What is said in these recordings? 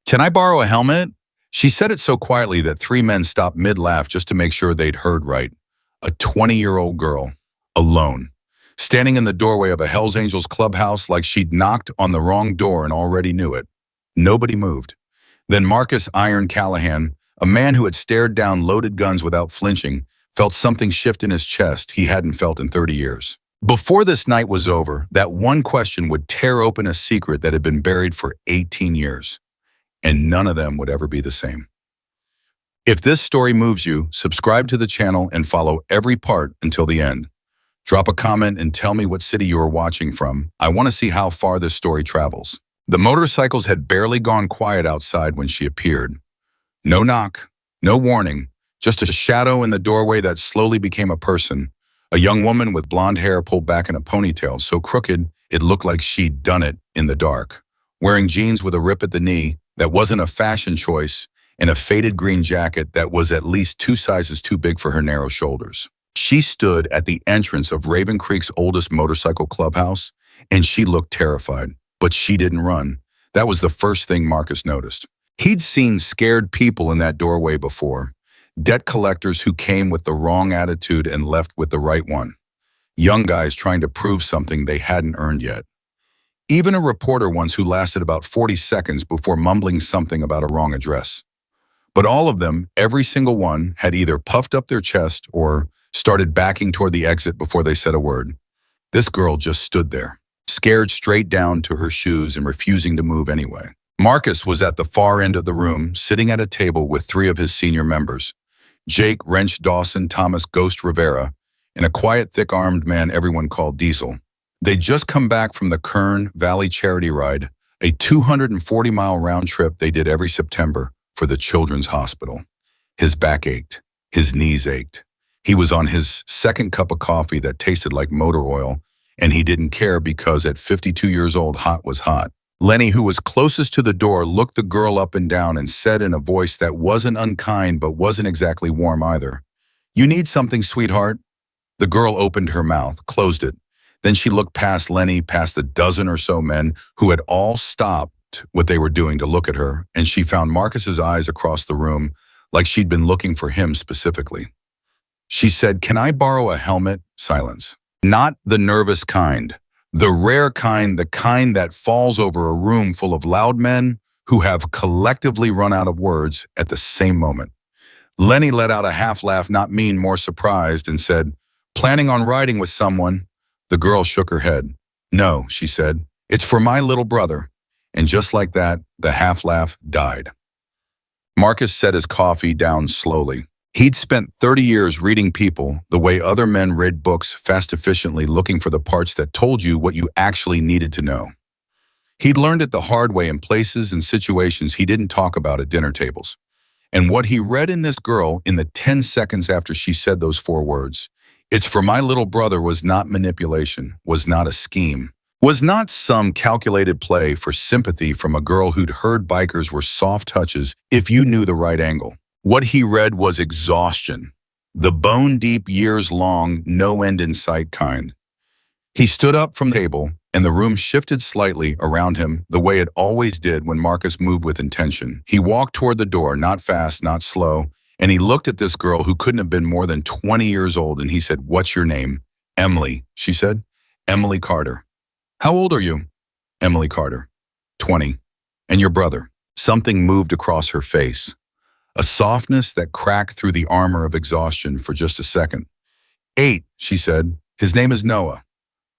Can I borrow a helmet? She said it so quietly that three men stopped mid-laugh just to make sure they'd heard right. A 20-year-old girl, alone, standing in the doorway of a Hells Angels clubhouse like she'd knocked on the wrong door and already knew it. Nobody moved. Then Marcus Iron Callahan, a man who had stared down loaded guns without flinching, felt something shift in his chest he hadn't felt in 30 years. Before this night was over, that one question would tear open a secret that had been buried for 18 years. And none of them would ever be the same. If this story moves you, subscribe to the channel and follow every part until the end. Drop a comment and tell me what city you are watching from. I want to see how far this story travels. The motorcycles had barely gone quiet outside when she appeared. No knock, no warning, just a shadow in the doorway that slowly became a person. A young woman with blonde hair pulled back in a ponytail so crooked it looked like she'd done it in the dark. Wearing jeans with a rip at the knee that wasn't a fashion choice, and a faded green jacket that was at least 2 sizes too big for her narrow shoulders. She stood at the entrance of Raven Creek's oldest motorcycle clubhouse, and she looked terrified. But she didn't run. That was the first thing Marcus noticed. He'd seen scared people in that doorway before. Debt collectors who came with the wrong attitude and left with the right one. Young guys trying to prove something they hadn't earned yet. Even a reporter once who lasted about 40 seconds before mumbling something about a wrong address. But all of them, every single one, had either puffed up their chest or started backing toward the exit before they said a word. This girl just stood there, scared straight down to her shoes and refusing to move anyway. Marcus was at the far end of the room, sitting at a table with 3 of his senior members. Jake Wrench Dawson, Thomas Ghost Rivera, and a quiet, thick-armed man everyone called Diesel. They'd just come back from the Kern Valley Charity Ride, a 240-mile round trip they did every September for the Children's Hospital. His back ached. His knees ached. He was on his second cup of coffee that tasted like motor oil, and he didn't care because at 52 years old, hot was hot. Lenny, who was closest to the door, looked the girl up and down and said in a voice that wasn't unkind but wasn't exactly warm either, "You need something, sweetheart?" The girl opened her mouth, closed it. Then she looked past Lenny, past the dozen or so men who had all stopped what they were doing to look at her, and she found Marcus's eyes across the room like she'd been looking for him specifically. She said, "Can I borrow a helmet?" Silence. Not the nervous kind. The rare kind, the kind that falls over a room full of loud men who have collectively run out of words at the same moment. Lenny let out a half laugh, not mean, more surprised, and said, "Planning on riding with someone?" The girl shook her head. "No," she said, "it's for my little brother." And just like that, the half laugh died. Marcus set his coffee down slowly. He'd spent 30 years reading people the way other men read books, fast efficiently looking for the parts that told you what you actually needed to know. He'd learned it the hard way in places and situations he didn't talk about at dinner tables. And what he read in this girl in the 10 seconds after she said those 4 words, "It's for my little brother," was not manipulation, was not a scheme, was not some calculated play for sympathy from a girl who'd heard bikers were soft touches if you knew the right angle. What he read was exhaustion, the bone-deep, years-long, no-end-in-sight kind. He stood up from the table, and the room shifted slightly around him the way it always did when Marcus moved with intention. He walked toward the door, not fast, not slow, and he looked at this girl who couldn't have been more than 20 years old, and he said, "What's your name?" "Emily," she said. "Emily Carter." "How old are you?" "Emily Carter." 20. "And your brother?" Something moved across her face. A softness that cracked through the armor of exhaustion for just a second. 8, she said. "His name is Noah."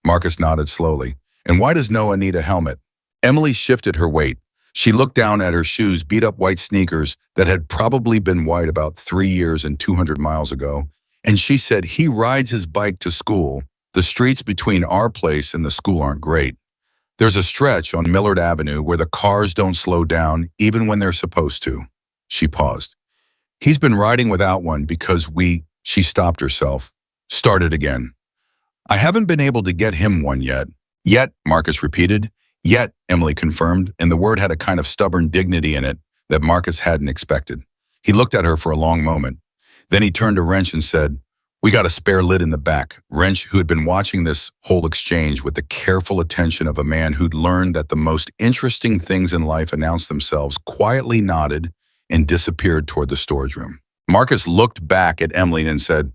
Marcus nodded slowly. "And why does Noah need a helmet?" Emily shifted her weight. She looked down at her shoes, beat-up white sneakers that had probably been white about 3 years and 200 miles ago, and she said, "He rides his bike to school. The streets between our place and the school aren't great. There's a stretch on Millard Avenue where the cars don't slow down even when they're supposed to." She paused. "He's been riding without one because she stopped herself, started again. "I haven't been able to get him one yet." "Yet," Marcus repeated. "Yet," Emily confirmed, and the word had a kind of stubborn dignity in it that Marcus hadn't expected. He looked at her for a long moment. Then he turned to Wrench and said, We got a spare lid in the back. Wrench, who had been watching this whole exchange with the careful attention of a man who'd learned that the most interesting things in life announce themselves, quietly nodded and disappeared toward the storage room. Marcus looked back at Emily and said,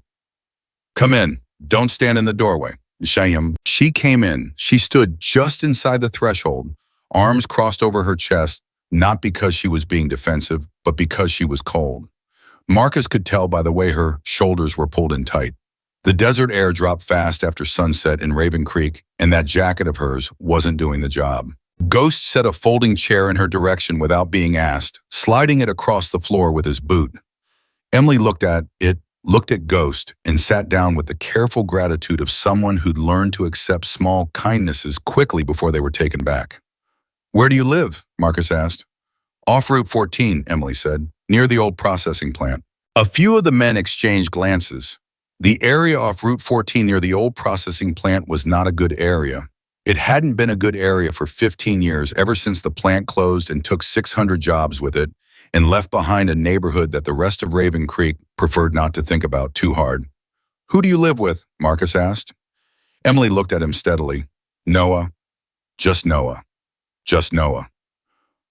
"Come in. Don't stand in the doorway." She came in. She stood just inside the threshold, arms crossed over her chest, not because she was being defensive, but because she was cold. Marcus could tell by the way her shoulders were pulled in tight. The desert air dropped fast after sunset in Raven Creek, and that jacket of hers wasn't doing the job. Ghost set a folding chair in her direction without being asked, sliding it across the floor with his boot. Emily looked at it, looked at Ghost, and sat down with the careful gratitude of someone who'd learned to accept small kindnesses quickly before they were taken back. "Where do you live?" Marcus asked. "Off Route 14, Emily said, "near the old processing plant." A few of the men exchanged glances. The area off Route 14 near the old processing plant was not a good area. It hadn't been a good area for 15 years, ever since the plant closed and took 600 jobs with it, and left behind a neighborhood that the rest of Raven Creek preferred not to think about too hard. "Who do you live with?" Marcus asked. Emily looked at him steadily. "Noah. Just Noah. Just Noah."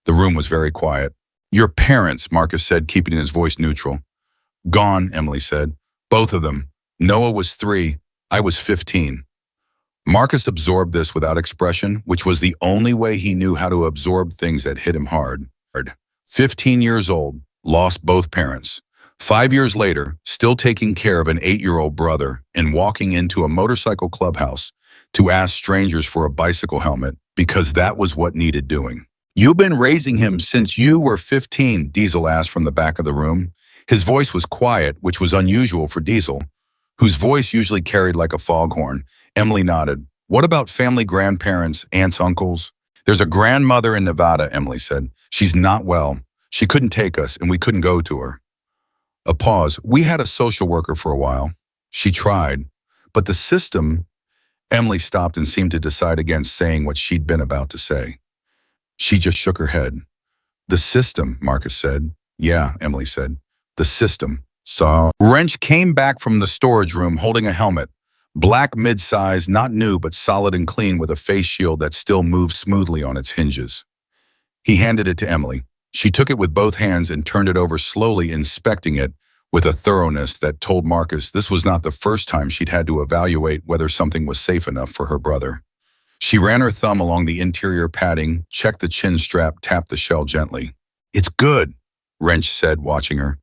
The room was very quiet. "Your parents," Marcus said, keeping his voice neutral. "Gone," Emily said. "Both of them. Noah was 3. I was 15. Marcus absorbed this without expression, which was the only way he knew how to absorb things that hit him hard. 15 years old, lost both parents. 5 years later, still taking care of an 8-year-old brother and walking into a motorcycle clubhouse to ask strangers for a bicycle helmet because that was what needed doing. "You've been raising him since you were 15, Diesel asked from the back of the room. His voice was quiet, which was unusual for Diesel, whose voice usually carried like a foghorn. Emily nodded. "What about family, grandparents, aunts, uncles?" "There's a grandmother in Nevada," Emily said. "She's not well. She couldn't take us, and we couldn't go to her." A pause. "We had a social worker for a while. She tried. But the system—" Emily stopped and seemed to decide against saying what she'd been about to say. She just shook her head. "The system," Marcus said. "Yeah," Emily said. "The system." So Wrench came back from the storage room holding a helmet. Black mid-size, not new but solid and clean, with a face shield that still moved smoothly on its hinges. He handed it to Emily. She took it with both hands and turned it over slowly, inspecting it with a thoroughness that told Marcus this was not the first time she'd had to evaluate whether something was safe enough for her brother. She ran her thumb along the interior padding, checked the chin strap, tapped the shell gently. "It's good," Wrench said, watching her.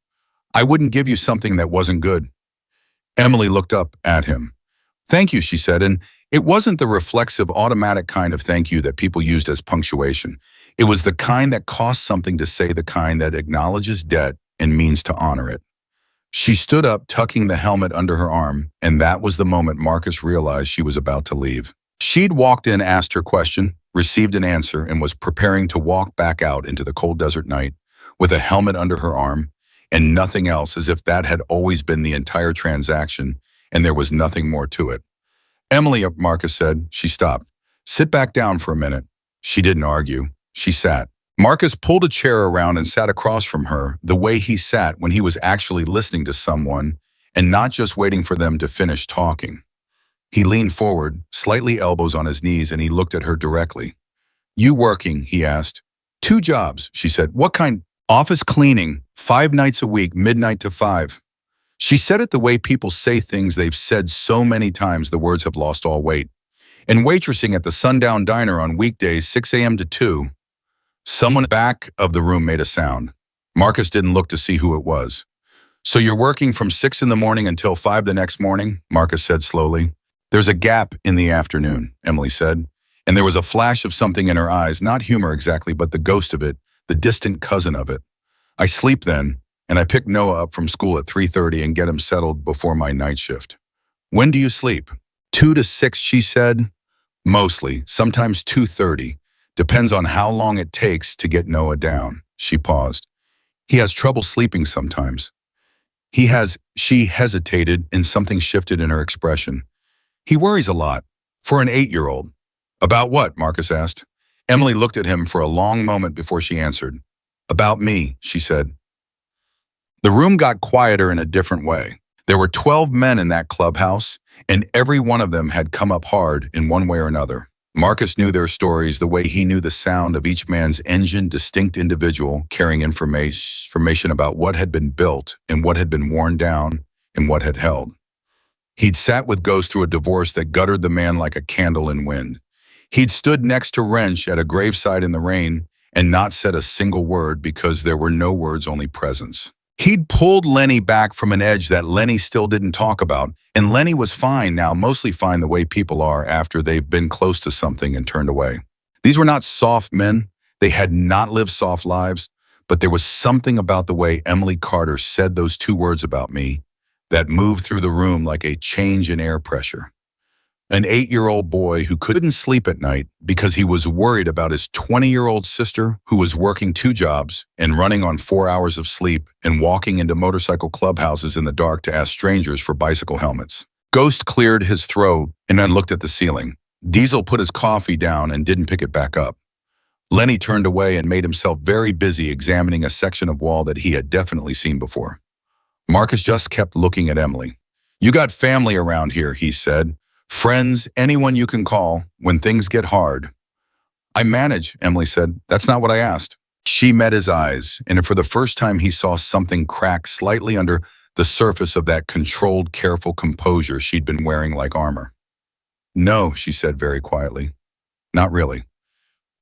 "I wouldn't give you something that wasn't good." Emily looked up at him. "Thank you," she said, and it wasn't the reflexive, automatic kind of thank you that people used as punctuation. It was the kind that costs something to say, the kind that acknowledges debt and means to honor it. She stood up, tucking the helmet under her arm, and that was the moment Marcus realized she was about to leave. She'd walked in, asked her question, received an answer, and was preparing to walk back out into the cold desert night with a helmet under her arm and nothing else, as if that had always been the entire transaction and there was nothing more to it. "Emily," Marcus said. She stopped. "Sit back down for a minute." She didn't argue. She sat. Marcus pulled a chair around and sat across from her, the way he sat when he was actually listening to someone and not just waiting for them to finish talking. He leaned forward, slightly elbows on his knees, and he looked at her directly. "You working?" he asked. "2 jobs," she said. "What kind?" "Office cleaning, 5 nights a week, midnight to 5. She said it the way people say things they've said so many times the words have lost all weight. "And waitressing at the Sundown Diner on weekdays, 6 a.m. to 2. Someone back of the room made a sound. Marcus didn't look to see who it was. "So you're working from 6 in the morning until 5 the next morning?" Marcus said slowly. "There's a gap in the afternoon," Emily said, and there was a flash of something in her eyes, not humor exactly, but the ghost of it, the distant cousin of it. "I sleep then, and I pick Noah up from school at 3:30 and get him settled before my night shift." "When do you sleep?" 2 to 6, she said. "Mostly, sometimes 2:30. Depends on how long it takes to get Noah down." She paused. "He has trouble sleeping sometimes." "He has," she hesitated, and something shifted in her expression. "He worries a lot. For an 8-year-old. "About what?" Marcus asked. Emily looked at him for a long moment before she answered. "About me," she said. The room got quieter in a different way. There were 12 men in that clubhouse, and every one of them had come up hard in one way or another. Marcus knew their stories the way he knew the sound of each man's engine, distinct individual carrying information about what had been built and what had been worn down and what had held. He'd sat with Ghost through a divorce that guttered the man like a candle in wind. He'd stood next to Wrench at a graveside in the rain and not said a single word because there were no words, only presence. He'd pulled Lenny back from an edge that Lenny still didn't talk about, and Lenny was fine now, mostly fine the way people are after they've been close to something and turned away. These were not soft men. They had not lived soft lives, but there was something about the way Emily Carter said those two words about me that moved through the room like a change in air pressure. An 8-year-old boy who couldn't sleep at night because he was worried about his 20-year-old sister who was working 2 jobs and running on 4 hours of sleep and walking into motorcycle clubhouses in the dark to ask strangers for bicycle helmets. Ghost cleared his throat and then looked at the ceiling. Diesel put his coffee down and didn't pick it back up. Lenny turned away and made himself very busy examining a section of wall that he had definitely seen before. Marcus just kept looking at Emily. "You got family around here," he said. "Friends, anyone you can call when things get hard." "I manage," Emily said. "That's not what I asked." She met his eyes, and for the first time he saw something crack slightly under the surface of that controlled, careful composure she'd been wearing like armor. "No," she said very quietly. "Not really."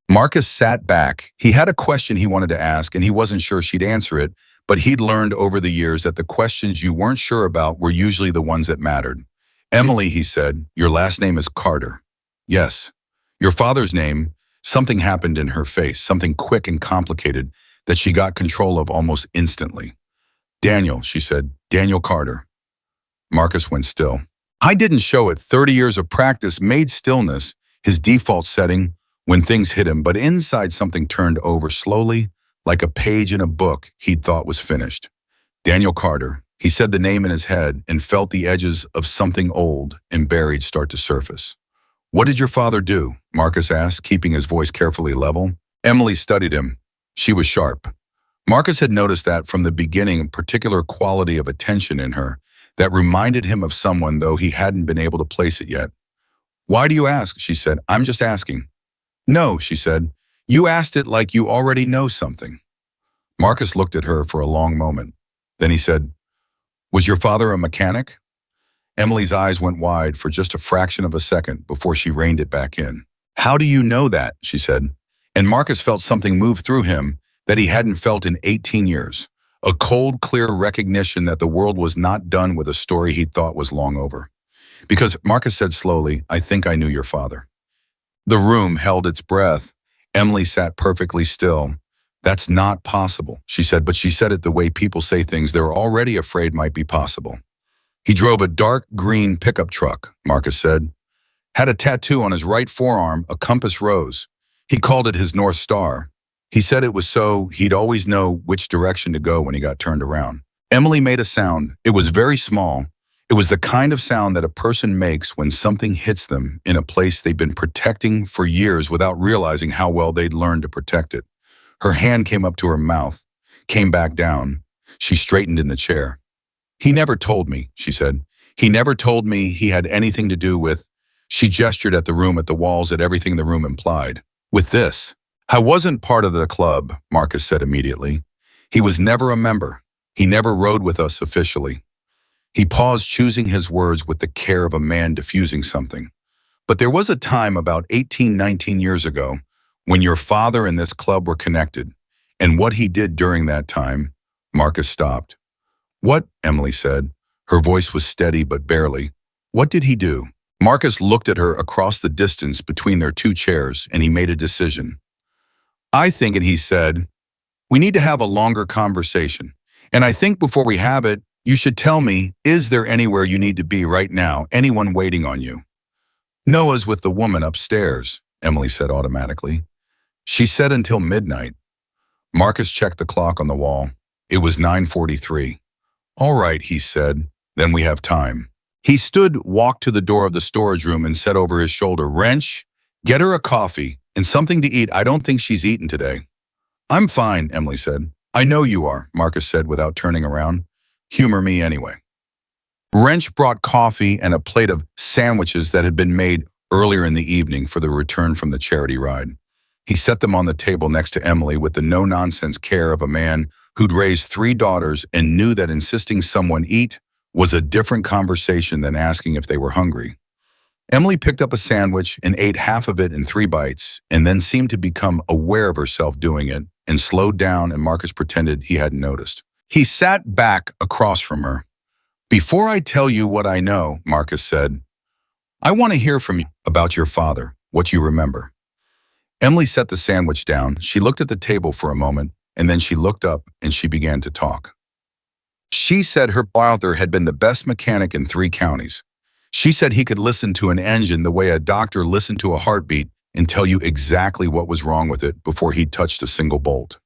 Marcus sat back. He had a question he wanted to ask, and he wasn't sure she'd answer it, but he'd learned over the years that the questions you weren't sure about were usually the ones that mattered. "Emily," he said, "your last name is Carter." "Yes." "Your father's name?" Something happened in her face, something quick and complicated that she got control of almost instantly. "Daniel," she said. "Daniel Carter." Marcus went still. I didn't show it. 30 years of practice made stillness his default setting when things hit him, but inside something turned over slowly, like a page in a book he'd thought was finished. "Daniel Carter." He said the name in his head and felt the edges of something old and buried start to surface. "What did your father do?" Marcus asked, keeping his voice carefully level. Emily studied him. She was sharp. Marcus had noticed that from the beginning, a particular quality of attention in her that reminded him of someone, though he hadn't been able to place it yet. "Why do you ask?" she said. "I'm just asking." "No," she said. "You asked it like you already know something." Marcus looked at her for a long moment. Then he said, "Was your father a mechanic?" Emily's eyes went wide for just a fraction of a second before she reined it back in. "How do you know that?" she said. And Marcus felt something move through him that he hadn't felt in 18 years. A cold, clear recognition that the world was not done with a story he thought was long over. Because Marcus said slowly, "I think I knew your father." The room held its breath. Emily sat perfectly still. "That's not possible," she said, but she said it the way people say things they're already afraid might be possible. "He drove a dark green pickup truck," Marcus said. "Had a tattoo on his right forearm, a compass rose. He called it his North Star. He said it was so he'd always know which direction to go when he got turned around." Emily made a sound. It was very small. It was the kind of sound that a person makes when something hits them in a place they've been protecting for years without realizing how well they'd learned to protect it. Her hand came up to her mouth, came back down. She straightened in the chair. "He never told me," she said. "He never told me he had anything to do with—" She gestured at the room, at the walls, at everything the room implied. "With this." "I wasn't part of the club," Marcus said immediately. "He was never a member. He never rode with us officially." He paused, choosing his words with the care of a man diffusing something. "But there was a time about 18, 19 years ago when your father and this club were connected. And what he did during that time—" Marcus stopped. "What?" Emily said. Her voice was steady but barely. "What did he do?" Marcus looked at her across the distance between their 2 chairs, and he made a decision. "I think," and he said, "we need to have a longer conversation. And I think before we have it, you should tell me, is there anywhere you need to be right now, anyone waiting on you?" "Noah's with the woman upstairs," Emily said automatically. "She said until midnight." Marcus checked the clock on the wall. It was 9:43. "All right," he said, "then we have time." He stood, walked to the door of the storage room and said over his shoulder, "Wrench, get her a coffee and something to eat. I don't think she's eaten today." "I'm fine," Emily said. "I know you are," Marcus said without turning around. "Humor me anyway." Wrench brought coffee and a plate of sandwiches that had been made earlier in the evening for the return from the charity ride. He set them on the table next to Emily with the no-nonsense care of a man who'd raised three daughters and knew that insisting someone eat was a different conversation than asking if they were hungry. Emily picked up a sandwich and ate half of it in 3 bites, and then seemed to become aware of herself doing it, and slowed down, and Marcus pretended he hadn't noticed. He sat back across from her. "Before I tell you what I know," Marcus said, "I want to hear from you about your father, what you remember." Emily set the sandwich down. She looked at the table for a moment, and then she looked up and she began to talk. She said her father had been the best mechanic in 3 counties. She said he could listen to an engine the way a doctor listened to a heartbeat and tell you exactly what was wrong with it before he touched a single bolt.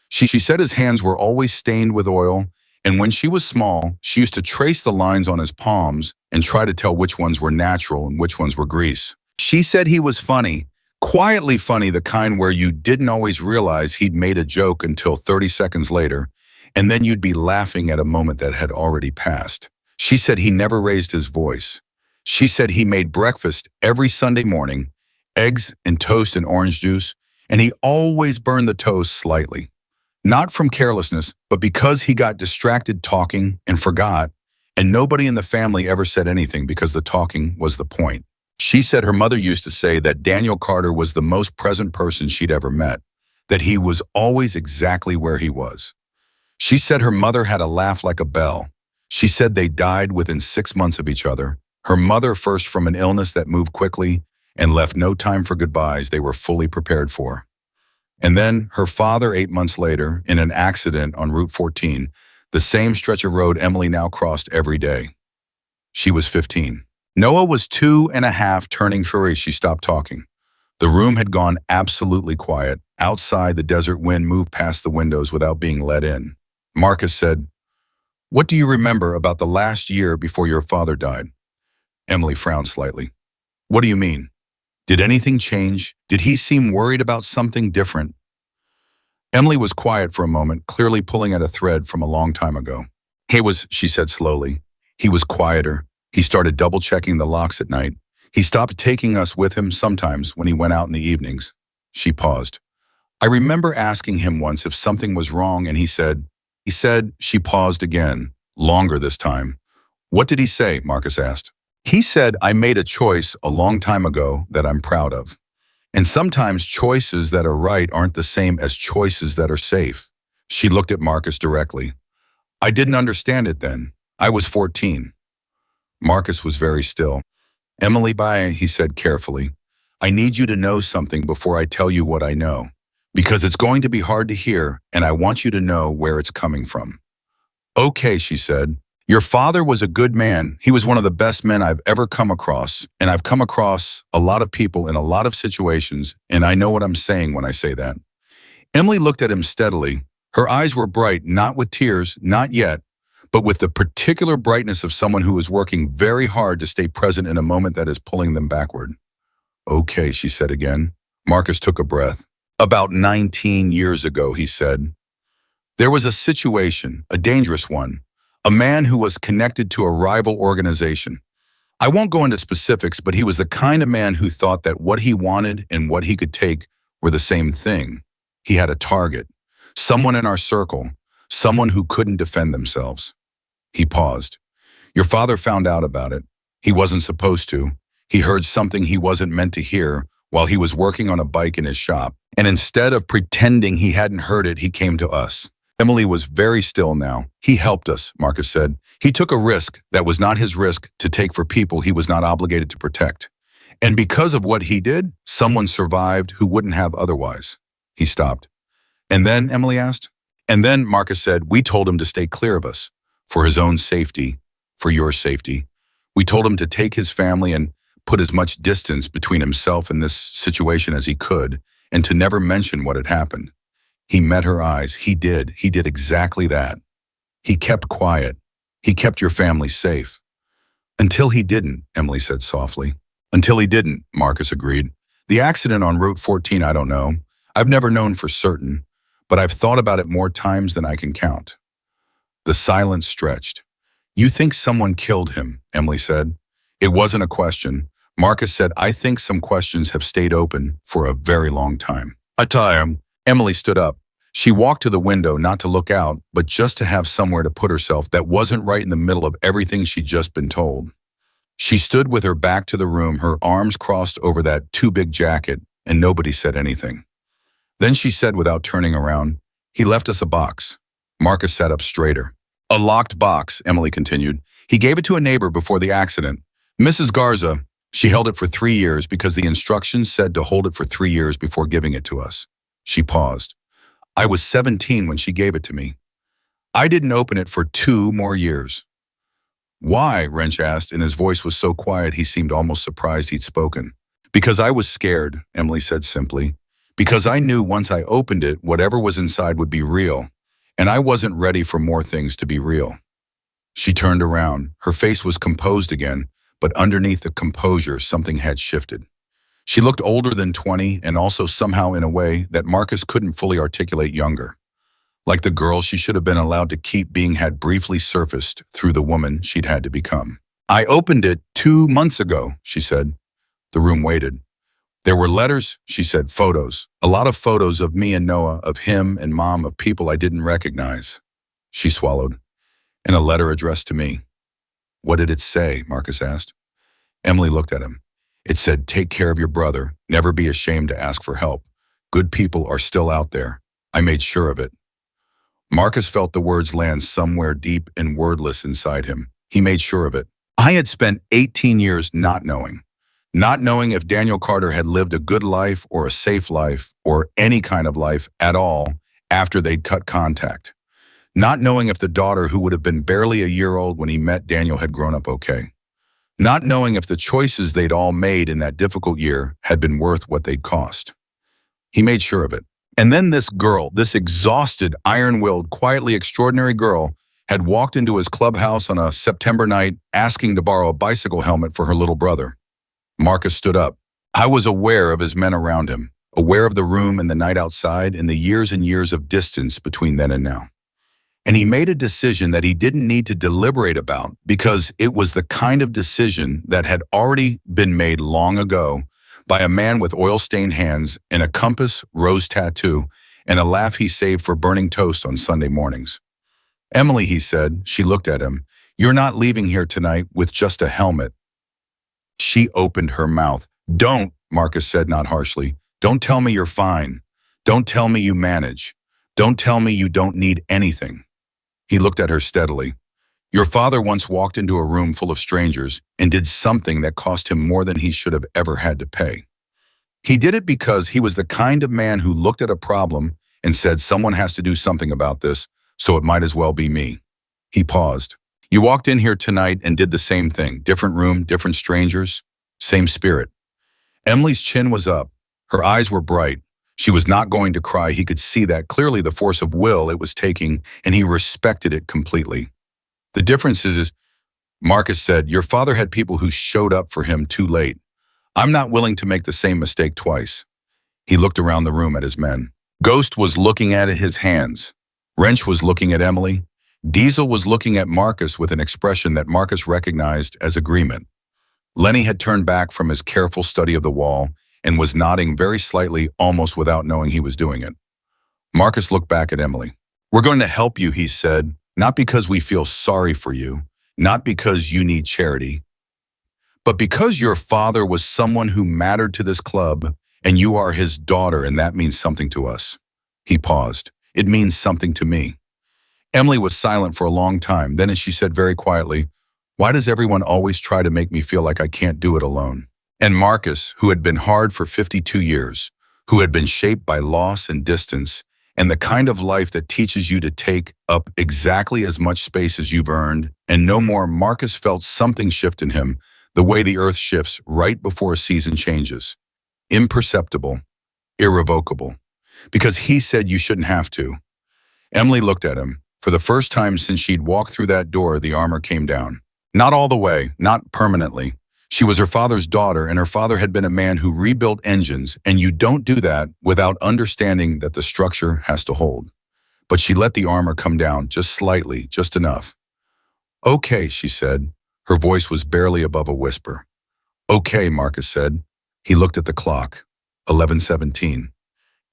She said his hands were always stained with oil, and when she was small, she used to trace the lines on his palms and try to tell which ones were natural and which ones were grease. She said he was funny, quietly funny, the kind where you didn't always realize he'd made a joke until 30 seconds later, and then you'd be laughing at a moment that had already passed. She said he never raised his voice. She said he made breakfast every Sunday morning, eggs and toast and orange juice, and he always burned the toast slightly. Not from carelessness, but because he got distracted talking and forgot, and nobody in the family ever said anything because the talking was the point. She said her mother used to say that Daniel Carter was the most present person she'd ever met, that he was always exactly where he was. She said her mother had a laugh like a bell. She said they died within 6 months of each other. Her mother first from an illness that moved quickly and left no time for goodbyes they were fully prepared for. And then her father 8 months later in an accident on Route 14, the same stretch of road Emily now crossed every day. She was 15. Noah was 2.5, turning 3. She stopped talking. The room had gone absolutely quiet. Outside, the desert wind moved past the windows without being let in. Marcus said, "What do you remember about the last year before your father died?" Emily frowned slightly. "What do you mean? Did anything change? Did he seem worried about something different?" Emily was quiet for a moment, clearly pulling at a thread from a long time ago. She said slowly. He was quieter. He started double-checking the locks at night. He stopped taking us with him sometimes when he went out in the evenings. She paused. "I remember asking him once if something was wrong, and he said, she paused again, longer this time. "What did he say?" Marcus asked. "He said, I made a choice a long time ago that I'm proud of. And sometimes choices that are right aren't the same as choices that are safe." She looked at Marcus directly. "I didn't understand it then. I was 14. Marcus was very still. "Emily, he said carefully, "I need you to know something before I tell you what I know. Because it's going to be hard to hear, and I want you to know where it's coming from." "Okay," she said. "Your father was a good man. He was one of the best men I've ever come across, and I've come across a lot of people in a lot of situations, and I know what I'm saying when I say that." Emily looked at him steadily. Her eyes were bright, not with tears, not yet, but with the particular brightness of someone who is working very hard to stay present in a moment that is pulling them backward. "Okay," she said again. Marcus took a breath. "About 19 years ago," he said, "there was a situation, a dangerous one, a man who was connected to a rival organization. I won't go into specifics, but he was the kind of man who thought that what he wanted and what he could take were the same thing. He had a target, someone in our circle, someone who couldn't defend themselves." He paused. "Your father found out about it. He wasn't supposed to. He heard something he wasn't meant to hear while he was working on a bike in his shop. And instead of pretending he hadn't heard it, he came to us." Emily was very still now. "He helped us," Marcus said. "He took a risk that was not his risk to take for people he was not obligated to protect. And because of what he did, someone survived who wouldn't have otherwise." He stopped. "And then?" Emily asked. "And then," Marcus said, "we told him to stay clear of us. For his own safety, for your safety. We told him to take his family and put as much distance between himself and this situation as he could, and to never mention what had happened." He met her eyes. He did exactly that. "He kept quiet. He kept your family safe." "Until he didn't," Emily said softly. "Until he didn't," Marcus agreed. "The accident on Route 14, I don't know. I've never known for certain, but I've thought about it more times than I can count." The silence stretched. You think someone killed him, Emily said. It wasn't a question. Marcus said, I think some questions have stayed open for a very long time. Emily stood up. She walked to the window not to look out, but just to have somewhere to put herself that wasn't right in the middle of everything she'd just been told. She stood with her back to the room, her arms crossed over that too big jacket, and nobody said anything. Then she said without turning around, he left us a box. Marcus sat up straighter. A locked box, Emily continued. He gave it to a neighbor before the accident. Mrs. Garza, she held it for 3 years because the instructions said to hold it for 3 years before giving it to us. She paused. I was 17 when she gave it to me. I didn't open it for 2 more years. Why? Wrench asked, and his voice was so quiet he seemed almost surprised he'd spoken. Because I was scared, Emily said simply. Because I knew once I opened it, whatever was inside would be real, and I wasn't ready for more things to be real. She turned around. Her face was composed again, but underneath the composure, something had shifted. She looked older than 20 and also somehow in a way that Marcus couldn't fully articulate younger. Like the girl she should have been allowed to keep being had briefly surfaced through the woman she'd had to become. I opened it 2 months ago, she said. The room waited. There were letters, she said, photos. A lot of photos of me and Noah, of him and Mom, of people I didn't recognize. She swallowed. And a letter addressed to me. What did it say? Marcus asked. Emily looked at him. It said, take care of your brother. Never be ashamed to ask for help. Good people are still out there. I made sure of it. Marcus felt the words land somewhere deep and wordless inside him. He made sure of it. I had spent 18 years not knowing. Not knowing if Daniel Carter had lived a good life or a safe life or any kind of life at all after they'd cut contact. Not knowing if the daughter who would have been barely a year old when he met Daniel had grown up okay. Not knowing if the choices they'd all made in that difficult year had been worth what they'd cost. He made sure of it. And then this girl, this exhausted, iron-willed, quietly extraordinary girl, had walked into his clubhouse on a September night asking to borrow a bicycle helmet for her little brother. Marcus stood up. I was aware of his men around him, aware of the room and the night outside and the years and years of distance between then and now. And he made a decision that he didn't need to deliberate about because it was the kind of decision that had already been made long ago by a man with oil-stained hands and a compass, rose tattoo, and a laugh he saved for burning toast on Sunday mornings. Emily, he said, she looked at him, you're not leaving here tonight with just a helmet. She opened her mouth. Don't, Marcus said not harshly. Don't tell me you're fine. Don't tell me you manage. Don't tell me you don't need anything. He looked at her steadily. Your father once walked into a room full of strangers and did something that cost him more than he should have ever had to pay. He did it because he was the kind of man who looked at a problem and said, someone has to do something about this, so it might as well be me. He paused. You walked in here tonight and did the same thing. Different room, different strangers, same spirit. Emily's chin was up. Her eyes were bright. She was not going to cry. He could see that clearly, the force of will it was taking, and he respected it completely. The difference is, Marcus said, your father had people who showed up for him too late. I'm not willing to make the same mistake twice. He looked around the room at his men. Ghost was looking at his hands. Wrench was looking at Emily. Diesel was looking at Marcus with an expression that Marcus recognized as agreement. Lenny had turned back from his careful study of the wall and was nodding very slightly, almost without knowing he was doing it. Marcus looked back at Emily. We're going to help you, he said, not because we feel sorry for you, not because you need charity, but because your father was someone who mattered to this club, and you are his daughter, and that means something to us. He paused. It means something to me. Emily was silent for a long time. Then as she said very quietly, why does everyone always try to make me feel like I can't do it alone? And Marcus, who had been hard for 52 years, who had been shaped by loss and distance, and the kind of life that teaches you to take up exactly as much space as you've earned, and no more, Marcus felt something shift in him, the way the earth shifts right before a season changes. Imperceptible, irrevocable. Because he said you shouldn't have to. Emily looked at him. For the first time since she'd walked through that door, the armor came down. Not all the way, not permanently. She was her father's daughter, and her father had been a man who rebuilt engines, and you don't do that without understanding that the structure has to hold. But she let the armor come down just slightly, just enough. Okay, she said. Her voice was barely above a whisper. Okay, Marcus said. He looked at the clock. 11:17.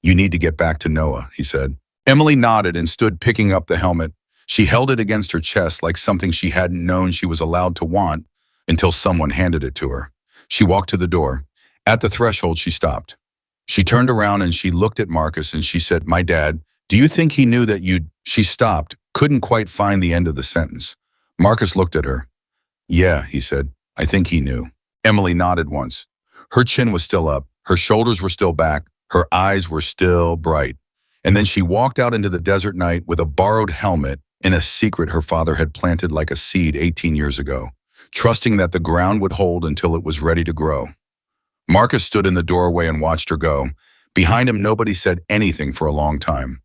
You need to get back to Noah, he said. Emily nodded and stood picking up the helmet. She held it against her chest like something she hadn't known she was allowed to want until someone handed it to her. She walked to the door. At the threshold, she stopped. She turned around and she looked at Marcus and she said, My dad, do you think he knew that you'd... She stopped, couldn't quite find the end of the sentence. Marcus looked at her. Yeah, he said, I think he knew. Emily nodded once. Her chin was still up, her shoulders were still back, her eyes were still bright. And then she walked out into the desert night with a borrowed helmet and a secret her father had planted like a seed 18 years ago, trusting that the ground would hold until it was ready to grow. Marcus stood in the doorway and watched her go. Behind him, nobody said anything for a long time.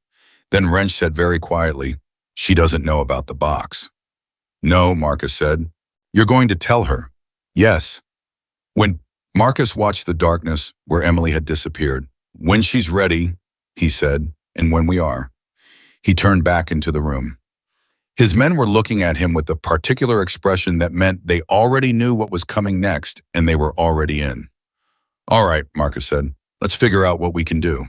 Then Wrench said very quietly, She doesn't know about the box. No, Marcus said. You're going to tell her. Yes. When Marcus watched the darkness where Emily had disappeared. When she's ready, he said, and when we are. He turned back into the room. His men were looking at him with a particular expression that meant they already knew what was coming next and they were already in. All right, Marcus said, let's figure out what we can do.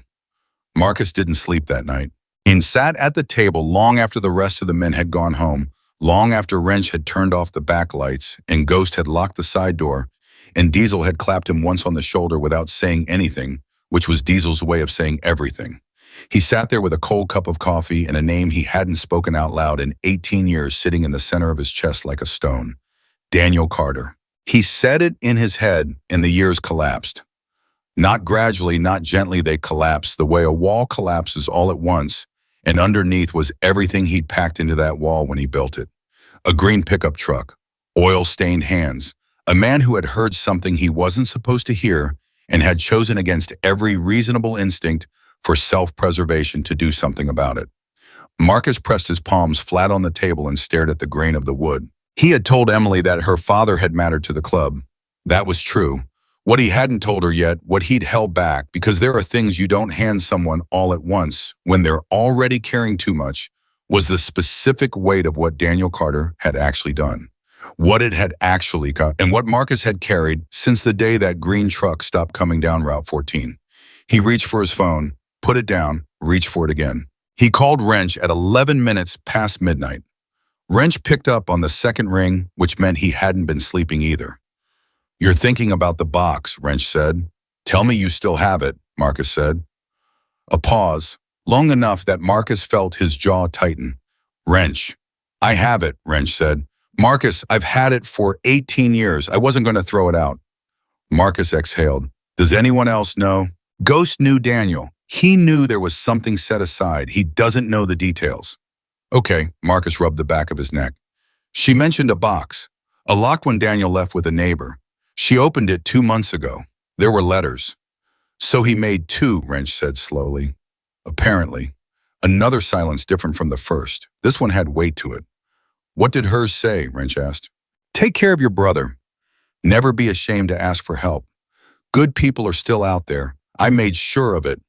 Marcus didn't sleep that night. He sat at the table long after the rest of the men had gone home, long after Wrench had turned off the backlights and Ghost had locked the side door, and Diesel had clapped him once on the shoulder without saying anything, which was Diesel's way of saying everything. He sat there with a cold cup of coffee and a name he hadn't spoken out loud in 18 years sitting in the center of his chest like a stone. Daniel Carter. He said it in his head and the years collapsed. Not gradually, not gently, they collapsed the way a wall collapses all at once, and underneath was everything he'd packed into that wall when he built it. A green pickup truck, oil-stained hands, a man who had heard something he wasn't supposed to hear and had chosen against every reasonable instinct for self-preservation to do something about it. Marcus pressed his palms flat on the table and stared at the grain of the wood. He had told Emily that her father had mattered to the club. That was true. What he hadn't told her yet, what he'd held back, because there are things you don't hand someone all at once when they're already carrying too much, was the specific weight of what Daniel Carter had actually done. What it had actually got, and what Marcus had carried since the day that green truck stopped coming down Route 14. He reached for his phone, put it down, reached for it again. He called Wrench at 11 minutes past midnight. Wrench picked up on the second ring, which meant he hadn't been sleeping either. You're thinking about the box, Wrench said. Tell me you still have it, Marcus said. A pause, long enough that Marcus felt his jaw tighten. Wrench. I have it, Wrench said. Marcus, I've had it for 18 years. I wasn't going to throw it out. Marcus exhaled. Does anyone else know? Ghost knew Daniel. He knew there was something set aside. He doesn't know the details. Okay, Marcus rubbed the back of his neck. She mentioned a box, a locked one Daniel left with a neighbor. She opened it 2 months ago. There were letters. So he made two, Wrench said slowly. Apparently. Another silence different from the first. This one had weight to it. What did hers say? Wrench asked. Take care of your brother. Never be ashamed to ask for help. Good people are still out there. I made sure of it.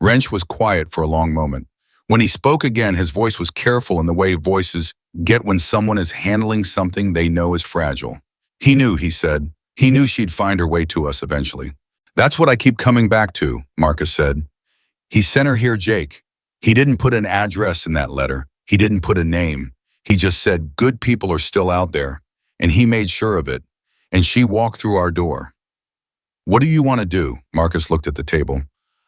Wrench was quiet for a long moment. When he spoke again, his voice was careful in the way voices get when someone is handling something they know is fragile. He knew, he said. He knew she'd find her way to us eventually. That's what I keep coming back to, Marcus said. He sent her here, Jake. He didn't put an address in that letter. He didn't put a name. He just said, good people are still out there. And he made sure of it. And she walked through our door. What do you want to do? Marcus looked at the table.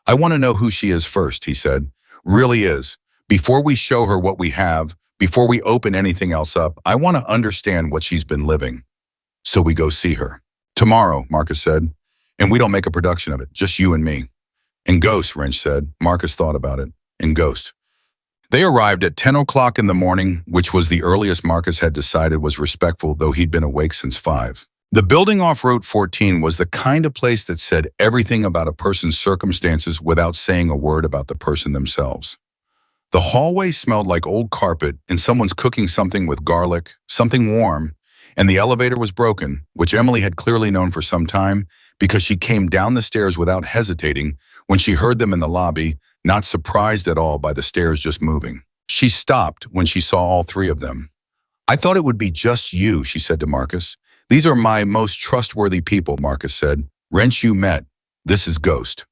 I want to know who she is first, he said. Really is. Before we show her what we have, before we open anything else up, I want to understand what she's been living. So we go see her. Tomorrow, Marcus said. And we don't make a production of it, just you and me. And Ghost, Wrench said. Marcus thought about it. And Ghost. They arrived at 10 o'clock in the morning, which was the earliest Marcus had decided was respectful, though he'd been awake since 5. The building off Route 14 was the kind of place that said everything about a person's circumstances without saying a word about the person themselves. The hallway smelled like old carpet and someone's cooking something with garlic, something warm, and the elevator was broken, which Emily had clearly known for some time because she came down the stairs without hesitating when she heard them in the lobby, not surprised at all by the stairs just moving. She stopped when she saw all three of them. I thought it would be just you, she said to Marcus. These are my most trustworthy people, Marcus said. Wrench you met. This is Ghost.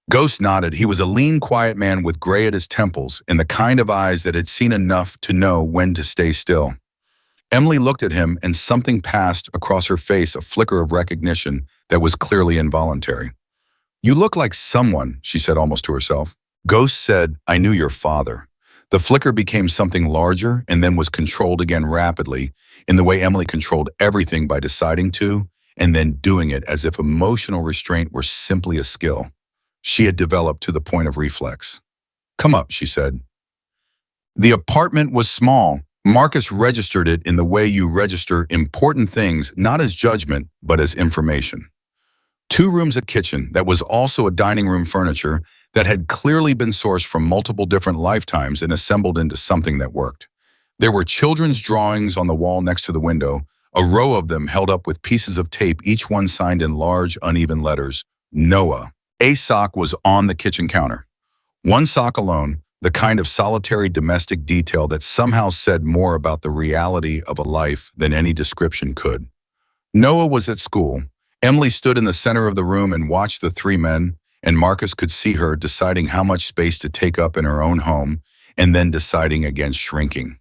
Ghost nodded. He was a lean, quiet man with gray at his temples and the kind of eyes that had seen enough to know when to stay still. Emily looked at him and something passed across her face, a flicker of recognition that was clearly involuntary. You look like someone, she said almost to herself. Ghost said, I knew your father. The flicker became something larger and then was controlled again rapidly in the way Emily controlled everything by deciding to and then doing it as if emotional restraint were simply a skill she had developed to the point of reflex. Come up, she said. The apartment was small. Marcus registered it in the way you register important things, not as judgment, but as information. 2 rooms, a kitchen that was also a dining room, furniture that had clearly been sourced from multiple different lifetimes and assembled into something that worked. There were children's drawings on the wall next to the window, a row of them held up with pieces of tape, each one signed in large, uneven letters, Noah. A sock was on the kitchen counter. One sock alone, the kind of solitary domestic detail that somehow said more about the reality of a life than any description could. Noah was at school. Emily stood in the center of the room and watched the 3 men, and Marcus could see her deciding how much space to take up in her own home and then deciding against shrinking.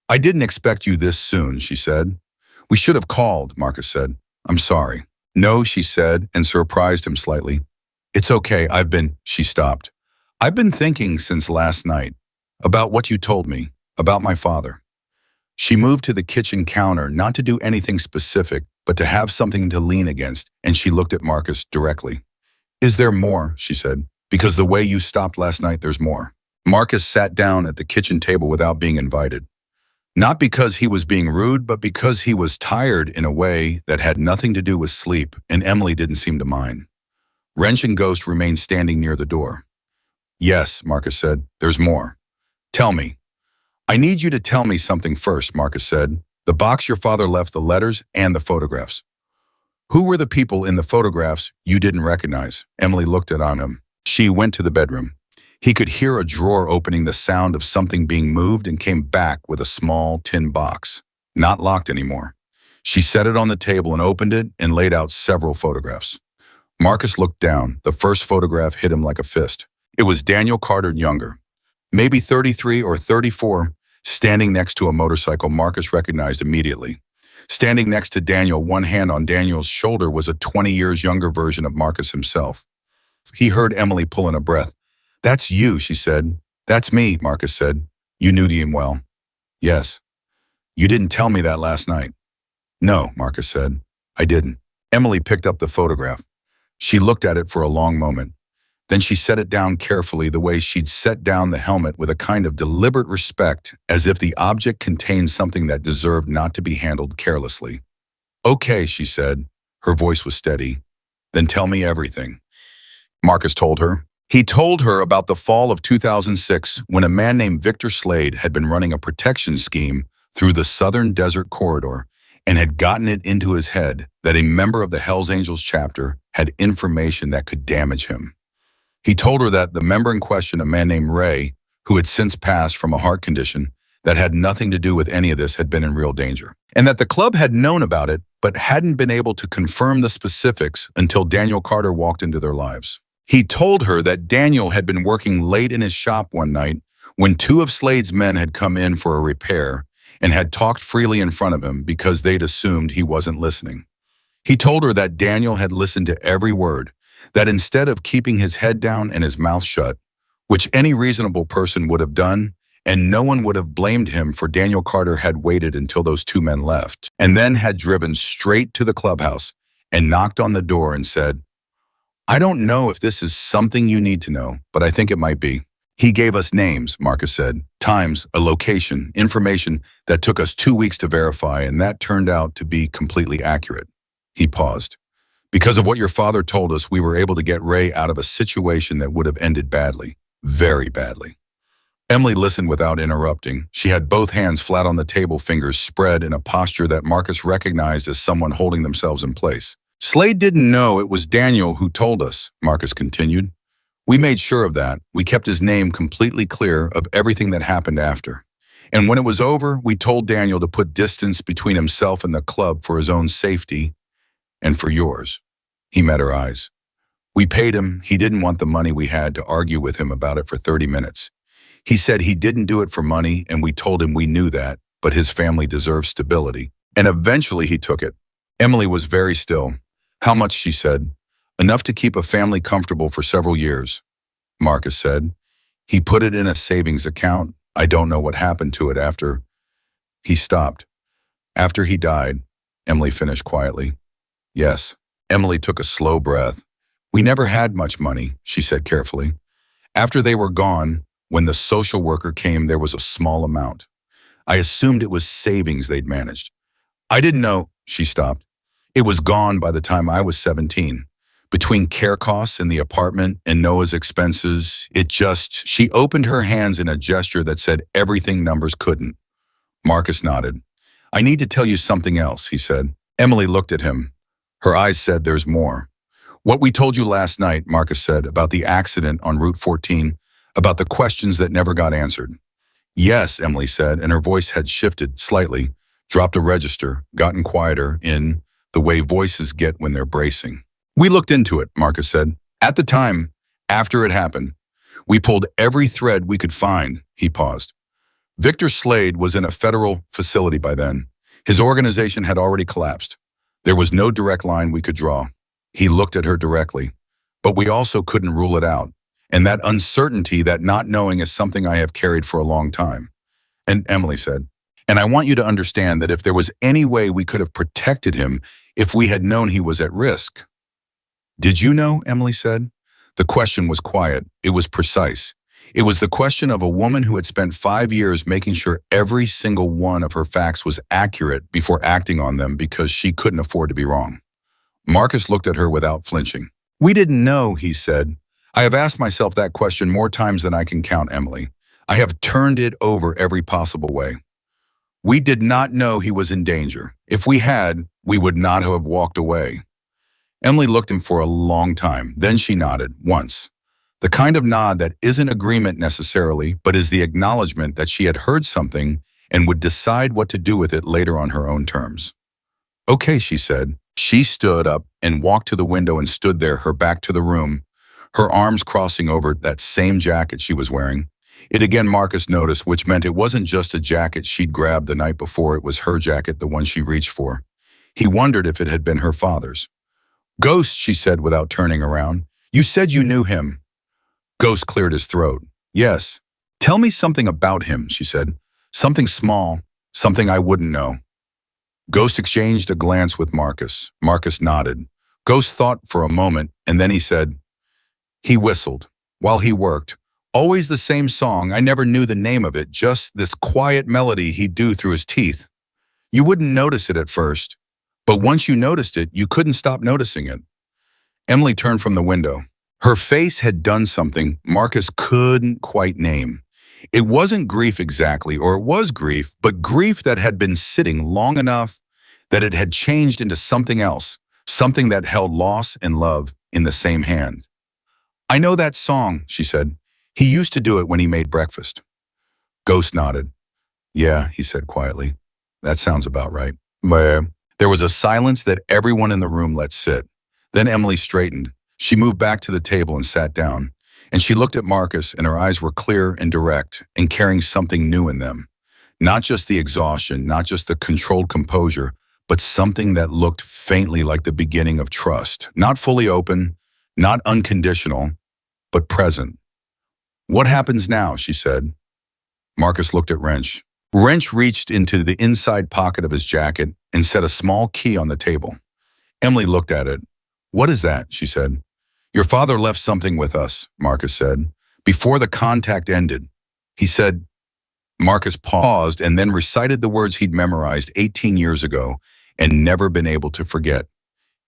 I didn't expect you this soon, she said. We should have called, Marcus said. I'm sorry. No, she said, and surprised him slightly. It's okay, she stopped. I've been thinking since last night about what you told me, about my father. She moved to the kitchen counter, not to do anything specific, but to have something to lean against, and she looked at Marcus directly. Is there more, she said, because the way you stopped last night, there's more. Marcus sat down at the kitchen table without being invited. Not because he was being rude, but because he was tired in a way that had nothing to do with sleep, and Emily didn't seem to mind. Wrench and Ghost remained standing near the door. Yes, Marcus said, there's more. Tell me. I need you to tell me something first, Marcus said. The box your father left, the letters, and the photographs. Who were the people in the photographs you didn't recognize? Emily looked on him. She went to the bedroom. He could hear a drawer opening, the sound of something being moved, and came back with a small tin box, not locked anymore. She set it on the table and opened it and laid out several photographs. Marcus looked down. The first photograph hit him like a fist. It was Daniel Carter younger, maybe 33 or 34, standing next to a motorcycle Marcus recognized immediately. Standing next to Daniel, one hand on Daniel's shoulder, was a 20 years younger version of Marcus himself. He heard Emily pull in a breath. That's you, she said. That's me, Marcus said. You knew him well. Yes. You didn't tell me that last night. No, Marcus said. I didn't. Emily picked up the photograph. She looked at it for a long moment. Then she set it down carefully, the way she'd set down the helmet, with a kind of deliberate respect, as if the object contained something that deserved not to be handled carelessly. Okay, she said. Her voice was steady. Then tell me everything. Marcus told her. He told her about the fall of 2006, when a man named Victor Slade had been running a protection scheme through the Southern Desert Corridor and had gotten it into his head that a member of the Hells Angels chapter had information that could damage him. He told her that the member in question, a man named Ray, who had since passed from a heart condition that had nothing to do with any of this, had been in real danger, and that the club had known about it but hadn't been able to confirm the specifics until Daniel Carter walked into their lives. He told her that Daniel had been working late in his shop one night when 2 of Slade's men had come in for a repair and had talked freely in front of him because they'd assumed he wasn't listening. He told her that Daniel had listened to every word, that instead of keeping his head down and his mouth shut, which any reasonable person would have done, and no one would have blamed him, for Daniel Carter had waited until those 2 men left, and then had driven straight to the clubhouse and knocked on the door and said, I don't know if this is something you need to know, but I think it might be. He gave us names, Marcus said, times, a location, information that took us 2 weeks to verify, and that turned out to be completely accurate. He paused. Because of what your father told us, we were able to get Ray out of a situation that would have ended badly, very badly. Emily listened without interrupting. She had both hands flat on the table, fingers spread in a posture that Marcus recognized as someone holding themselves in place. Slade didn't know it was Daniel who told us, Marcus continued. We made sure of that. We kept his name completely clear of everything that happened after. And when it was over, we told Daniel to put distance between himself and the club for his own safety and for yours. He met her eyes. We paid him. He didn't want the money we had to argue with him about it for 30 minutes. He said he didn't do it for money, and we told him we knew that, but his family deserves stability. And eventually he took it. Emily was very still. How much, she said. Enough to keep a family comfortable for several years, Marcus said. He put it in a savings account. I don't know what happened to it after. He stopped. After he died, Emily finished quietly. Yes. Emily took a slow breath. We never had much money, she said carefully. After they were gone, when the social worker came, there was a small amount. I assumed it was savings they'd managed. I didn't know, she stopped. It was gone by the time I was 17. Between care costs in the apartment and Noah's expenses, she opened her hands in a gesture that said everything numbers couldn't. Marcus nodded. I need to tell you something else, he said. Emily looked at him. Her eyes said there's more. What we told you last night, Marcus said, about the accident on Route 14, about the questions that never got answered. Yes, Emily said, and her voice had shifted slightly, dropped a register, gotten quieter in the way voices get when they're bracing. We looked into it, Marcus said. At the time, after it happened, we pulled every thread we could find, he paused. Victor Slade was in a federal facility by then. His organization had already collapsed. There was no direct line we could draw. He looked at her directly, but we also couldn't rule it out. And that uncertainty, that not knowing, is something I have carried for a long time. And Emily said, and I want you to understand that if there was any way we could have protected him, if we had known he was at risk. Did you know? Emily said. The question was quiet. It was precise. It was the question of a woman who had spent 5 years making sure every single one of her facts was accurate before acting on them because she couldn't afford to be wrong. Marcus looked at her without flinching. We didn't know, he said. I have asked myself that question more times than I can count, Emily. I have turned it over every possible way. We did not know he was in danger. If we had, we would not have walked away. Emily looked at him for a long time. Then she nodded, once. The kind of nod that isn't agreement necessarily, but is the acknowledgement that she had heard something and would decide what to do with it later on her own terms. Okay, she said. She stood up and walked to the window and stood there, her back to the room, her arms crossing over that same jacket she was wearing. It again, Marcus noticed, which meant it wasn't just a jacket she'd grabbed the night before, it was her jacket, the one she reached for. He wondered if it had been her father's. Ghost, she said without turning around. You said you knew him. Ghost cleared his throat. Yes. Tell me something about him, she said. Something small, something I wouldn't know. Ghost exchanged a glance with Marcus. Marcus nodded. Ghost thought for a moment, and then he said, he whistled while he worked. Always the same song. I never knew the name of it, just this quiet melody he'd do through his teeth. You wouldn't notice it at first, but once you noticed it, you couldn't stop noticing it. Emily turned from the window. Her face had done something Marcus couldn't quite name. It wasn't grief exactly, or it was grief, but grief that had been sitting long enough that it had changed into something else, something that held loss and love in the same hand. I know that song, she said. He used to do it when he made breakfast. Ghost nodded. Yeah, he said quietly. That sounds about right. There was a silence that everyone in the room let sit. Then Emily straightened. She moved back to the table and sat down. And she looked at Marcus, and her eyes were clear and direct and carrying something new in them. Not just the exhaustion, not just the controlled composure, but something that looked faintly like the beginning of trust. Not fully open, not unconditional, but present. What happens now, she said. Marcus looked at Wrench. Wrench reached into the inside pocket of his jacket and set a small key on the table. Emily looked at it. What is that, she said. Your father left something with us, Marcus said. Before the contact ended, he said. Marcus paused and then recited the words he'd memorized 18 years ago and never been able to forget.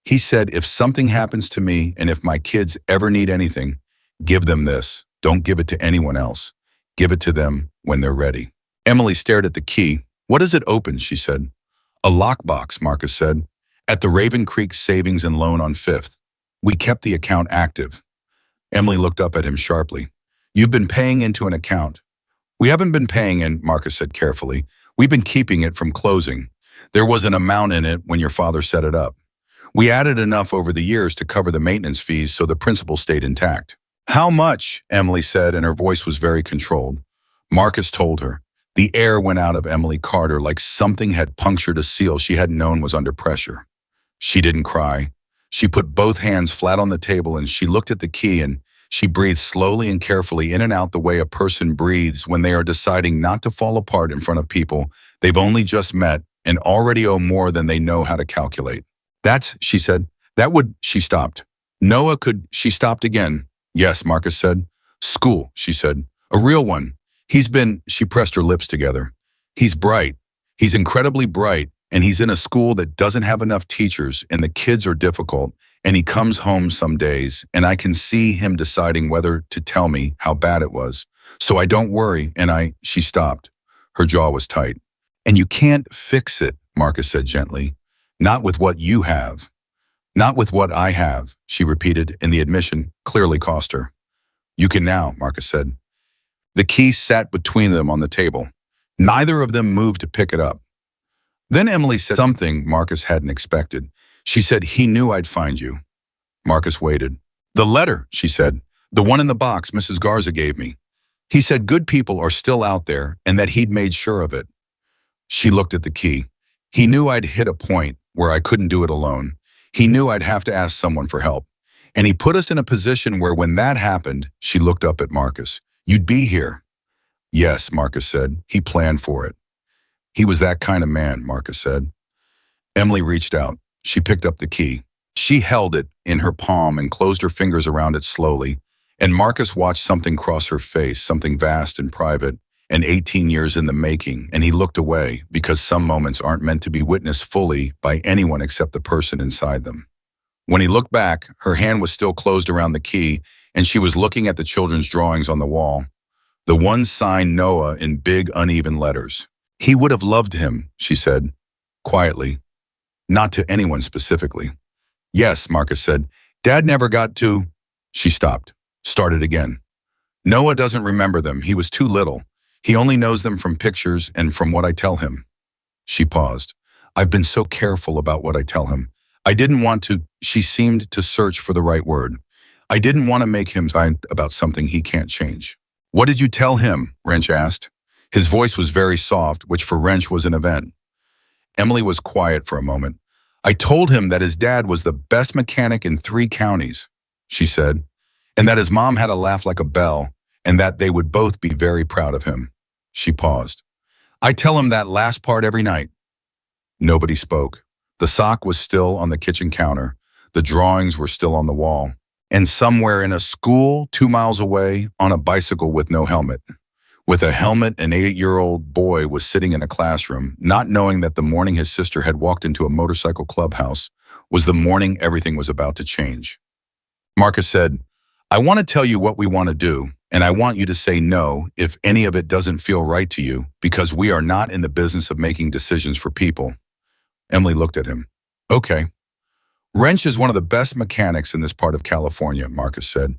He said, if something happens to me and if my kids ever need anything, give them this. Don't give it to anyone else. Give it to them when they're ready. Emily stared at the key. What does it open, she said. A lockbox, Marcus said. At the Raven Creek Savings and Loan on 5th. We kept the account active. Emily looked up at him sharply. You've been paying into an account. We haven't been paying in, Marcus said carefully. We've been keeping it from closing. There was an amount in it when your father set it up. We added enough over the years to cover the maintenance fees so the principal stayed intact. How much? Emily said, and her voice was very controlled. Marcus told her. The air went out of Emily Carter like something had punctured a seal she hadn't known was under pressure. She didn't cry. She put both hands flat on the table and she looked at the key and she breathed slowly and carefully in and out the way a person breathes when they are deciding not to fall apart in front of people they've only just met and already owe more than they know how to calculate. That's, she said, she stopped. Noah could, she stopped again. Yes, Marcus said. School, she said. A real one. She pressed her lips together. He's bright. He's incredibly bright, and he's in a school that doesn't have enough teachers, and the kids are difficult, and he comes home some days, and I can see him deciding whether to tell me how bad it was. So I don't worry, she stopped. Her jaw was tight. And you can't fix it, Marcus said gently. Not with what you have. Not with what I have, she repeated, and the admission clearly cost her. You can now, Marcus said. The key sat between them on the table. Neither of them moved to pick it up. Then Emily said something Marcus hadn't expected. She said, he knew I'd find you. Marcus waited. The letter, she said, the one in the box Mrs. Garza gave me. He said good people are still out there and that he'd made sure of it. She looked at the key. He knew I'd hit a point where I couldn't do it alone. He knew I'd have to ask someone for help. And he put us in a position where when that happened, she looked up at Marcus. You'd be here. Yes, Marcus said. He planned for it. He was that kind of man, Marcus said. Emily reached out. She picked up the key. She held it in her palm and closed her fingers around it slowly. And Marcus watched something cross her face, something vast and private, and 18 years in the making, and he looked away because some moments aren't meant to be witnessed fully by anyone except the person inside them. When he looked back, her hand was still closed around the key, and she was looking at the children's drawings on the wall. The one signed Noah in big, uneven letters. He would have loved him, she said, quietly. Not to anyone specifically. Yes, Marcus said. Dad never got to... She stopped. Started again. Noah doesn't remember them. He was too little. He only knows them from pictures and from what I tell him. She paused. I've been so careful about what I tell him. I didn't want to... She seemed to search for the right word. I didn't want to make him find about something he can't change. What did you tell him? Wrench asked. His voice was very soft, which for Wrench was an event. Emily was quiet for a moment. I told him that his dad was the best mechanic in 3 counties, she said, and that his mom had a laugh like a bell, and that they would both be very proud of him. She paused. I tell him that last part every night. Nobody spoke. The sock was still on the kitchen counter. The drawings were still on the wall. And somewhere in a school 2 miles away, on a bicycle with no helmet. With a helmet, an 8-year-old boy was sitting in a classroom, not knowing that the morning his sister had walked into a motorcycle clubhouse was the morning everything was about to change. Marcus said, I want to tell you what we want to do, and I want you to say no if any of it doesn't feel right to you, because we are not in the business of making decisions for people. Emily looked at him. Okay. Wrench is one of the best mechanics in this part of California, Marcus said.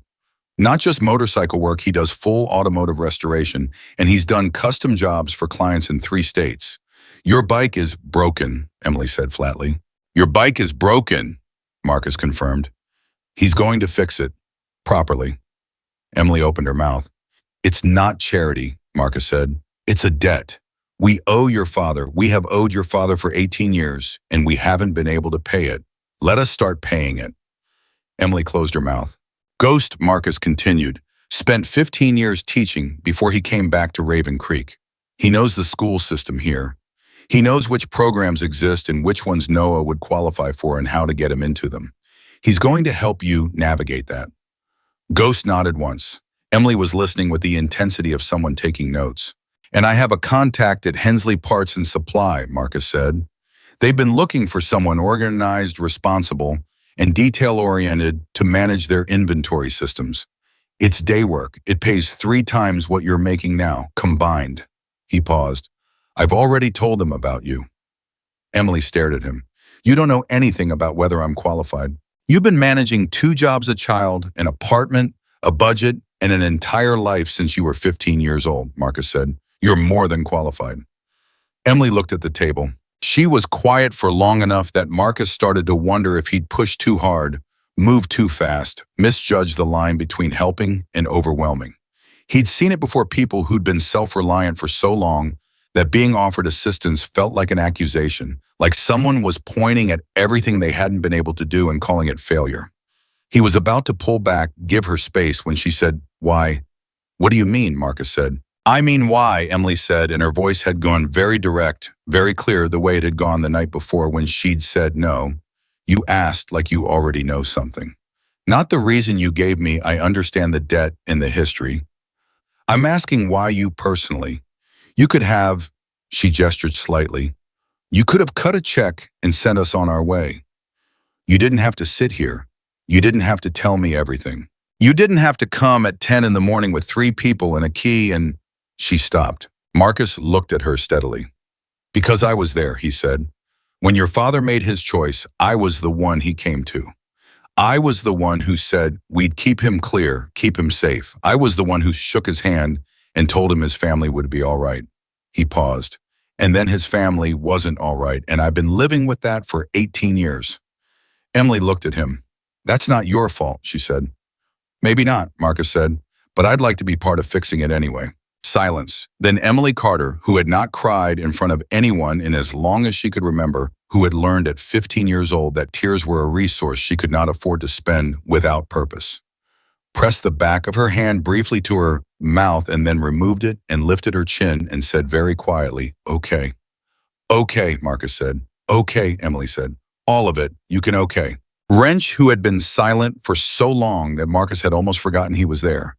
Not just motorcycle work, he does full automotive restoration, and he's done custom jobs for clients in 3 states. Your bike is broken, Emily said flatly. Your bike is broken, Marcus confirmed. He's going to fix it. Properly. Emily opened her mouth. It's not charity, Marcus said. It's a debt. We owe your father. We have owed your father for 18 years, and we haven't been able to pay it. Let us start paying it. Emily closed her mouth. Ghost, Marcus continued, spent 15 years teaching before he came back to Raven Creek. He knows the school system here. He knows which programs exist and which ones Noah would qualify for and how to get him into them. He's going to help you navigate that. Ghost nodded once. Emily was listening with the intensity of someone taking notes. And I have a contact at Hensley Parts and Supply, Marcus said. They've been looking for someone organized, responsible, and detail-oriented to manage their inventory systems. It's day work. It pays 3 times what you're making now, combined. He paused. I've already told them about you. Emily stared at him. You don't know anything about whether I'm qualified. You've been managing 2 jobs, a child, an apartment, a budget, and an entire life since you were 15 years old, Marcus said. You're more than qualified. Emily looked at the table. She was quiet for long enough that Marcus started to wonder if he'd pushed too hard, moved too fast, misjudged the line between helping and overwhelming. He'd seen it before people who'd been self-reliant for so long that being offered assistance felt like an accusation, like someone was pointing at everything they hadn't been able to do and calling it failure. He was about to pull back, give her space, when she said, "Why?" "What do you mean?" Marcus said. "I mean why," Emily said, and her voice had gone very direct, very clear, the way it had gone the night before when she'd said no. "You asked like you already know something. Not the reason you gave me. I understand the debt and the history. I'm asking why you personally. You could have," she gestured slightly, "you could have cut a check and sent us on our way. You didn't have to sit here. You didn't have to tell me everything. You didn't have to come at 10 in the morning with 3 people and a key and—" She stopped. Marcus looked at her steadily. "Because I was there," he said. "When your father made his choice, I was the one he came to. I was the one who said we'd keep him clear, keep him safe. I was the one who shook his hand and told him his family would be all right." He paused. "And then his family wasn't all right, and I've been living with that for 18 years. Emily looked at him. "That's not your fault," she said. "Maybe not," Marcus said, "but I'd like to be part of fixing it anyway." Silence. Then Emily Carter, who had not cried in front of anyone in as long as she could remember, who had learned at 15 years old that tears were a resource she could not afford to spend without purpose, pressed the back of her hand briefly to her mouth and then removed it and lifted her chin and said very quietly, "Okay." "Okay," Marcus said. "Okay," Emily said. "All of it. You can okay." Wrench, who had been silent for so long that Marcus had almost forgotten he was there,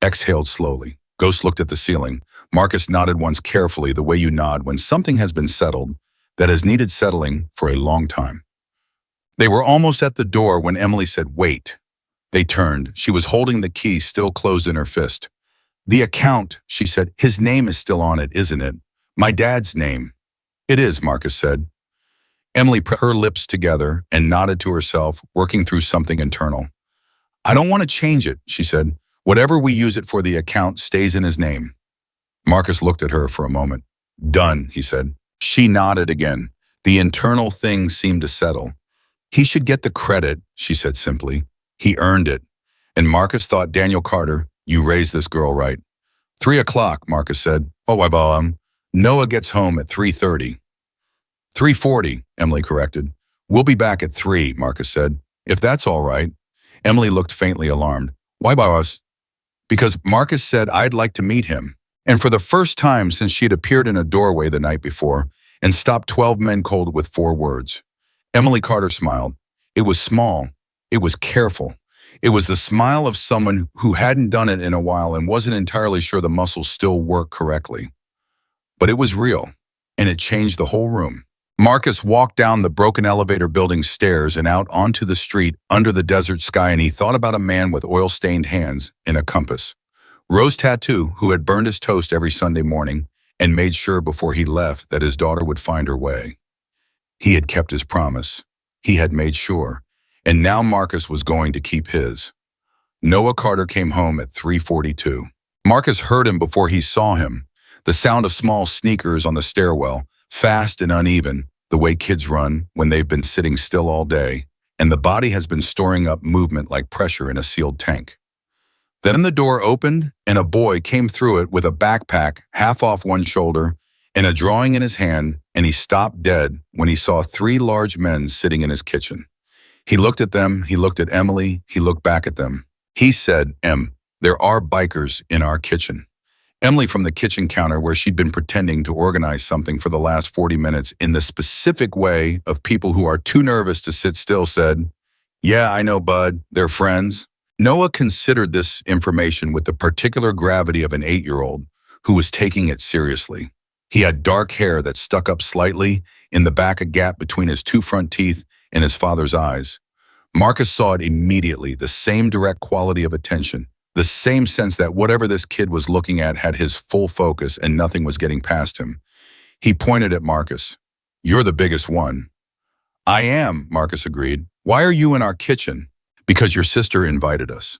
exhaled slowly. Ghost looked at the ceiling. Marcus nodded once carefully, the way you nod when something has been settled that has needed settling for a long time. They were almost at the door when Emily said, "Wait." They turned. She was holding the key still closed in her fist. "The account," she said. "His name is still on it, isn't it? My dad's name." "It is," Marcus said. Emily put her lips together and nodded to herself, working through something internal. "I don't want to change it," she said. "Whatever we use it for, the account stays in his name." Marcus looked at her for a moment. "Done," he said. She nodded again. The internal thing seemed to settle. "He should get the credit," she said simply. "He earned it." And Marcus thought, "Daniel Carter, you raised this girl right." 3 o'clock, Marcus said. "Oh, Noah gets home at 3:30. 3:40, Emily corrected. "We'll be back at 3, Marcus said. "If that's all right." Emily looked faintly alarmed. "Why by us?" "Because Marcus said I'd like to meet him." And for the first time since she had appeared in a doorway the night before and stopped 12 men cold with 4 words. Emily Carter smiled. It was small. It was careful. It was the smile of someone who hadn't done it in a while and wasn't entirely sure the muscles still worked correctly. But it was real, and it changed the whole room. Marcus walked down the broken elevator building stairs and out onto the street under the desert sky, and he thought about a man with oil-stained hands and a compass. Rose Tattoo, who had burned his toast every Sunday morning and made sure before he left that his daughter would find her way. He had kept his promise. He had made sure. And now Marcus was going to keep his. Noah Carter came home at 3:42. Marcus heard him before he saw him. The sound of small sneakers on the stairwell, fast and uneven, the way kids run when they've been sitting still all day, and the body has been storing up movement like pressure in a sealed tank. Then the door opened, and a boy came through it with a backpack half off one shoulder and a drawing in his hand, and he stopped dead when he saw 3 large men sitting in his kitchen. He looked at them, he looked at Emily, he looked back at them. He said, "There are bikers in our kitchen." Emily, from the kitchen counter where she'd been pretending to organize something for the last 40 minutes in the specific way of people who are too nervous to sit still, said, "Yeah, I know, bud. They're friends." Noah considered this information with the particular gravity of an 8-year-old who was taking it seriously. He had dark hair that stuck up slightly in the back, a gap between his 2 front teeth and his father's eyes. Marcus saw it immediately, the same direct quality of attention, the same sense that whatever this kid was looking at had his full focus and nothing was getting past him. He pointed at Marcus. "You're the biggest one." "I am," Marcus agreed. "Why are you in our kitchen?" "Because your sister invited us."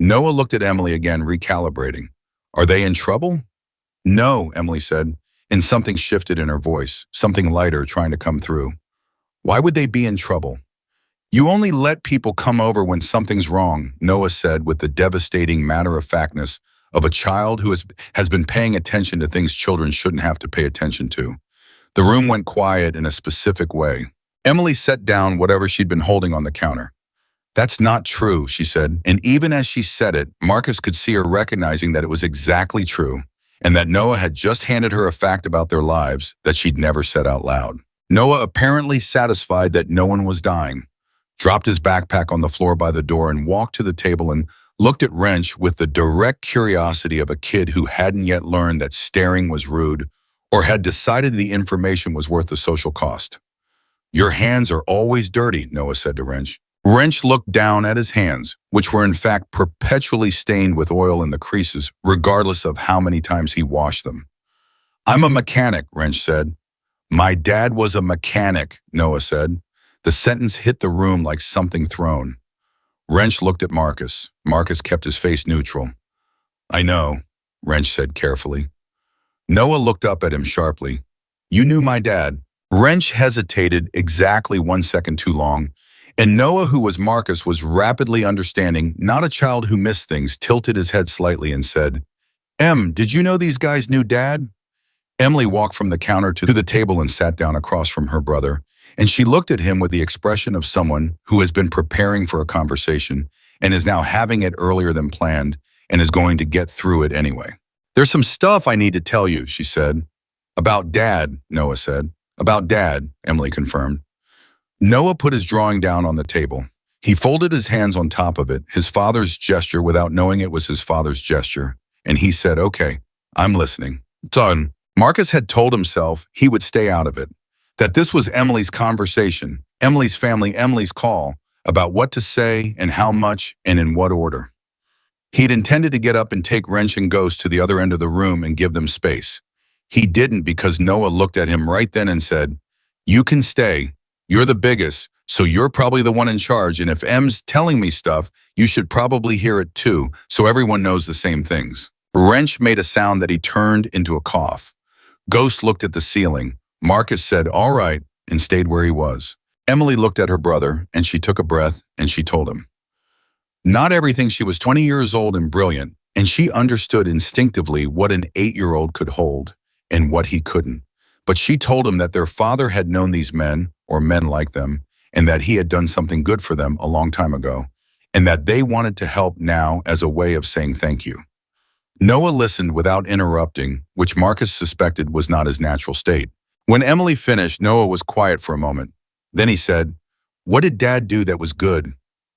Noah looked at Emily again, recalibrating. Are they in trouble? No, Emily said, and something shifted in her voice, something lighter trying to come through. Why would they be in trouble? You only let people come over when something's wrong, Noah said with the devastating matter-of-factness of a child who has been paying attention to things children shouldn't have to pay attention to. The room went quiet in a specific way. Emily set down whatever she'd been holding on the counter. That's not true, she said, and even as she said it, Marcus could see her recognizing that it was exactly true, and that Noah had just handed her a fact about their lives that she'd never said out loud. Noah, apparently satisfied that no one was dying, dropped his backpack on the floor by the door and walked to the table and looked at Wrench with the direct curiosity of a kid who hadn't yet learned that staring was rude or had decided the information was worth the social cost. Your hands are always dirty, Noah said to Wrench. Wrench looked down at his hands, which were in fact perpetually stained with oil in the creases, regardless of how many times he washed them. I'm a mechanic, Wrench said. My dad was a mechanic, Noah said. The sentence hit the room like something thrown. Wrench looked at Marcus. Marcus kept his face neutral. I know, Wrench said carefully. Noah looked up at him sharply. You knew my dad. Wrench hesitated exactly 1 second too long, and Noah, who was Marcus, was rapidly understanding, not a child who missed things, tilted his head slightly and said, did you know these guys knew Dad? Emily walked from the counter to the table and sat down across from her brother, and she looked at him with the expression of someone who has been preparing for a conversation and is now having it earlier than planned and is going to get through it anyway. There's some stuff I need to tell you, she said. About Dad, Noah said. About Dad, Emily confirmed. Noah put his drawing down on the table. He folded his hands on top of it, his father's gesture without knowing it was his father's gesture, and he said, okay, I'm listening. Son, Marcus had told himself he would stay out of it, that this was Emily's conversation, Emily's family, Emily's call, about what to say and how much and in what order. He'd intended to get up and take Wrench and Ghost to the other end of the room and give them space. He didn't because Noah looked at him right then and said, you can stay. You're the biggest, so you're probably the one in charge, and if M's telling me stuff, you should probably hear it too, so everyone knows the same things. Wrench made a sound that he turned into a cough. Ghost looked at the ceiling. Marcus said, all right, and stayed where he was. Emily looked at her brother, and she took a breath, and she told him. Not everything. She was 20 years old and brilliant, and she understood instinctively what an 8-year-old could hold and what he couldn't. But she told him that their father had known these men, or men like them, and that he had done something good for them a long time ago, and that they wanted to help now as a way of saying thank you. Noah listened without interrupting, which Marcus suspected was not his natural state. When Emily finished, Noah was quiet for a moment. Then he said, what did Dad do that was good?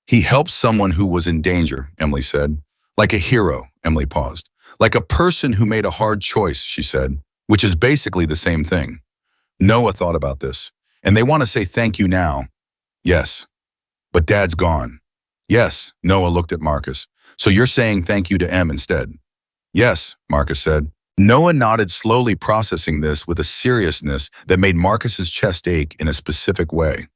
He helped someone who was in danger, Emily said. Like a hero, Emily paused. Like a person who made a hard choice, she said, which is basically the same thing. Noah thought about this. And they want to say thank you now. Yes. But Dad's gone. Yes, Noah looked at Marcus. So you're saying thank you to M instead? Yes, Marcus said. Noah nodded, slowly processing this with a seriousness that made Marcus's chest ache in a specific way.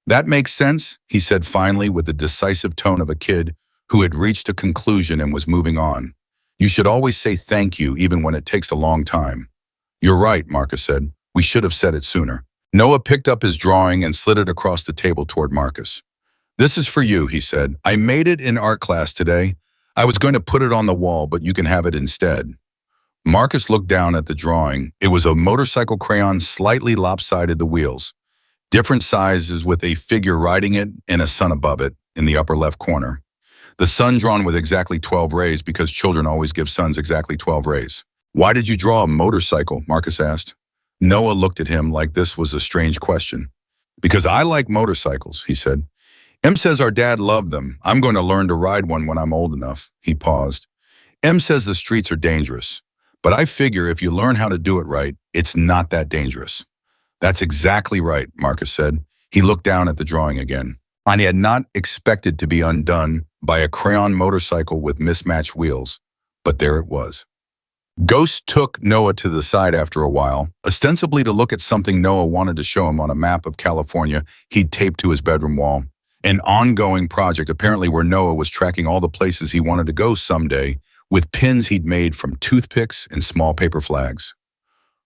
That makes sense, he said finally with the decisive tone of a kid who had reached a conclusion and was moving on. You should always say thank you even when it takes a long time. You're right, Marcus said. We should have said it sooner. Noah picked up his drawing and slid it across the table toward Marcus. This is for you, he said. I made it in art class today. I was going to put it on the wall, but you can have it instead. Marcus looked down at the drawing. It was a motorcycle crayon, slightly lopsided the wheels. Different sizes with a figure riding it and a sun above it in the upper left corner. The sun drawn with exactly 12 rays because children always give suns exactly 12 rays. Why did you draw a motorcycle? Marcus asked. Noah looked at him like this was a strange question. Because I like motorcycles, he said. M says our dad loved them. I'm going to learn to ride one when I'm old enough. He paused. M says the streets are dangerous. But I figure if you learn how to do it right, it's not that dangerous. That's exactly right, Marcus said. He looked down at the drawing again. And he had not expected to be undone by a crayon motorcycle with mismatched wheels. But there it was. Ghost took Noah to the side after a while, ostensibly to look at something Noah wanted to show him on a map of California he'd taped to his bedroom wall. An ongoing project apparently where Noah was tracking all the places he wanted to go someday with pins he'd made from toothpicks and small paper flags.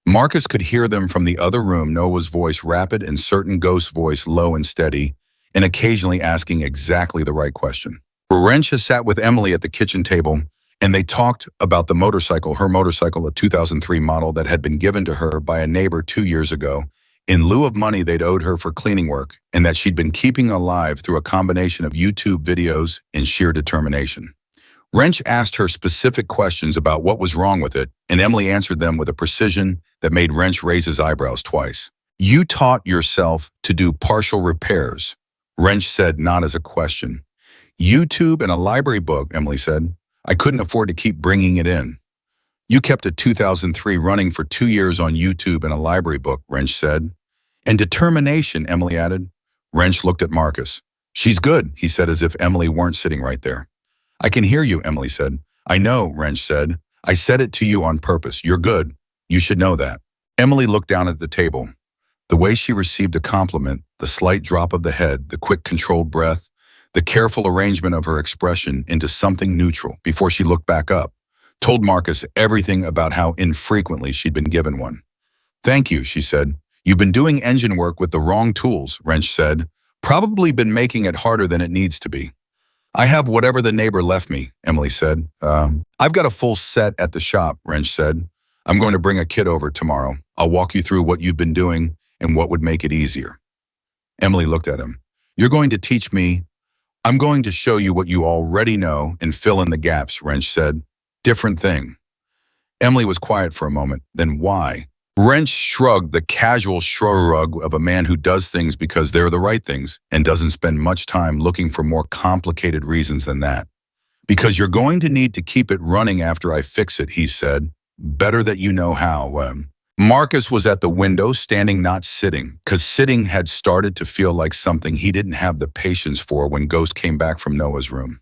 Marcus could hear them from the other room, Noah's voice rapid and certain, Ghost's voice low and steady, and occasionally asking exactly the right question. Wrench has sat with Emily at the kitchen table, and they talked about the motorcycle, her motorcycle, a 2003 model that had been given to her by a neighbor 2 years ago, in lieu of money they'd owed her for cleaning work, and that she'd been keeping alive through a combination of YouTube videos and sheer determination. Wrench asked her specific questions about what was wrong with it, and Emily answered them with a precision that made Wrench raise his eyebrows twice. "You taught yourself to do partial repairs," Wrench said, not as a question. "YouTube and a library book," Emily said. "I couldn't afford to keep bringing it in." "You kept a 2003 running for 2 years on YouTube and a library book," Wrench said. "And determination," Emily added. Wrench looked at Marcus. "She's good," he said, as if Emily weren't sitting right there. "I can hear you," Emily said. "I know," Wrench said. "I said it to you on purpose. You're good. You should know that." Emily looked down at the table. The way she received a compliment, the slight drop of the head, the quick controlled breath, the careful arrangement of her expression into something neutral before she looked back up, told Marcus everything about how infrequently she'd been given one. "Thank you," she said. "You've been doing engine work with the wrong tools," Wrench said. "Probably been making it harder than it needs to be." "I have whatever the neighbor left me," Emily said. I've got a full set at the shop," Wrench said. "I'm going to bring a kit over tomorrow. I'll walk you through what you've been doing and what would make it easier." Emily looked at him. "You're going to teach me? I'm going to show you what you already know and fill in the gaps," Wrench said. "Different thing." Emily was quiet for a moment. "Then why?" Wrench shrugged, the casual shrug of a man who does things because they're the right things and doesn't spend much time looking for more complicated reasons than that. "Because you're going to need to keep it running after I fix it," he said. "Better that you know how." Marcus was at the window, standing, not sitting, because sitting had started to feel like something he didn't have the patience for when Ghost came back from Noah's room.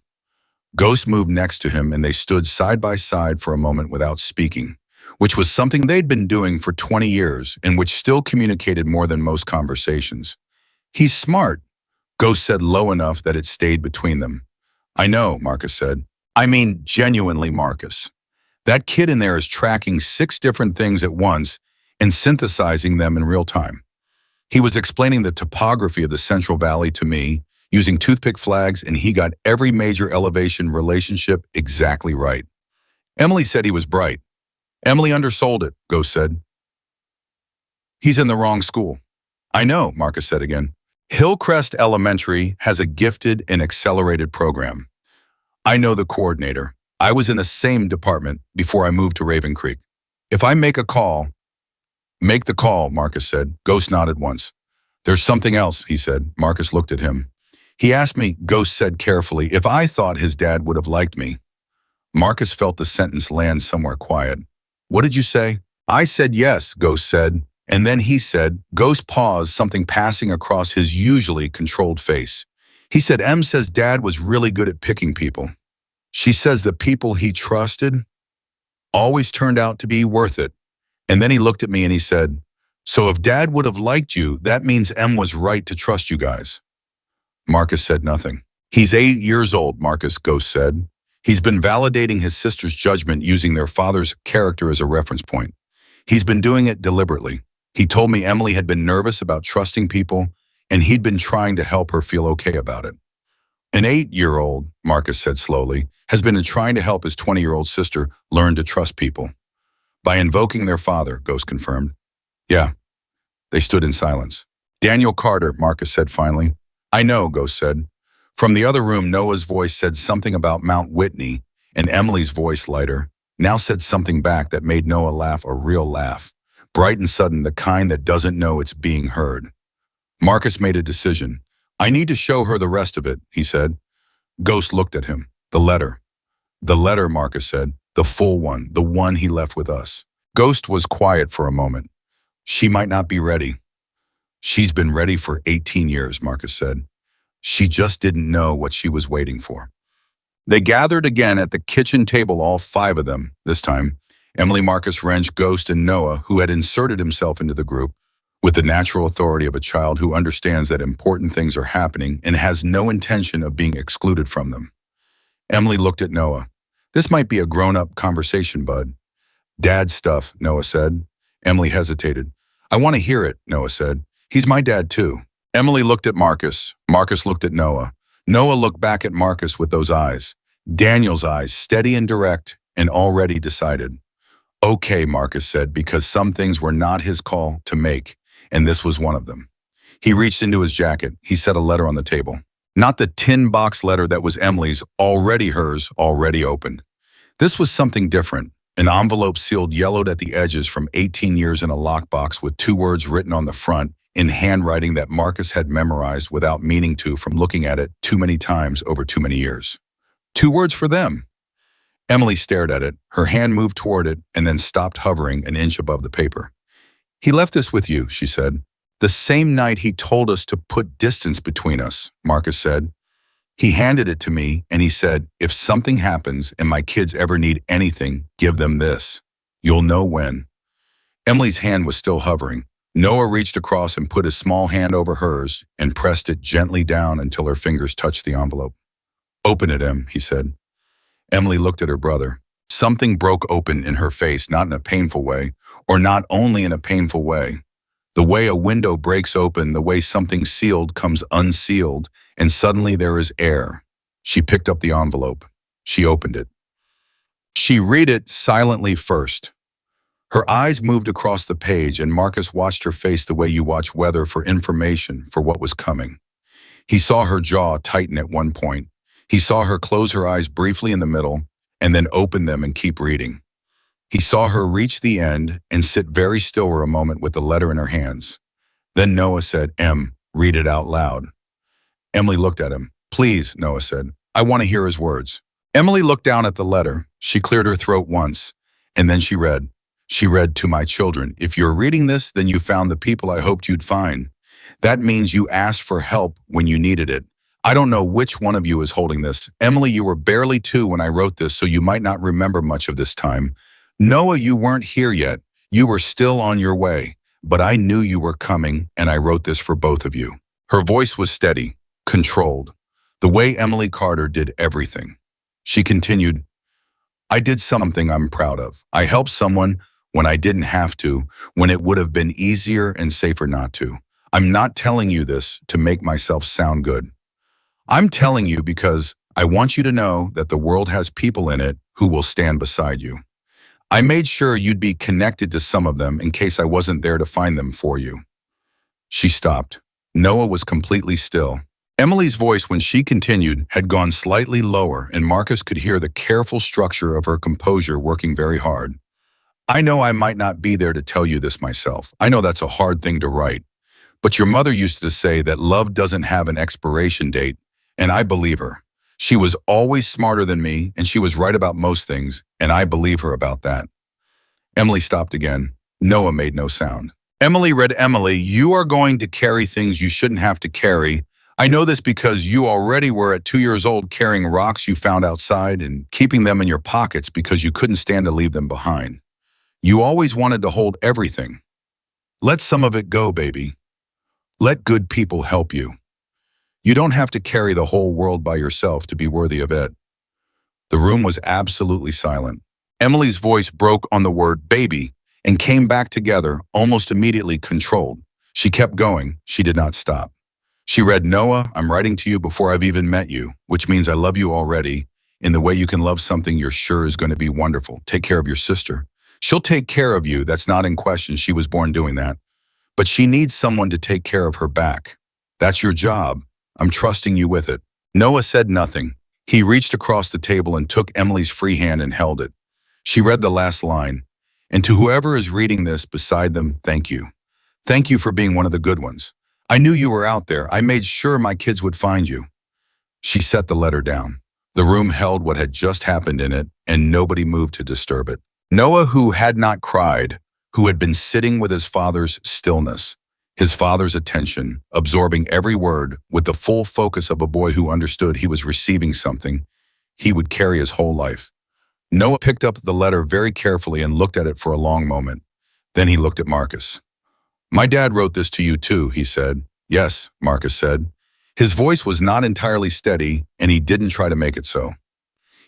Ghost moved next to him, and they stood side by side for a moment without speaking, which was something they'd been doing for 20 years and which still communicated more than most conversations. "He's smart," Ghost said low enough that it stayed between them. "I know," Marcus said. "I mean, genuinely, Marcus. That kid in there is tracking 6 different things at once and synthesizing them in real time. He was explaining the topography of the Central Valley to me, using toothpick flags, and he got every major elevation relationship exactly right." Emily said he was bright. "Emily undersold it," Ghost said. "He's in the wrong school." "I know," Marcus said again. "Hillcrest Elementary has a gifted and accelerated program. I know the coordinator. I was in the same department before I moved to Raven Creek. If I make a call..." "Make the call," Marcus said. Ghost nodded once. "There's something else," he said. Marcus looked at him. "He asked me," Ghost said carefully, "if I thought his dad would have liked me." Marcus felt the sentence land somewhere quiet. "What did you say?" "I said yes," Ghost said. And then he said, Ghost paused, something passing across his usually controlled face. He said, "Em says Dad was really good at picking people. She says the people he trusted always turned out to be worth it." And then he looked at me and he said, "So if Dad would have liked you, that means Em was right to trust you guys." Marcus said nothing. "He's 8 years old," Marcus, Ghost said. "He's been validating his sister's judgment using their father's character as a reference point. He's been doing it deliberately. He told me Emily had been nervous about trusting people, and he'd been trying to help her feel okay about it." "An 8-year-old," Marcus said slowly, "has been trying to help his 20-year-old sister learn to trust people." "By invoking their father," Ghost confirmed. "Yeah." They stood in silence. "Daniel Carter," Marcus said finally. "I know," Ghost said. From the other room, Noah's voice said something about Mount Whitney, and Emily's voice, lighter, now said something back that made Noah laugh, a real laugh, bright and sudden, the kind that doesn't know it's being heard. Marcus made a decision. "I need to show her the rest of it," he said. Ghost looked at him. "The letter." "The letter," Marcus said. "The full one, the one he left with us." Ghost was quiet for a moment. "She might not be ready." "She's been ready for 18 years, Marcus said. "She just didn't know what she was waiting for." They gathered again at the kitchen table, all 5 of them, this time. Emily, Marcus, Wrench, Ghost, and Noah, who had inserted himself into the group, with the natural authority of a child who understands that important things are happening and has no intention of being excluded from them. Emily looked at Noah. This might be a grown-up conversation, bud. Dad stuff, Noah said. Emily hesitated. I want to hear it, Noah said. He's my dad too. Emily looked at Marcus. Marcus looked at Noah. Noah looked back at Marcus with those eyes. Daniel's eyes, steady and direct, and already decided. Okay, Marcus said, because some things were not his call to make, and this was one of them. He reached into his jacket. He set a letter on the table. Not the tin box letter that was Emily's, already hers, already opened. This was something different. An envelope sealed yellowed at the edges from 18 years in a lockbox with 2 words written on the front in handwriting that Marcus had memorized without meaning to from looking at it too many times over too many years. 2 words for them. Emily stared at it. Her hand moved toward it and then stopped hovering an inch above the paper. He left this with you, she said. The same night he told us to put distance between us, Marcus said. He handed it to me and he said, if something happens and my kids ever need anything, give them this. You'll know when. Emily's hand was still hovering. Noah reached across and put his small hand over hers and pressed it gently down until her fingers touched the envelope. Open it, Em, he said. Emily looked at her brother. Something broke open in her face, not in a painful way, or not only in a painful way. The way a window breaks open, the way something sealed comes unsealed, and suddenly there is air. She picked up the envelope. She opened it. She read it silently first. Her eyes moved across the page, and Marcus watched her face the way you watch weather for information, for what was coming. He saw her jaw tighten at one point. He saw her close her eyes briefly in the middle, and then open them and keep reading. He saw her reach the end and sit very still for a moment with the letter in her hands. Then Noah said, Em, read it out loud. Emily looked at him. Please, Noah said. I want to hear his words. Emily looked down at the letter. She cleared her throat once, and then she read. She read, to my children, if you're reading this, then you found the people I hoped you'd find. That means you asked for help when you needed it. I don't know which one of you is holding this. Emily, you were barely 2 when I wrote this, so you might not remember much of this time. Noah, you weren't here yet. You were still on your way. But I knew you were coming, and I wrote this for both of you. Her voice was steady, controlled, the way Emily Carter did everything. She continued, I did something I'm proud of. I helped someone when I didn't have to, when it would have been easier and safer not to. I'm not telling you this to make myself sound good. I'm telling you because I want you to know that the world has people in it who will stand beside you. I made sure you'd be connected to some of them in case I wasn't there to find them for you. She stopped. Noah was completely still. Emily's voice, when she continued, had gone slightly lower, and Marcus could hear the careful structure of her composure working very hard. I know I might not be there to tell you this myself. I know that's a hard thing to write. But your mother used to say that love doesn't have an expiration date, and I believe her. She was always smarter than me, and she was right about most things, and I believe her about that. Emily stopped again. Noah made no sound. Emily read, Emily, you are going to carry things you shouldn't have to carry. I know this because you already were at 2 years old carrying rocks you found outside and keeping them in your pockets because you couldn't stand to leave them behind. You always wanted to hold everything. Let some of it go, baby. Let good people help you. You don't have to carry the whole world by yourself to be worthy of it. The room was absolutely silent. Emily's voice broke on the word baby and came back together, almost immediately controlled. She kept going. She did not stop. She read, Noah, I'm writing to you before I've even met you, which means I love you already in the way you can love something you're sure is going to be wonderful. Take care of your sister. She'll take care of you. That's not in question. She was born doing that. But she needs someone to take care of her back. That's your job. I'm trusting you with it. Noah said nothing. He reached across the table and took Emily's free hand and held it. She read the last line. And to whoever is reading this beside them, thank you. Thank you for being one of the good ones. I knew you were out there. I made sure my kids would find you. She set the letter down. The room held what had just happened in it, and nobody moved to disturb it. Noah, who had not cried, who had been sitting with his father's stillness, his father's attention, absorbing every word with the full focus of a boy who understood he was receiving something he would carry his whole life. Noah picked up the letter very carefully and looked at it for a long moment. Then he looked at Marcus. My dad wrote this to you too, he said. Yes, Marcus said. His voice was not entirely steady, and he didn't try to make it so.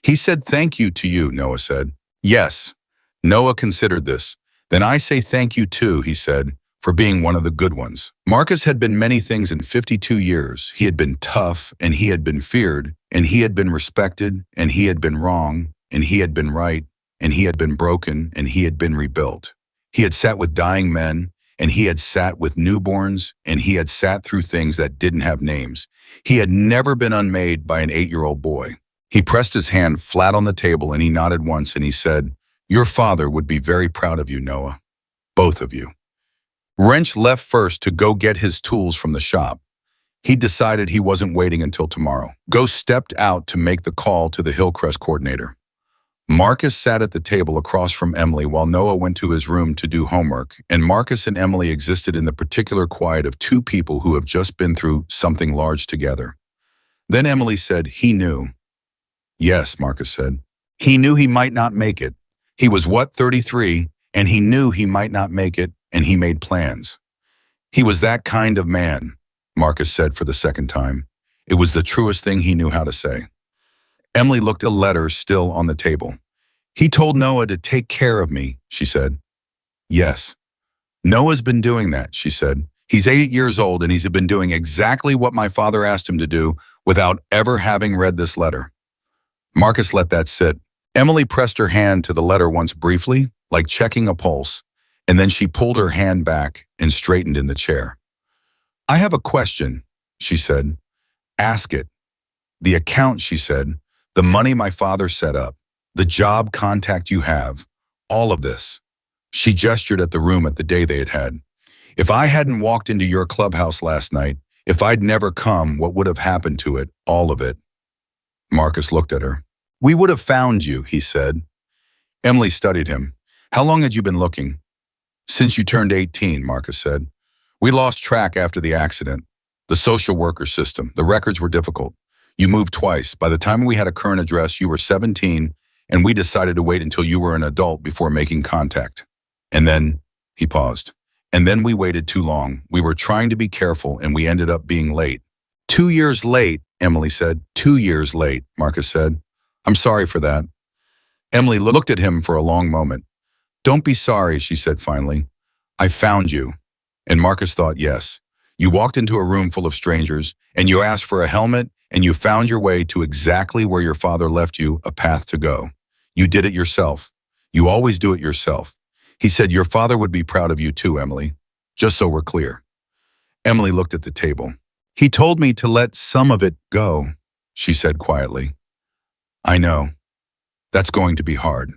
He said thank you to you, Noah said. Yes. Noah considered this. Then I say thank you too, he said, for being one of the good ones. Marcus had been many things in 52 years. He had been tough, and he had been feared, and he had been respected, and he had been wrong, and he had been right, and he had been broken, and he had been rebuilt. He had sat with dying men, and he had sat with newborns, and he had sat through things that didn't have names. He had never been unmade by an 8-year-old boy. He pressed his hand flat on the table and he nodded once and he said, Your father would be very proud of you, Noah. Both of you. Wrench left first to go get his tools from the shop. He decided he wasn't waiting until tomorrow. Ghost stepped out to make the call to the Hillcrest coordinator. Marcus sat at the table across from Emily while Noah went to his room to do homework, and Marcus and Emily existed in the particular quiet of two people who have just been through something large together. Then Emily said, He knew. Yes, Marcus said. He knew he might not make it. He was, 33, and he knew he might not make it, and he made plans. He was that kind of man, Marcus said for the second time. It was the truest thing he knew how to say. Emily looked at the letter still on the table. He told Noah to take care of me, she said. Yes. Noah's been doing that, she said. He's 8 years old and he's been doing exactly what my father asked him to do without ever having read this letter. Marcus let that sit. Emily pressed her hand to the letter once briefly, like checking a pulse, and then she pulled her hand back and straightened in the chair. I have a question, she said. Ask it. The account, she said, the money my father set up, the job contact you have, all of this. She gestured at the room at the day they had had. If I hadn't walked into your clubhouse last night, if I'd never come, what would have happened to it, all of it? Marcus looked at her. We would have found you, he said. Emily studied him. How long had you been looking? Since you turned 18, Marcus said. We lost track after the accident. The social worker system, the records were difficult. You moved twice. By the time we had a current address, you were 17, and we decided to wait until you were an adult before making contact. And then, he paused. And then we waited too long. We were trying to be careful, and we ended up being late. 2 years late, Emily said. 2 years late, Marcus said. I'm sorry for that. Emily looked at him for a long moment. Don't be sorry, she said finally. I found you. And Marcus thought, yes. You walked into a room full of strangers, and you asked for a helmet, and you found your way to exactly where your father left you a path to go. You did it yourself. You always do it yourself. He said your father would be proud of you too, Emily. Just so we're clear. Emily looked at the table. He told me to let some of it go, she said quietly. I know. That's going to be hard.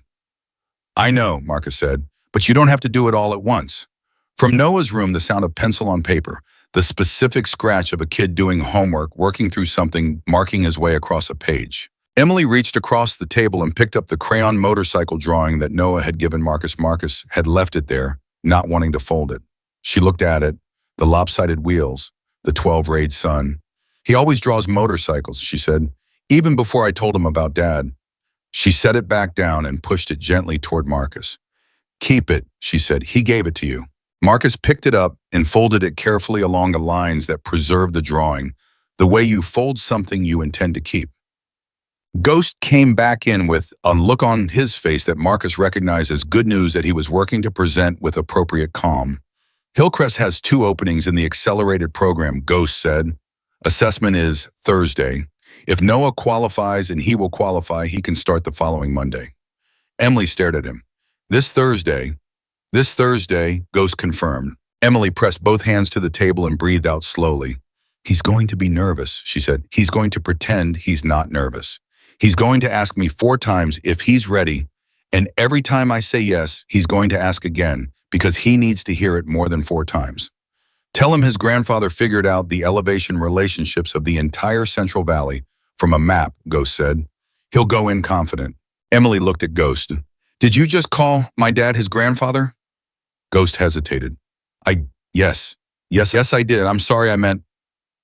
I know, Marcus said, but you don't have to do it all at once. From Noah's room, the sound of pencil on paper, the specific scratch of a kid doing homework, working through something, marking his way across a page. Emily reached across the table and picked up the crayon motorcycle drawing that Noah had given Marcus. Marcus had left it there, not wanting to fold it. She looked at it, the lopsided wheels, the 12-rayed sun. He always draws motorcycles, she said, even before I told him about Dad. She set it back down and pushed it gently toward Marcus. Keep it, she said. He gave it to you. Marcus picked it up and folded it carefully along the lines that preserved the drawing, the way you fold something you intend to keep. Ghost came back in with a look on his face that Marcus recognized as good news that he was working to present with appropriate calm. Hillcrest has 2 openings in the accelerated program, Ghost said. Assessment is Thursday. If Noah qualifies and he will qualify, he can start the following Monday. Emily stared at him. This Thursday, Ghost confirmed. Emily pressed both hands to the table and breathed out slowly. He's going to be nervous, she said. He's going to pretend he's not nervous. He's going to ask me 4 times if he's ready, and every time I say yes, he's going to ask again because he needs to hear it more than 4 times. Tell him his grandfather figured out the elevation relationships of the entire Central Valley from a map, Ghost said. He'll go in confident. Emily looked at Ghost. Did you just call my dad his grandfather? Ghost hesitated. Yes, I did. I'm sorry, I meant.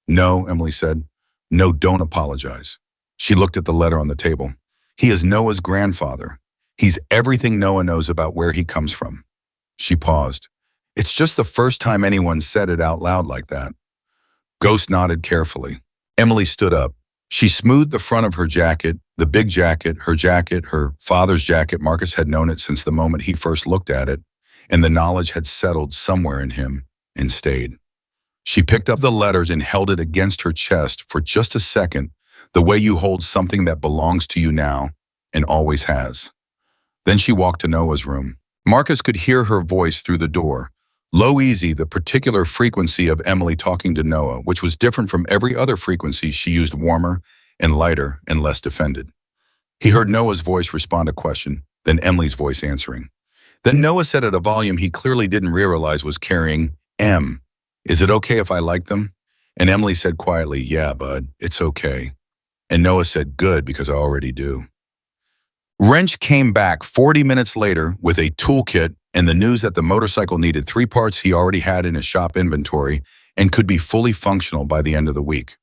No, Emily said. No, don't apologize. She looked at the letter on the table. He is Noah's grandfather. He's everything Noah knows about where he comes from. She paused. It's just the first time anyone said it out loud like that. Ghost nodded carefully. Emily stood up. She smoothed the front of her jacket, the big jacket, her father's jacket. Marcus had known it since the moment he first looked at it, and the knowledge had settled somewhere in him and stayed. She picked up the letters and held it against her chest for just a second, the way you hold something that belongs to you now and always has. Then she walked to Noah's room. Marcus could hear her voice through the door. Low easy, the particular frequency of Emily talking to Noah, which was different from every other frequency she used, warmer and lighter and less defended. He heard Noah's voice respond to question, then Emily's voice answering. Then Noah said at a volume he clearly didn't realize was carrying, "Em, is it okay if I like them?" And Emily said quietly, "Yeah, bud, it's okay." And Noah said, "Good, because I already do." Wrench came back 40 minutes later with a toolkit and the news that the motorcycle needed 3 parts he already had in his shop inventory and could be fully functional by the end of the week.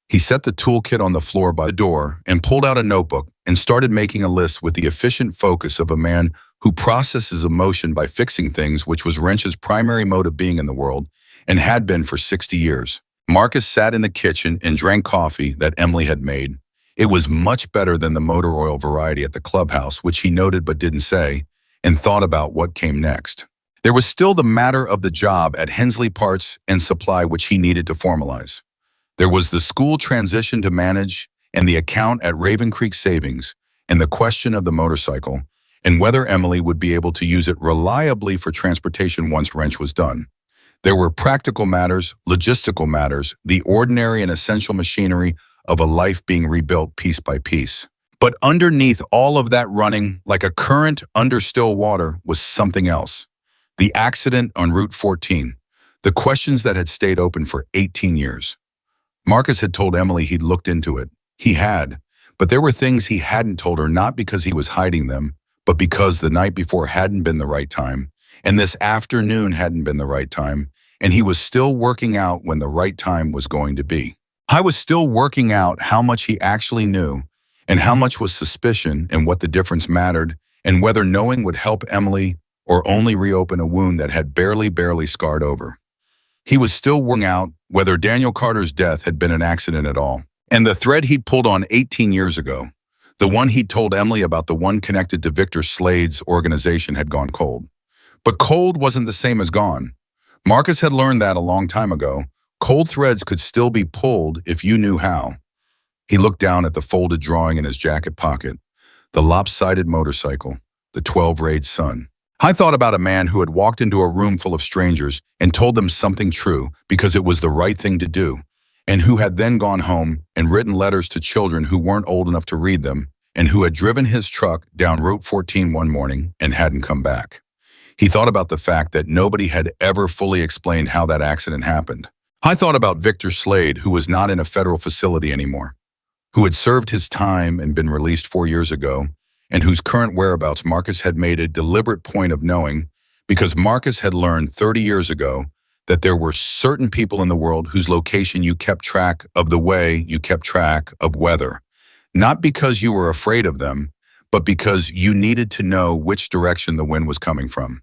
He set the toolkit on the floor by the door and pulled out a notebook and started making a list with the efficient focus of a man who processes emotion by fixing things, which was Wrench's primary mode of being in the world and had been for 60 years. Marcus sat in the kitchen and drank coffee that Emily had made. It was much better than the motor oil variety at the clubhouse, which he noted but didn't say, and thought about what came next. There was still the matter of the job at Hensley Parts and Supply, which he needed to formalize. There was the school transition to manage and the account at Raven Creek Savings and the question of the motorcycle and whether Emily would be able to use it reliably for transportation once Wrench was done. There were practical matters, logistical matters, the ordinary and essential machinery of a life being rebuilt piece by piece. But underneath all of that, running like a current under still water, was something else. The accident on Route 14. The questions that had stayed open for 18 years. Marcus had told Emily he'd looked into it. He had. But there were things he hadn't told her, not because he was hiding them, but because the night before hadn't been the right time, and this afternoon hadn't been the right time, and he was still working out when the right time was going to be. I was still working out how much he actually knew, and how much was suspicion, and what the difference mattered, and whether knowing would help Emily or only reopen a wound that had barely scarred over. He was still working out whether Daniel Carter's death had been an accident at all. And the thread he'd pulled on 18 years ago, the one he'd told Emily about, the one connected to Victor Slade's organization, had gone cold. But cold wasn't the same as gone. Marcus had learned that a long time ago. Cold threads could still be pulled if you knew how. He looked down at the folded drawing in his jacket pocket, the lopsided motorcycle, the 12-rayed sun. I thought about a man who had walked into a room full of strangers and told them something true because it was the right thing to do, and who had then gone home and written letters to children who weren't old enough to read them, and who had driven his truck down Route 14 one morning and hadn't come back. He thought about the fact that nobody had ever fully explained how that accident happened. I thought about Victor Slade, who was not in a federal facility anymore, who had served his time and been released 4 years ago, and whose current whereabouts Marcus had made a deliberate point of knowing, because Marcus had learned 30 years ago that there were certain people in the world whose location you kept track of the way you kept track of weather, not because you were afraid of them, but because you needed to know which direction the wind was coming from.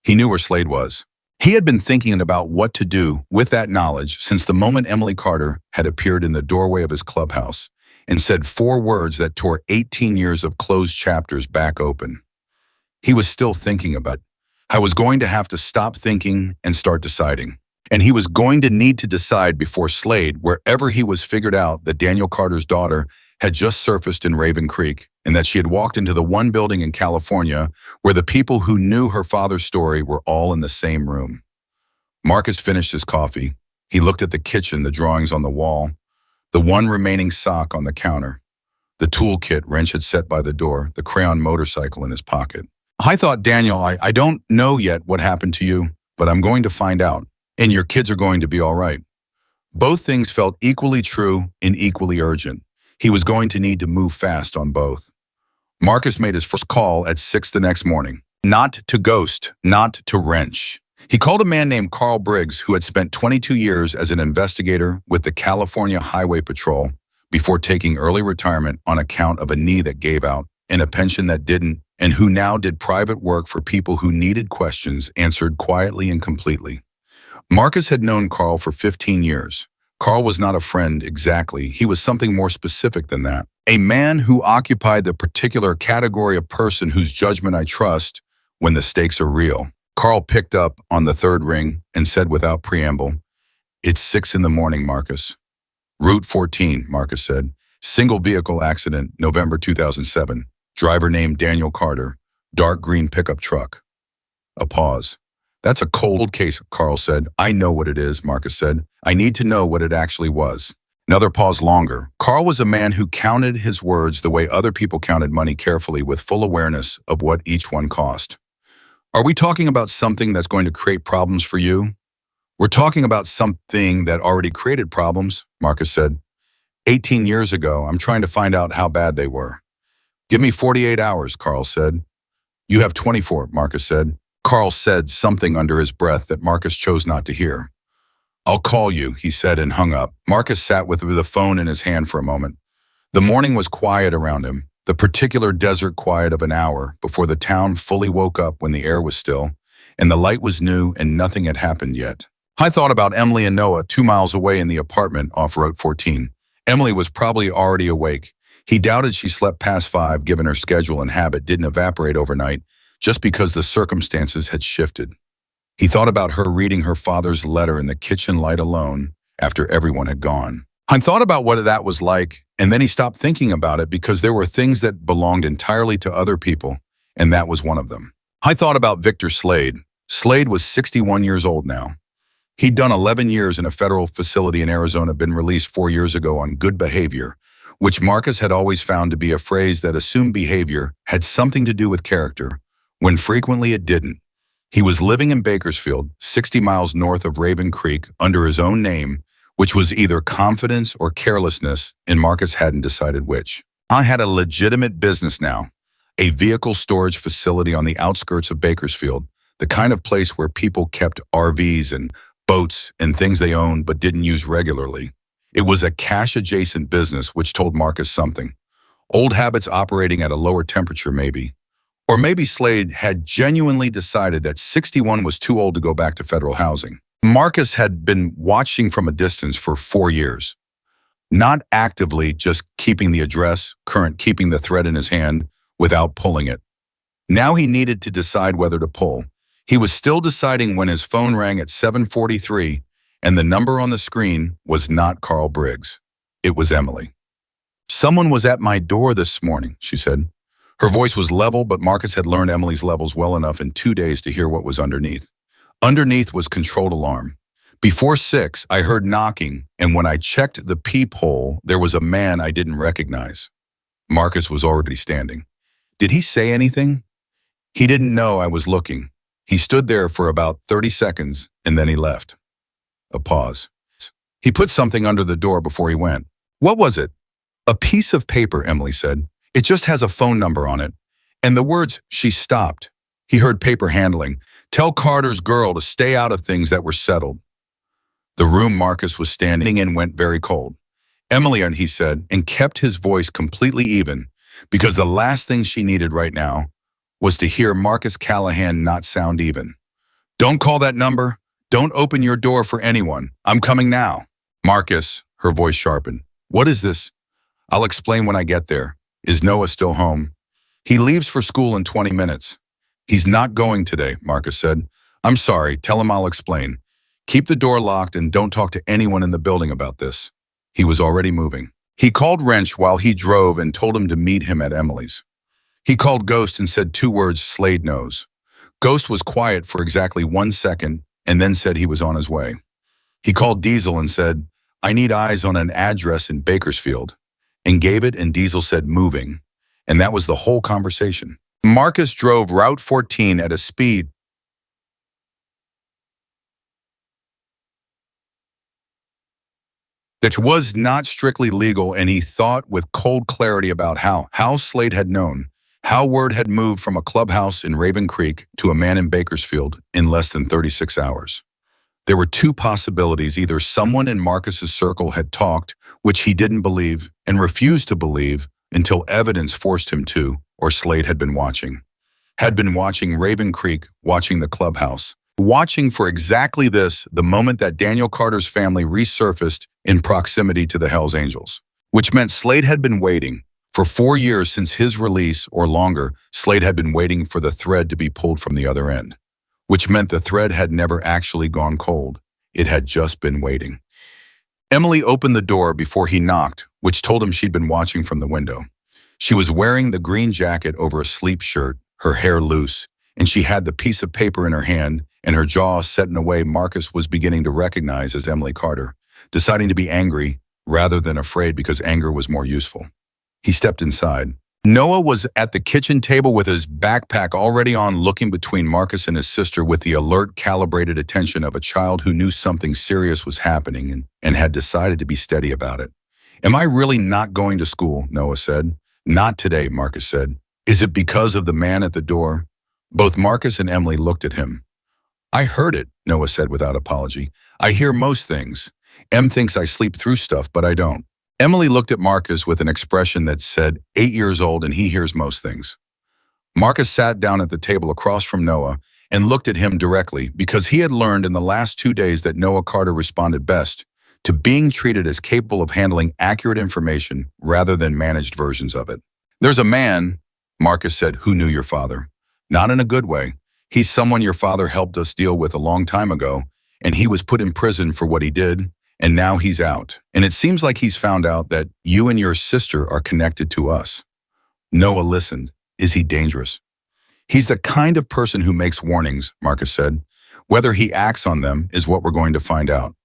He knew where Slade was. He had been thinking about what to do with that knowledge since the moment Emily Carter had appeared in the doorway of his clubhouse and said 4 words that tore 18 years of closed chapters back open. He was still thinking about it. I was going to have to stop thinking and start deciding. And he was going to need to decide before Slade, wherever he was, figured out that Daniel Carter's daughter had just surfaced in Raven Creek and that she had walked into the one building in California where the people who knew her father's story were all in the same room. Marcus finished his coffee. He looked at the kitchen, the drawings on the wall, the one remaining sock on the counter, the toolkit Wrench had set by the door, the crayon motorcycle in his pocket. I thought, Daniel, I don't know yet what happened to you, but I'm going to find out, and your kids are going to be all right. Both things felt equally true and equally urgent. He was going to need to move fast on both. Marcus made his first call at 6 the next morning. Not to Ghost, not to Wrench. He called a man named Carl Briggs, who had spent 22 years as an investigator with the California Highway Patrol before taking early retirement on account of a knee that gave out and a pension that didn't, and who now did private work for people who needed questions answered quietly and completely. Marcus had known Carl for 15 years. Carl was not a friend exactly. He was something more specific than that. A man who occupied the particular category of person whose judgment I trust when the stakes are real. Carl picked up on the third ring and said without preamble, "It's 6 in the morning, Marcus." "Route 14, Marcus said. "Single vehicle accident, November 2007. Driver named Daniel Carter. Dark green pickup truck." A pause. "That's a cold case," Carl said. "I know what it is," Marcus said. "I need to know what it actually was." Another pause longer. Carl was a man who counted his words the way other people counted money, carefully, with full awareness of what each one cost. "Are we talking about something that's going to create problems for you?" "We're talking about something that already created problems," Marcus said. 18 years ago, I'm trying to find out how bad they were." "Give me 48 hours, Carl said. "You have 24, Marcus said. Carl said something under his breath that Marcus chose not to hear. "I'll call you," he said, and hung up. Marcus sat with the phone in his hand for a moment. The morning was quiet around him, the particular desert quiet of an hour before the town fully woke up, when the air was still, and the light was new and nothing had happened yet. I thought about Emily and Noah 2 miles away in the apartment off Route 14. Emily was probably already awake. He doubted she slept past 5, given her schedule and habit didn't evaporate overnight, just because the circumstances had shifted. He thought about her reading her father's letter in the kitchen light alone after everyone had gone. I thought about what that was like, and then he stopped thinking about it because there were things that belonged entirely to other people, and that was one of them. I thought about Victor Slade. Slade was 61 years old now. He'd done 11 years in a federal facility in Arizona, been released 4 years ago on good behavior, which Marcus had always found to be a phrase that assumed behavior had something to do with character, when frequently it didn't. He was living in Bakersfield, 60 miles north of Raven Creek, under his own name, which was either confidence or carelessness, and Marcus hadn't decided which. I had a legitimate business now, a vehicle storage facility on the outskirts of Bakersfield, the kind of place where people kept RVs and boats and things they owned but didn't use regularly. It was a cash-adjacent business, which told Marcus something. Old habits operating at a lower temperature, maybe. Or maybe Slade had genuinely decided that 61 was too old to go back to federal housing. Marcus had been watching from a distance for 4 years. Not actively, just keeping the address, keeping the thread in his hand without pulling it. Now he needed to decide whether to pull. He was still deciding when his phone rang at 7:43, and the number on the screen was not Carl Briggs. It was Emily. "Someone was at my door this morning," she said. Her voice was level, but Marcus had learned Emily's levels well enough in 2 days to hear what was underneath. Underneath was controlled alarm. "Before 6, I heard knocking, and when I checked the peephole, there was a man I didn't recognize." Marcus was already standing. "Did he say anything?" "He didn't know I was looking. He stood there for about 30 seconds, and then he left." A pause. "He put something under the door before he went." "What was it?" "A piece of paper," Emily said. "It just has a phone number on it." And the words, she stopped. He heard paper handling. "Tell Carter's girl to stay out of things that were settled." The room Marcus was standing in went very cold. "Emily," he said, and kept his voice completely even, because the last thing she needed right now was to hear Marcus Callahan not sound even. "Don't call that number. Don't open your door for anyone. I'm coming now." "Marcus," her voice sharpened. "What is this?" "I'll explain when I get there." "Is Noah still home?" "He leaves for school in 20 minutes. "He's not going today," Marcus said. "I'm sorry. Tell him I'll explain. Keep the door locked and don't talk to anyone in the building about this." He was already moving. He called Wrench while he drove and told him to meet him at Emily's. He called Ghost and said 2 words, "Slade knows." Ghost was quiet for exactly 1 second and then said he was on his way. He called Diesel and said, "I need eyes on an address in Bakersfield," and gave it, and Diesel said, "Moving." And that was the whole conversation. Marcus drove Route 14 at a speed that was not strictly legal, and he thought with cold clarity about how Slade had known, how word had moved from a clubhouse in Raven Creek to a man in Bakersfield in less than 36 hours. There were 2 possibilities. Either someone in Marcus's circle had talked, which he didn't believe and refused to believe until evidence forced him to, or Slade had been watching. had been watching Raven Creek, watching the clubhouse. Watching for exactly this, the moment that Daniel Carter's family resurfaced in proximity to the Hells Angels. Which meant Slade had been waiting. For 4 years since his release, or longer, Slade had been waiting for the thread to be pulled from the other end. Which meant the thread had never actually gone cold. It had just been waiting. Emily opened the door before he knocked, which told him she'd been watching from the window. She was wearing the green jacket over a sleep shirt, her hair loose, and she had the piece of paper in her hand and her jaw set in a way Marcus was beginning to recognize as Emily Carter, deciding to be angry rather than afraid because anger was more useful. He stepped inside. Noah was at the kitchen table with his backpack already on, looking between Marcus and his sister with the alert, calibrated attention of a child who knew something serious was happening and had decided to be steady about it. "Am I really not going to school?" Noah said. "Not today," Marcus said. "Is it because of the man at the door?" Both Marcus and Emily looked at him. "I heard it," Noah said without apology. "I hear most things. Em thinks I sleep through stuff, but I don't." Emily looked at Marcus with an expression that said, 8 years old and he hears most things. Marcus sat down at the table across from Noah and looked at him directly because he had learned in the last 2 days that Noah Carter responded best to being treated as capable of handling accurate information rather than managed versions of it. "There's a man," Marcus said, "who knew your father. Not in a good way. He's someone your father helped us deal with a long time ago, and he was put in prison for what he did. And now he's out. And it seems like he's found out that you and your sister are connected to us." Noah listened. "Is he dangerous?" "He's the kind of person who makes warnings," Marcus said. "Whether he acts on them is what we're going to find out."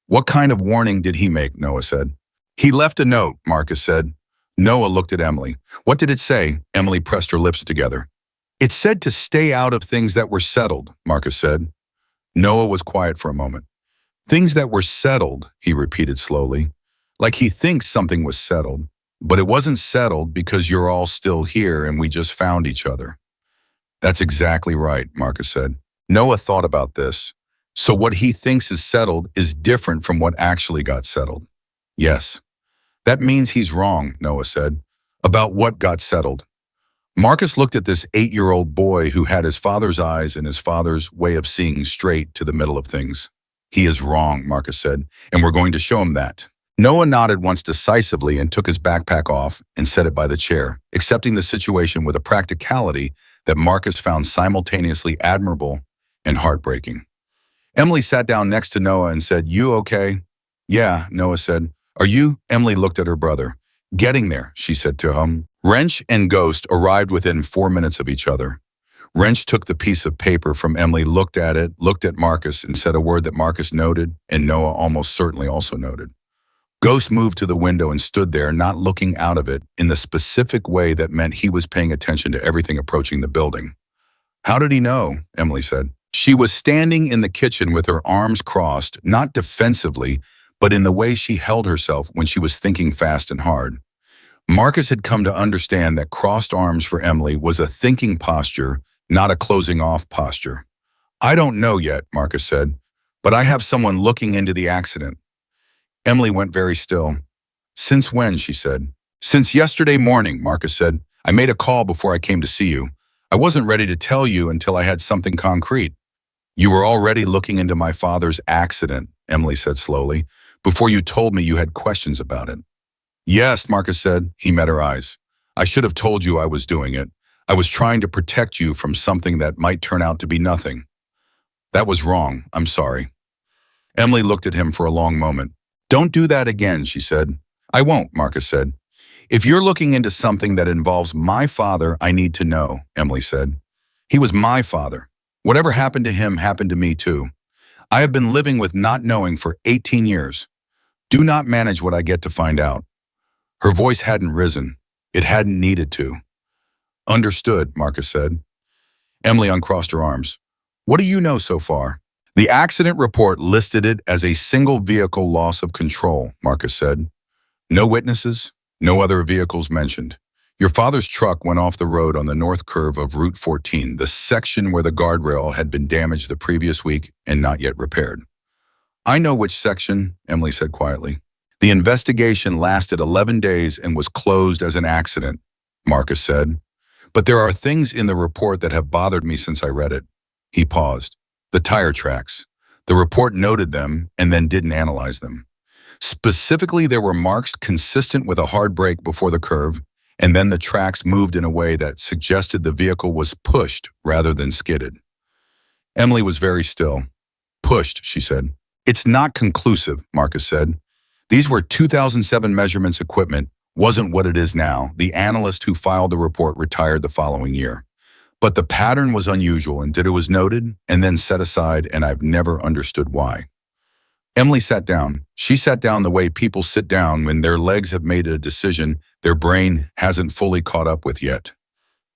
"What kind of warning did he make?" Noah said. "He left a note," Marcus said. Noah looked at Emily. "What did it say?" Emily pressed her lips together. "It said to stay out of things that were settled," Marcus said. Noah was quiet for a moment. "Things that were settled," he repeated slowly, like he thinks something was settled. "But it wasn't settled because you're all still here and we just found each other." "That's exactly right," Marcus said. Noah thought about this. "So what he thinks is settled is different from what actually got settled." "Yes." "That means he's wrong," Noah said. "About what got settled?" Marcus looked at this 8-year-old boy who had his father's eyes and his father's way of seeing straight to the middle of things. "He is wrong," Marcus said, "and we're going to show him that." Noah nodded once decisively and took his backpack off and set it by the chair, accepting the situation with a practicality that Marcus found simultaneously admirable and heartbreaking. Emily sat down next to Noah and said, "You okay?" "Yeah," Noah said. "Are you?" Emily looked at her brother. "Getting there," she said to him. Wrench and Ghost arrived within 4 minutes of each other. Wrench took the piece of paper from Emily, looked at it, looked at Marcus, and said a word that Marcus noted, and Noah almost certainly also noted. Ghost moved to the window and stood there, not looking out of it, in the specific way that meant he was paying attention to everything approaching the building. "How did he know?" Emily said. She was standing in the kitchen with her arms crossed, not defensively, but in the way she held herself when she was thinking fast and hard. Marcus had come to understand that crossed arms for Emily was a thinking posture, not a closing off posture. "I don't know yet," Marcus said, "but I have someone looking into the accident." Emily went very still. "Since when?" she said. "Since yesterday morning," Marcus said. "I made a call before I came to see you. I wasn't ready to tell you until I had something concrete." "You were already looking into my father's accident," Emily said slowly, "before you told me you had questions about it." "Yes," Marcus said. He met her eyes. "I should have told you I was doing it. I was trying to protect you from something that might turn out to be nothing. That was wrong. I'm sorry." Emily looked at him for a long moment. "Don't do that again," she said. "I won't," Marcus said. "If you're looking into something that involves my father, I need to know," Emily said. "He was my father. Whatever happened to him happened to me too. I have been living with not knowing for 18 years. Do not manage what I get to find out." Her voice hadn't risen. It hadn't needed to. "Understood," Marcus said. Emily uncrossed her arms. "What do you know so far?" "The accident report listed it as a single vehicle loss of control," Marcus said. "No witnesses, no other vehicles mentioned. Your father's truck went off the road on the north curve of Route 14, the section where the guardrail had been damaged the previous week and not yet repaired." "I know which section," Emily said quietly. "The investigation lasted 11 days and was closed as an accident," Marcus said. But there are things in the report that have bothered me since I read it. He paused. The tire tracks. The report noted them and then didn't analyze them. Specifically, there were marks consistent with a hard brake before the curve, and then the tracks moved in a way that suggested the vehicle was pushed rather than skidded. Emily was very still. Pushed, she said. It's not conclusive, Marcus said. These were 2007 measurements equipment, wasn't what it is now. The analyst who filed the report retired the following year. But the pattern was unusual and it was noted and then set aside, and I've never understood why. Emily sat down. She sat down the way people sit down when their legs have made a decision their brain hasn't fully caught up with yet.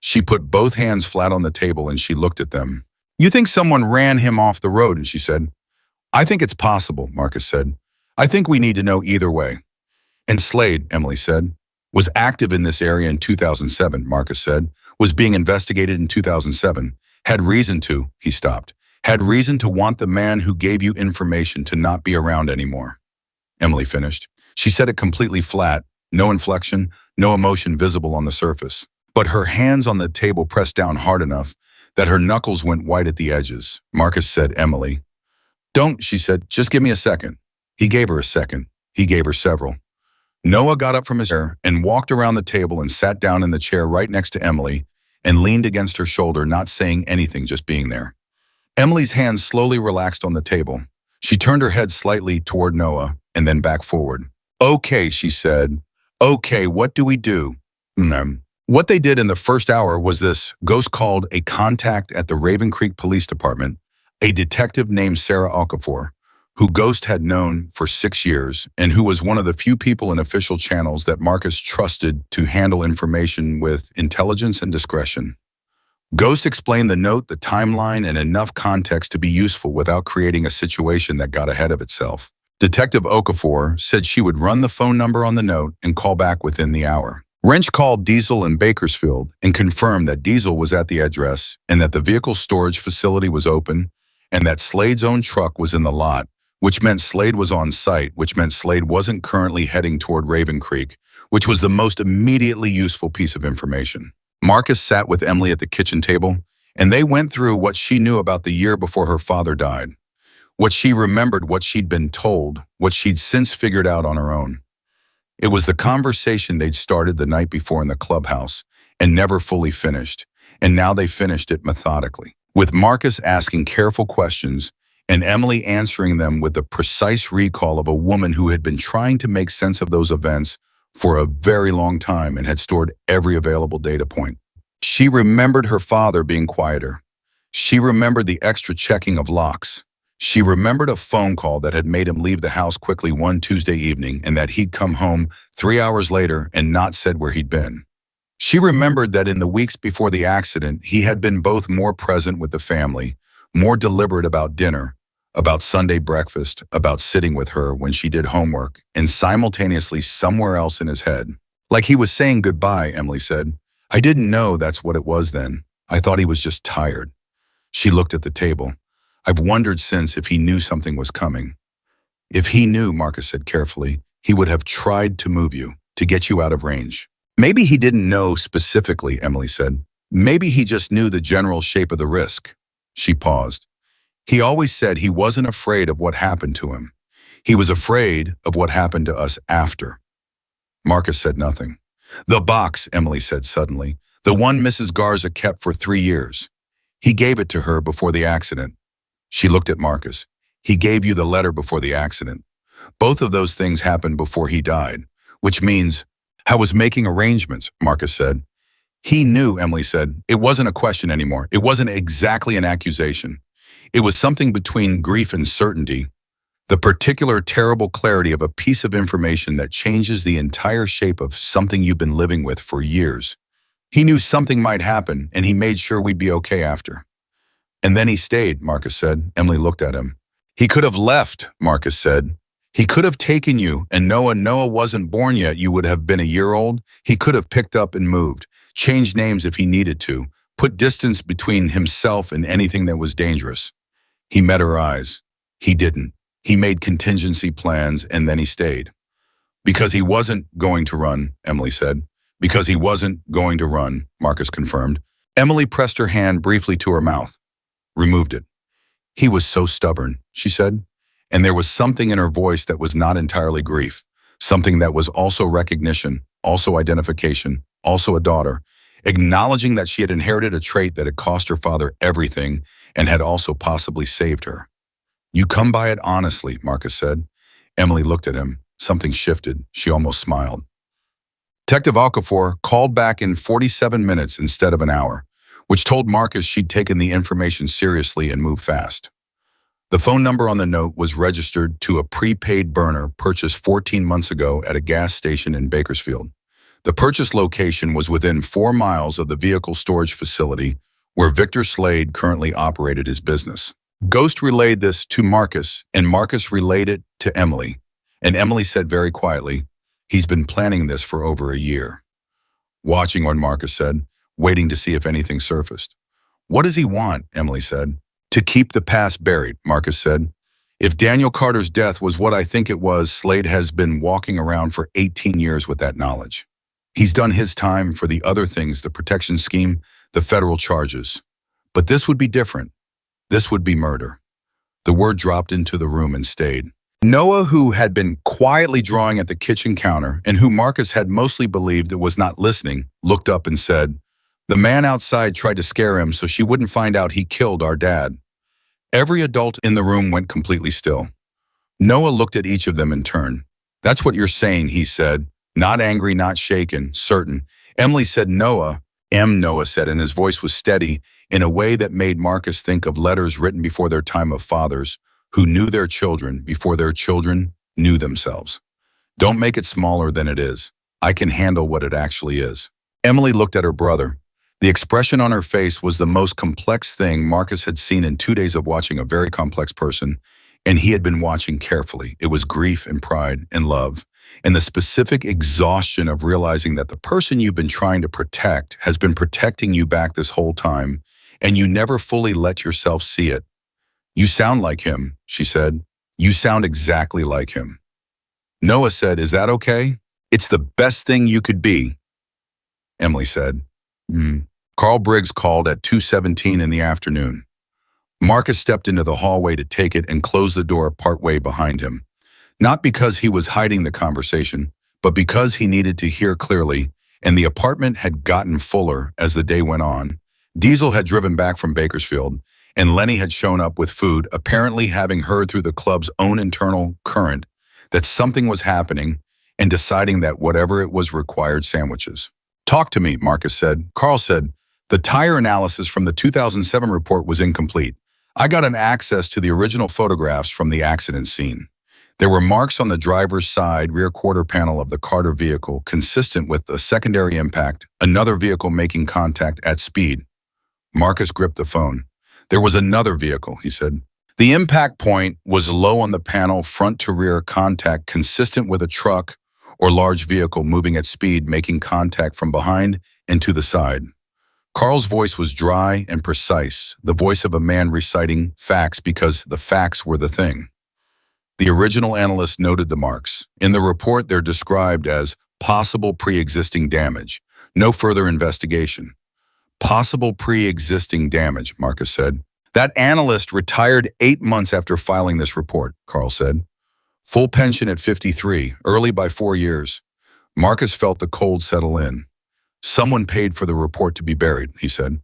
She put both hands flat on the table and she looked at them. You think someone ran him off the road, and she said. I think it's possible, Marcus said. I think we need to know either way. And Slade, Emily said, was active in this area in 2007, Marcus said, was being investigated in 2007, had reason to, he stopped, had reason to want the man who gave you information to not be around anymore. Emily finished. She said it completely flat, no inflection, no emotion visible on the surface. But her hands on the table pressed down hard enough that her knuckles went white at the edges. Marcus said, Emily. Don't, she said, just give me a second. He gave her a second. He gave her several. Noah got up from his chair and walked around the table and sat down in the chair right next to Emily and leaned against her shoulder, not saying anything, just being there. Emily's hands slowly relaxed on the table. She turned her head slightly toward Noah and then back forward. Okay, she said. Okay, what do we do? What they did in the first hour was this. Ghost called a contact at the Raven Creek Police Department, a detective named Sarah Okafor, who Ghost had known for 6 years and who was one of the few people in official channels that Marcus trusted to handle information with intelligence and discretion. Ghost explained the note, the timeline, and enough context to be useful without creating a situation that got ahead of itself. Detective Okafor said she would run the phone number on the note and call back within the hour. Wrench called Diesel in Bakersfield and confirmed that Diesel was at the address and that the vehicle storage facility was open and that Slade's own truck was in the lot, which meant Slade was on site, which meant Slade wasn't currently heading toward Raven Creek, which was the most immediately useful piece of information. Marcus sat with Emily at the kitchen table, and they went through what she knew about the year before her father died, what she remembered, what she'd been told, what she'd since figured out on her own. It was the conversation they'd started the night before in the clubhouse and never fully finished, and now they finished it methodically, with Marcus asking careful questions and Emily answering them with the precise recall of a woman who had been trying to make sense of those events for a very long time and had stored every available data point. She remembered her father being quieter. She remembered the extra checking of locks. She remembered a phone call that had made him leave the house quickly one Tuesday evening and that he'd come home 3 hours later and not said where he'd been. She remembered that in the weeks before the accident, he had been both more present with the family, more deliberate about dinner, about Sunday breakfast, about sitting with her when she did homework, and simultaneously somewhere else in his head. Like he was saying goodbye, Emily said. I didn't know that's what it was then. I thought he was just tired. She looked at the table. I've wondered since if he knew something was coming. If he knew, Marcus said carefully, he would have tried to move you, to get you out of range. Maybe he didn't know specifically, Emily said. Maybe he just knew the general shape of the risk. She paused. He always said he wasn't afraid of what happened to him. He was afraid of what happened to us after. Marcus said nothing. The box, Emily said suddenly, the one Mrs. Garza kept for 3 years. He gave it to her before the accident. She looked at Marcus. He gave you the letter before the accident. Both of those things happened before he died, which means I was making arrangements, Marcus said. He knew, Emily said. It wasn't a question anymore. It wasn't exactly an accusation. It was something between grief and certainty, the particular terrible clarity of a piece of information that changes the entire shape of something you've been living with for years. He knew something might happen, and he made sure we'd be okay after. And then he stayed, Marcus said. Emily looked at him. He could have left, Marcus said. He could have taken you, and Noah wasn't born yet. You would have been a year old. He could have picked up and moved, changed names if he needed to, put distance between himself and anything that was dangerous. He met her eyes. He didn't. He made contingency plans, and then he stayed. Because he wasn't going to run, Emily said. Because he wasn't going to run, Marcus confirmed. Emily pressed her hand briefly to her mouth, removed it. He was so stubborn, she said, and there was something in her voice that was not entirely grief, something that was also recognition, also identification, also a daughter, acknowledging that she had inherited a trait that had cost her father everything and had also possibly saved her. You come by it honestly, Marcus said. Emily looked at him. Something shifted. She almost smiled. Detective Okafor called back in 47 minutes instead of an hour, which told Marcus she'd taken the information seriously and moved fast. The phone number on the note was registered to a prepaid burner purchased 14 months ago at a gas station in Bakersfield. The purchase location was within 4 miles of the vehicle storage facility where Victor Slade currently operated his business. Ghost relayed this to Marcus, and Marcus relayed it to Emily. And Emily said very quietly, "He's been planning this for over a year." Watching what Marcus said, waiting to see if anything surfaced. "What does he want?" Emily said. "To keep the past buried," Marcus said. "If Daniel Carter's death was what I think it was, Slade has been walking around for 18 years with that knowledge. He's done his time for the other things, the protection scheme, the federal charges. But this would be different. This would be murder." The word dropped into the room and stayed. Noah, who had been quietly drawing at the kitchen counter and who Marcus had mostly believed it was not listening, looked up and said, "The man outside tried to scare him so she wouldn't find out he killed our dad." Every adult in the room went completely still. Noah looked at each of them in turn. "That's what you're saying," he said. Not angry, not shaken, certain. Emily said, "Noah." Noah said, and his voice was steady in a way that made Marcus think of letters written before their time of fathers who knew their children before their children knew themselves. "Don't make it smaller than it is. I can handle what it actually is." Emily looked at her brother. The expression on her face was the most complex thing Marcus had seen in 2 days of watching a very complex person, and he had been watching carefully. It was grief and pride and love, and the specific exhaustion of realizing that the person you've been trying to protect has been protecting you back this whole time, and you never fully let yourself see it. "You sound like him," she said. "You sound exactly like him." Noah said, "Is that okay?" "It's the best thing you could be," Emily said. Carl Briggs called at 2:17 in the afternoon. Marcus stepped into the hallway to take it and closed the door partway behind him. Not because he was hiding the conversation, but because he needed to hear clearly, and the apartment had gotten fuller as the day went on. Diesel had driven back from Bakersfield, and Lenny had shown up with food, apparently having heard through the club's own internal current that something was happening and deciding that whatever it was required sandwiches. "Talk to me," Marcus said. Carl said, "The tire analysis from the 2007 report was incomplete. I got an access to the original photographs from the accident scene. There were marks on the driver's side rear quarter panel of the Carter vehicle consistent with a secondary impact, another vehicle making contact at speed." Marcus gripped the phone. "There was another vehicle," he said. "The impact point was low on the panel, front to rear contact consistent with a truck or large vehicle moving at speed, making contact from behind and to the side." Carl's voice was dry and precise, the voice of a man reciting facts because the facts were the thing. The original analyst noted the marks. In the report, they're described as possible pre-existing damage. No further investigation. "Possible pre-existing damage," Marcus said. "That analyst retired 8 months after filing this report," Carl said. "Full pension at 53, early by 4 years. Marcus felt the cold settle in. "Someone paid for the report to be buried," he said.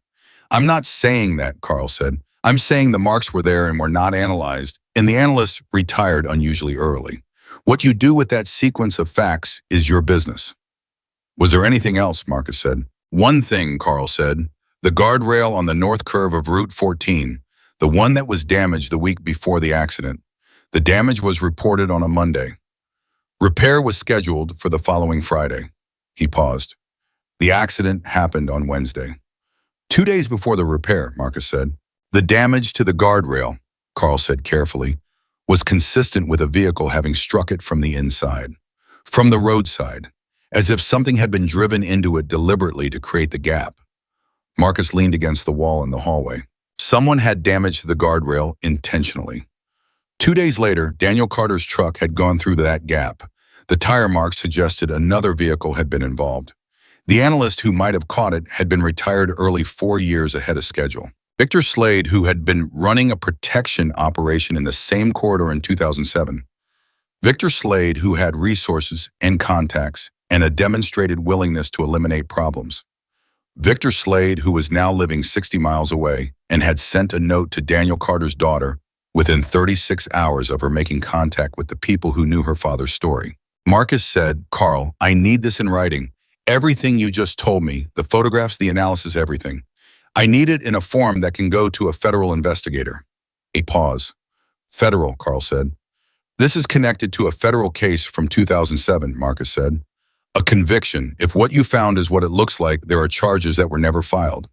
"I'm not saying that," Carl said. "I'm saying the marks were there and were not analyzed, and the analyst retired unusually early. What you do with that sequence of facts is your business." "Was there anything else?" Marcus said. "One thing," Carl said. "The guardrail on the north curve of Route 14, the one that was damaged the week before the accident. The damage was reported on a Monday. Repair was scheduled for the following Friday." He paused. "The accident happened on Wednesday." 2 days before the repair," Marcus said. "The damage to the guardrail," Carl said carefully, "was consistent with a vehicle having struck it from the inside, from the roadside, as if something had been driven into it deliberately to create the gap." Marcus leaned against the wall in the hallway. Someone had damaged the guardrail intentionally. 2 days later, Daniel Carter's truck had gone through that gap. The tire marks suggested another vehicle had been involved. The analyst who might have caught it had been retired early 4 years ahead of schedule. Victor Slade, who had been running a protection operation in the same corridor in 2007. Victor Slade, who had resources and contacts and a demonstrated willingness to eliminate problems. Victor Slade, who was now living 60 miles away and had sent a note to Daniel Carter's daughter within 36 hours of her making contact with the people who knew her father's story. Marcus said, "Carl, I need this in writing. Everything you just told me, the photographs, the analysis, everything. I need it in a form that can go to a federal investigator." A pause. "Federal," Carl said. "This is connected to a federal case from 2007, Marcus said. "A conviction. If what you found is what it looks like, there are charges that were never filed."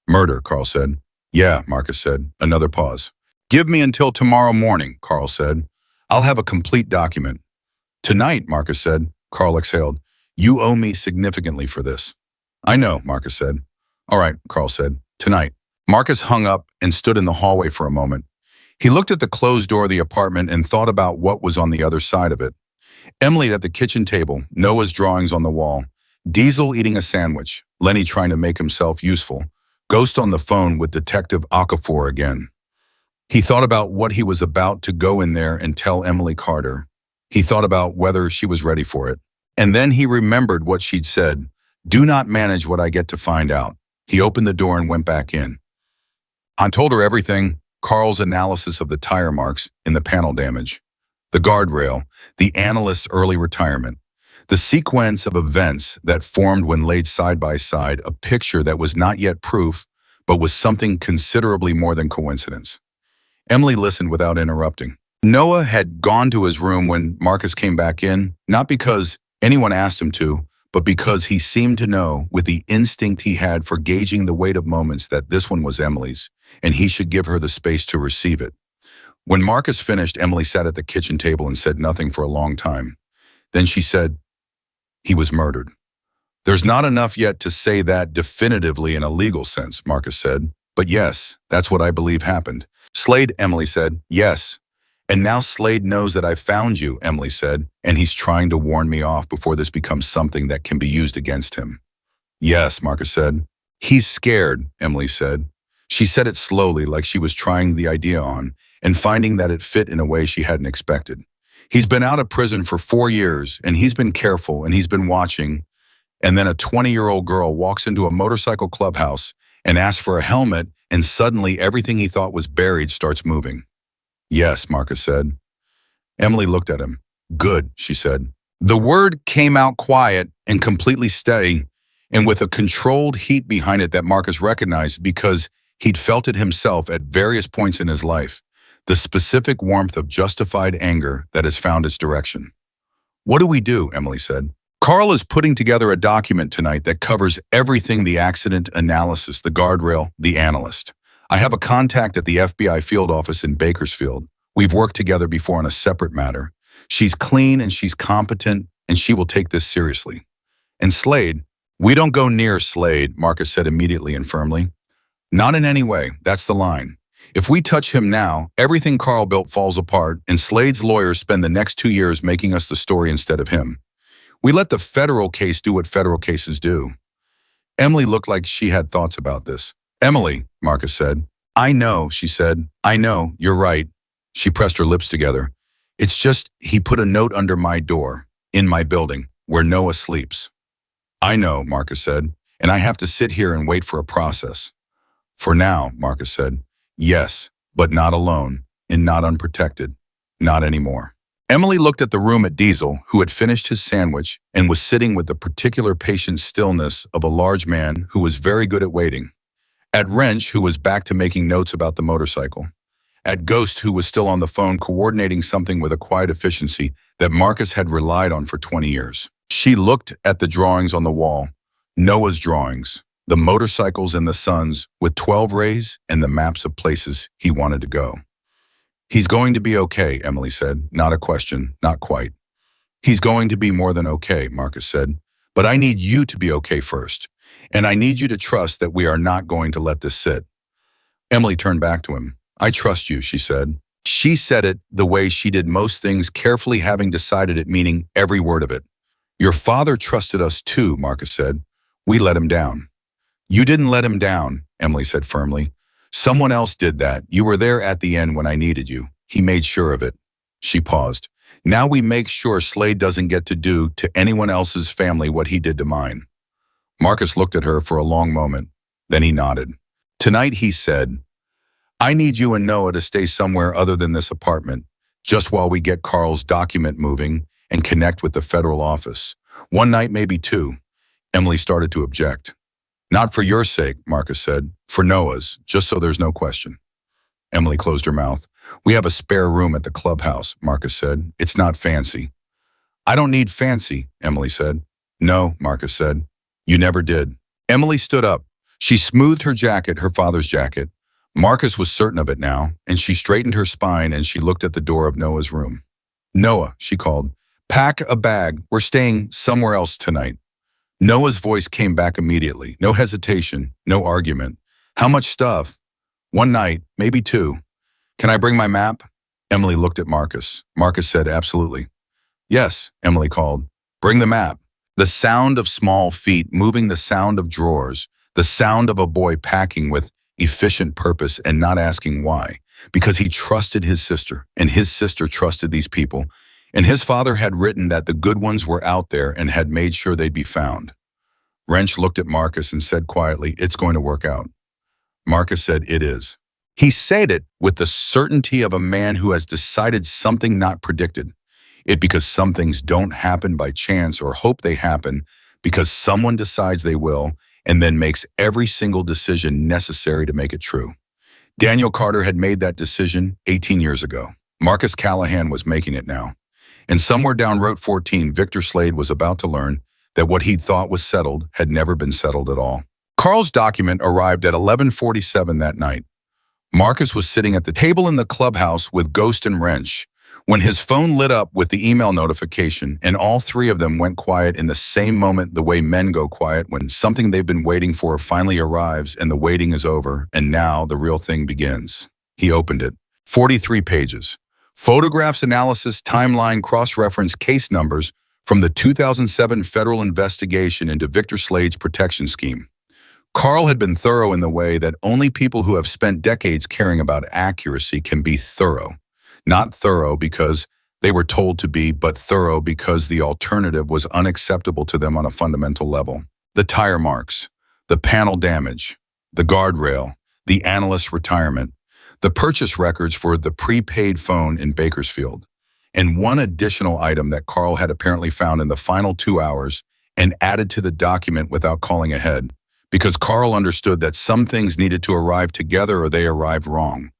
"Murder," Carl said. "Yeah," Marcus said. Another pause. "Give me until tomorrow morning," Carl said. "I'll have a complete document." "Tonight," Marcus said. Carl exhaled. "You owe me significantly for this." "I know," Marcus said. "All right," Carl said. "Tonight." Marcus hung up and stood in the hallway for a moment. He looked at the closed door of the apartment and thought about what was on the other side of it. Emily at the kitchen table, Noah's drawings on the wall, Diesel eating a sandwich, Lenny trying to make himself useful, Ghost on the phone with Detective Okafor again. He thought about what he was about to go in there and tell Emily Carter. He thought about whether she was ready for it. And then he remembered what she'd said. "Do not manage what I get to find out." He opened the door and went back in. I told her everything. Carl's analysis of the tire marks in the panel damage, the guardrail, the analyst's early retirement, the sequence of events that formed when laid side by side, a picture that was not yet proof, but was something considerably more than coincidence. Emily listened without interrupting. Noah had gone to his room when Marcus came back in, not because anyone asked him to, but because he seemed to know, with the instinct he had for gauging the weight of moments, that this one was Emily's, and he should give her the space to receive it. When Marcus finished, Emily sat at the kitchen table and said nothing for a long time. Then she said, "He was murdered." "There's not enough yet to say that definitively in a legal sense," Marcus said. "But yes, that's what I believe happened." "Slade," Emily said. "Yes. And now Slade knows that I found you," Emily said, "and he's trying to warn me off before this becomes something that can be used against him." "Yes," Marcus said. "He's scared," Emily said. She said it slowly, like she was trying the idea on, and finding that it fit in a way she hadn't expected. "He's been out of prison for 4 years, and he's been careful, and he's been watching." And then a 20-year-old girl walks into a motorcycle clubhouse and asks for a helmet, and suddenly everything he thought was buried starts moving. "Yes," Marcus said. Emily looked at him. "Good," she said. The word came out quiet and completely steady, and with a controlled heat behind it that Marcus recognized because he'd felt it himself at various points in his life, the specific warmth of justified anger that has found its direction. "What do we do?" Emily said. "Carl is putting together a document tonight that covers everything: the accident analysis, the guardrail, the analyst. I have a contact at the FBI field office in Bakersfield. We've worked together before on a separate matter. She's clean and she's competent, and she will take this seriously. And Slade—" "We don't go near Slade," Marcus said immediately and firmly. "Not in any way. That's the line. If we touch him now, everything Carl built falls apart, and Slade's lawyers spend the next 2 years making us the story instead of him. We let the federal case do what federal cases do." Emily looked like she had thoughts about this. "Emily," Marcus said. "I know," she said. "I know, you're right." She pressed her lips together. "It's just he put a note under my door, in my building, where Noah sleeps." "I know," Marcus said, "and I have to sit here and wait for a process." "For now," Marcus said. "Yes, but not alone, and not unprotected. Not anymore." Emily looked at the room at Diesel, who had finished his sandwich and was sitting with the particular patient stillness of a large man who was very good at waiting. At Wrench, who was back to making notes about the motorcycle. At Ghost, who was still on the phone coordinating something with a quiet efficiency that Marcus had relied on for 20 years. She looked at the drawings on the wall, Noah's drawings, the motorcycles and the suns with 12 rays and the maps of places he wanted to go. "He's going to be okay," Emily said. "Not a question, not quite." "He's going to be more than okay," Marcus said. "But I need you to be okay first. And I need you to trust that we are not going to let this sit." Emily turned back to him. "I trust you," she said. She said it the way she did most things, carefully having decided it, meaning every word of it. "Your father trusted us too," Marcus said. We let him down. You didn't let him down, Emily said firmly. Someone else did that. You were there at the end when I needed you. He made sure of it. She paused. Now we make sure Slade doesn't get to do to anyone else's family what he did to mine. Marcus looked at her for a long moment. Then he nodded. Tonight, he said, I need you and Noah to stay somewhere other than this apartment, just while we get Carl's document moving and connect with the federal office. One night, maybe two. Emily started to object. Not for your sake, Marcus said. For Noah's, just so there's no question. Emily closed her mouth. We have a spare room at the clubhouse, Marcus said. It's not fancy. I don't need fancy, Emily said. No, Marcus said. You never did. Emily stood up. She smoothed her jacket, her father's jacket. Marcus was certain of it now, and she straightened her spine and she looked at the door of Noah's room. Noah, she called, pack a bag. We're staying somewhere else tonight. Noah's voice came back immediately. No hesitation, no argument. How much stuff? One night, maybe two. Can I bring my map? Emily looked at Marcus. Marcus said, absolutely. Yes, Emily called. Bring the map. The sound of small feet moving, the sound of drawers, the sound of a boy packing with efficient purpose and not asking why, because he trusted his sister, and his sister trusted these people, and his father had written that the good ones were out there and had made sure they'd be found. Wrench looked at Marcus and said quietly, it's going to work out. Marcus said, it is. He said it with the certainty of a man who has decided something not predicted. It because some things don't happen by chance or hope they happen because someone decides they will and then makes every single decision necessary to make it true. Daniel Carter had made that decision 18 years ago. Marcus Callahan was making it now. And somewhere down Route 14, Victor Slade was about to learn that what he'd thought was settled had never been settled at all. Carl's document arrived at 11:47 that night. Marcus was sitting at the table in the clubhouse with Ghost and Wrench when his phone lit up with the email notification, and all three of them went quiet in the same moment, the way men go quiet when something they've been waiting for finally arrives and the waiting is over, and now the real thing begins. He opened it. 43 pages. Photographs, analysis, timeline, cross-reference, case numbers from the 2007 federal investigation into Victor Slade's protection scheme. Carl had been thorough in the way that only people who have spent decades caring about accuracy can be thorough. Not thorough because they were told to be, but thorough because the alternative was unacceptable to them on a fundamental level. The tire marks, the panel damage, the guardrail, the analyst's retirement, the purchase records for the prepaid phone in Bakersfield, and one additional item that Carl had apparently found in the final 2 hours and added to the document without calling ahead, because Carl understood that some things needed to arrive together or they arrived wrong.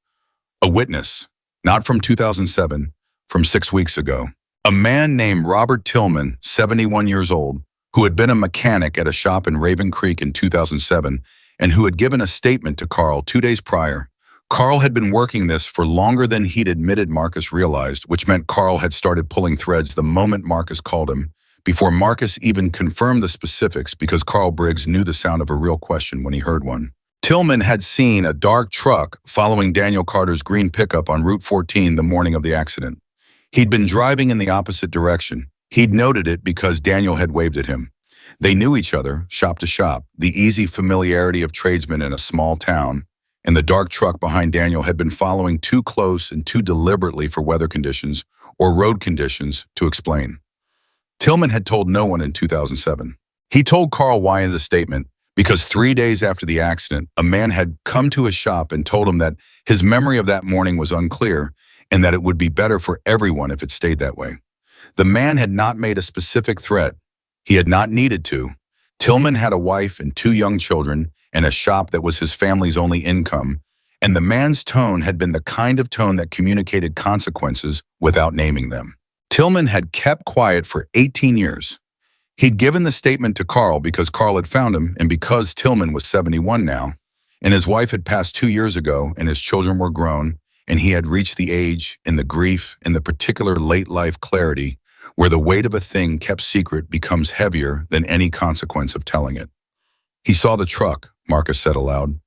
A witness, not from 2007, from 6 weeks ago. A man named Robert Tillman, 71 years old, who had been a mechanic at a shop in Raven Creek in 2007 and who had given a statement to Carl 2 days prior. Carl had been working this for longer than he'd admitted Marcus realized, which meant Carl had started pulling threads the moment Marcus called him, before Marcus even confirmed the specifics, because Carl Briggs knew the sound of a real question when he heard one. Tillman had seen a dark truck following Daniel Carter's green pickup on Route 14 the morning of the accident. He'd been driving in the opposite direction. He'd noted it because Daniel had waved at him. They knew each other, shop to shop, the easy familiarity of tradesmen in a small town, and the dark truck behind Daniel had been following too close and too deliberately for weather conditions or road conditions to explain. Tillman had told no one in 2007. He told Carl why in the statement, because 3 days after the accident, a man had come to his shop and told him that his memory of that morning was unclear and that it would be better for everyone if it stayed that way. The man had not made a specific threat. He had not needed to. Tillman had a wife and 2 young children and a shop that was his family's only income, and the man's tone had been the kind of tone that communicated consequences without naming them. Tillman had kept quiet for 18 years. He'd given the statement to Carl because Carl had found him and because Tillman was 71 now, and his wife had passed 2 years ago and his children were grown, and he had reached the age and the grief and the particular late life clarity where the weight of a thing kept secret becomes heavier than any consequence of telling it. He saw the truck, Marcus said aloud.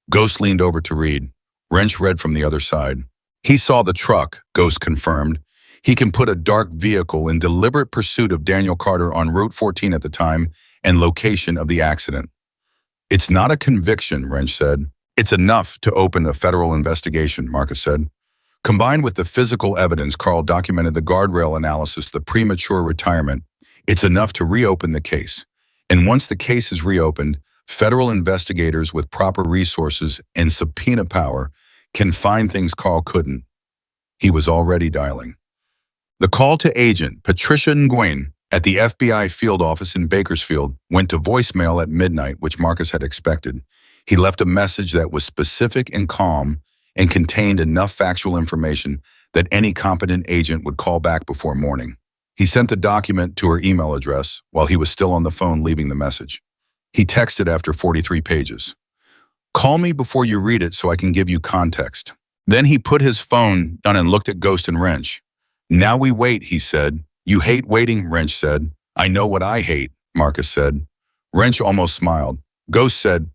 Ghost leaned over to read. Wrench read from the other side. He saw the truck, Ghost confirmed. He can put a dark vehicle in deliberate pursuit of Daniel Carter on Route 14 at the time and location of the accident. It's not a conviction, Wrench said. It's enough to open a federal investigation, Marcus said. Combined with the physical evidence Carl documented, the guardrail analysis, the premature retirement, it's enough to reopen the case. And once the case is reopened, federal investigators with proper resources and subpoena power can find things Carl couldn't. He was already dialing. The call to Agent Patricia Nguyen at the FBI field office in Bakersfield went to voicemail at midnight, which Marcus had expected. He left a message that was specific and calm and contained enough factual information that any competent agent would call back before morning. He sent the document to her email address while he was still on the phone leaving the message. He texted after 43 pages. "Call me before you read it so I can give you context." Then he put his phone down and looked at Ghost and Wrench. "Now we wait," he said. "You hate waiting," Wrench said. "I know what I hate," Marcus said. Wrench almost smiled. Ghost said,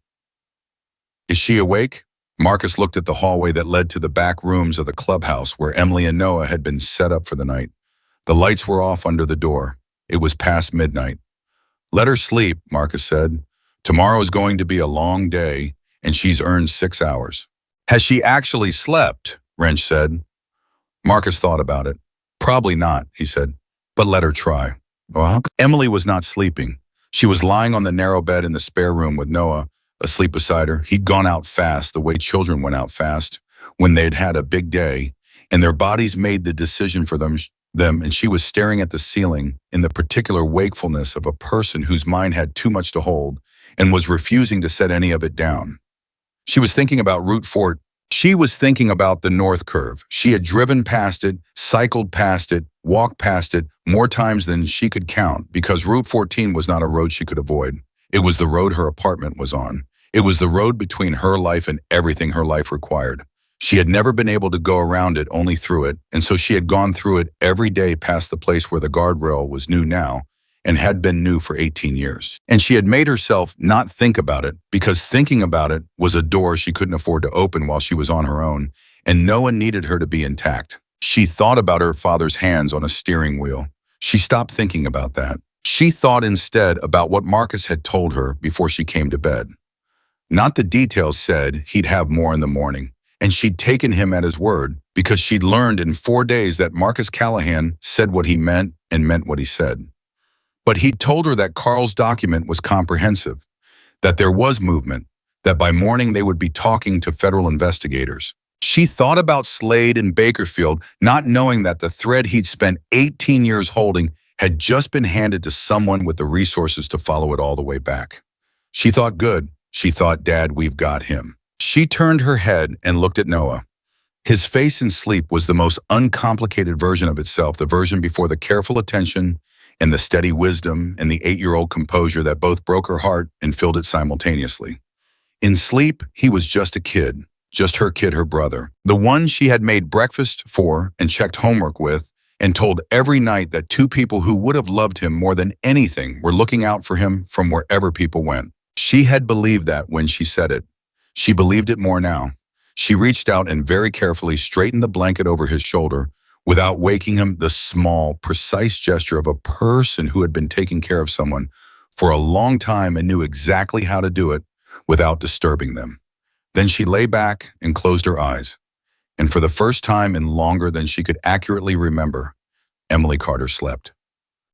"Is she awake?" Marcus looked at the hallway that led to the back rooms of the clubhouse where Emily and Noah had been set up for the night. The lights were off under the door. It was past midnight. "Let her sleep," Marcus said. "Tomorrow is going to be a long day, and she's earned 6 hours." "Has she actually slept?" Wrench said. Marcus thought about it. "Probably not," he said, "but let her try." Well, Emily was not sleeping. She was lying on the narrow bed in the spare room with Noah asleep beside her. He'd gone out fast, the way children went out fast when they'd had a big day, and their bodies made the decision for them, and she was staring at the ceiling in the particular wakefulness of a person whose mind had too much to hold and was refusing to set any of it down. She was thinking about Route 4. She was thinking about the North Curve. She had driven past it, cycled past it, walked past it more times than she could count because Route 14 was not a road she could avoid. It was the road her apartment was on. It was the road between her life and everything her life required. She had never been able to go around it, only through it, and so she had gone through it every day past the place where the guardrail was new now and had been new for 18 years. And she had made herself not think about it because thinking about it was a door she couldn't afford to open while she was on her own, and no one needed her to be intact. She thought about her father's hands on a steering wheel. She stopped thinking about that. She thought instead about what Marcus had told her before she came to bed. Not the details said he'd have more in the morning, and she'd taken him at his word because she'd learned in 4 days that Marcus Callahan said what he meant and meant what he said. But he'd told her that Carl's document was comprehensive, that there was movement, that by morning they would be talking to federal investigators. She thought about Slade and Bakerfield, not knowing that the thread he'd spent 18 years holding had just been handed to someone with the resources to follow it all the way back. She thought, good. She thought, Dad, we've got him. She turned her head and looked at Noah. His face in sleep was the most uncomplicated version of itself, the version before the careful attention and the steady wisdom and the 8-year-old composure that both broke her heart and filled it simultaneously. In sleep, he was just a kid, just her kid, her brother, the one she had made breakfast for and checked homework with, and told every night that 2 people who would have loved him more than anything were looking out for him from wherever people went. She had believed that when she said it. She believed it more now. She reached out and very carefully straightened the blanket over his shoulder without waking him, the small, precise gesture of a person who had been taking care of someone for a long time and knew exactly how to do it without disturbing them. Then she lay back and closed her eyes. And for the first time in longer than she could accurately remember, Emily Carter slept.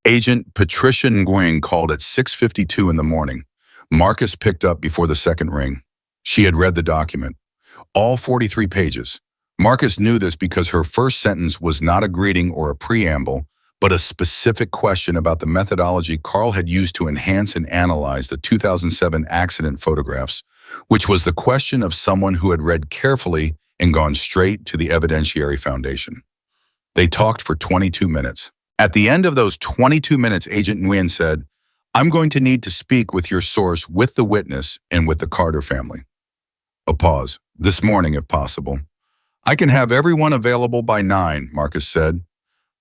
Agent Patricia Nguyen called at 6:52 in the morning. Marcus picked up before the second ring. She had read the document, all 43 pages. Marcus knew this because her first sentence was not a greeting or a preamble, but a specific question about the methodology Carl had used to enhance and analyze the 2007 accident photographs, which was the question of someone who had read carefully and gone straight to the evidentiary foundation. They talked for 22 minutes. At the end of those 22 minutes, Agent Nguyen said, "I'm going to need to speak with your source, with the witness, and with the Carter family." A pause. "This morning, if possible." "I can have everyone available by 9, Marcus said.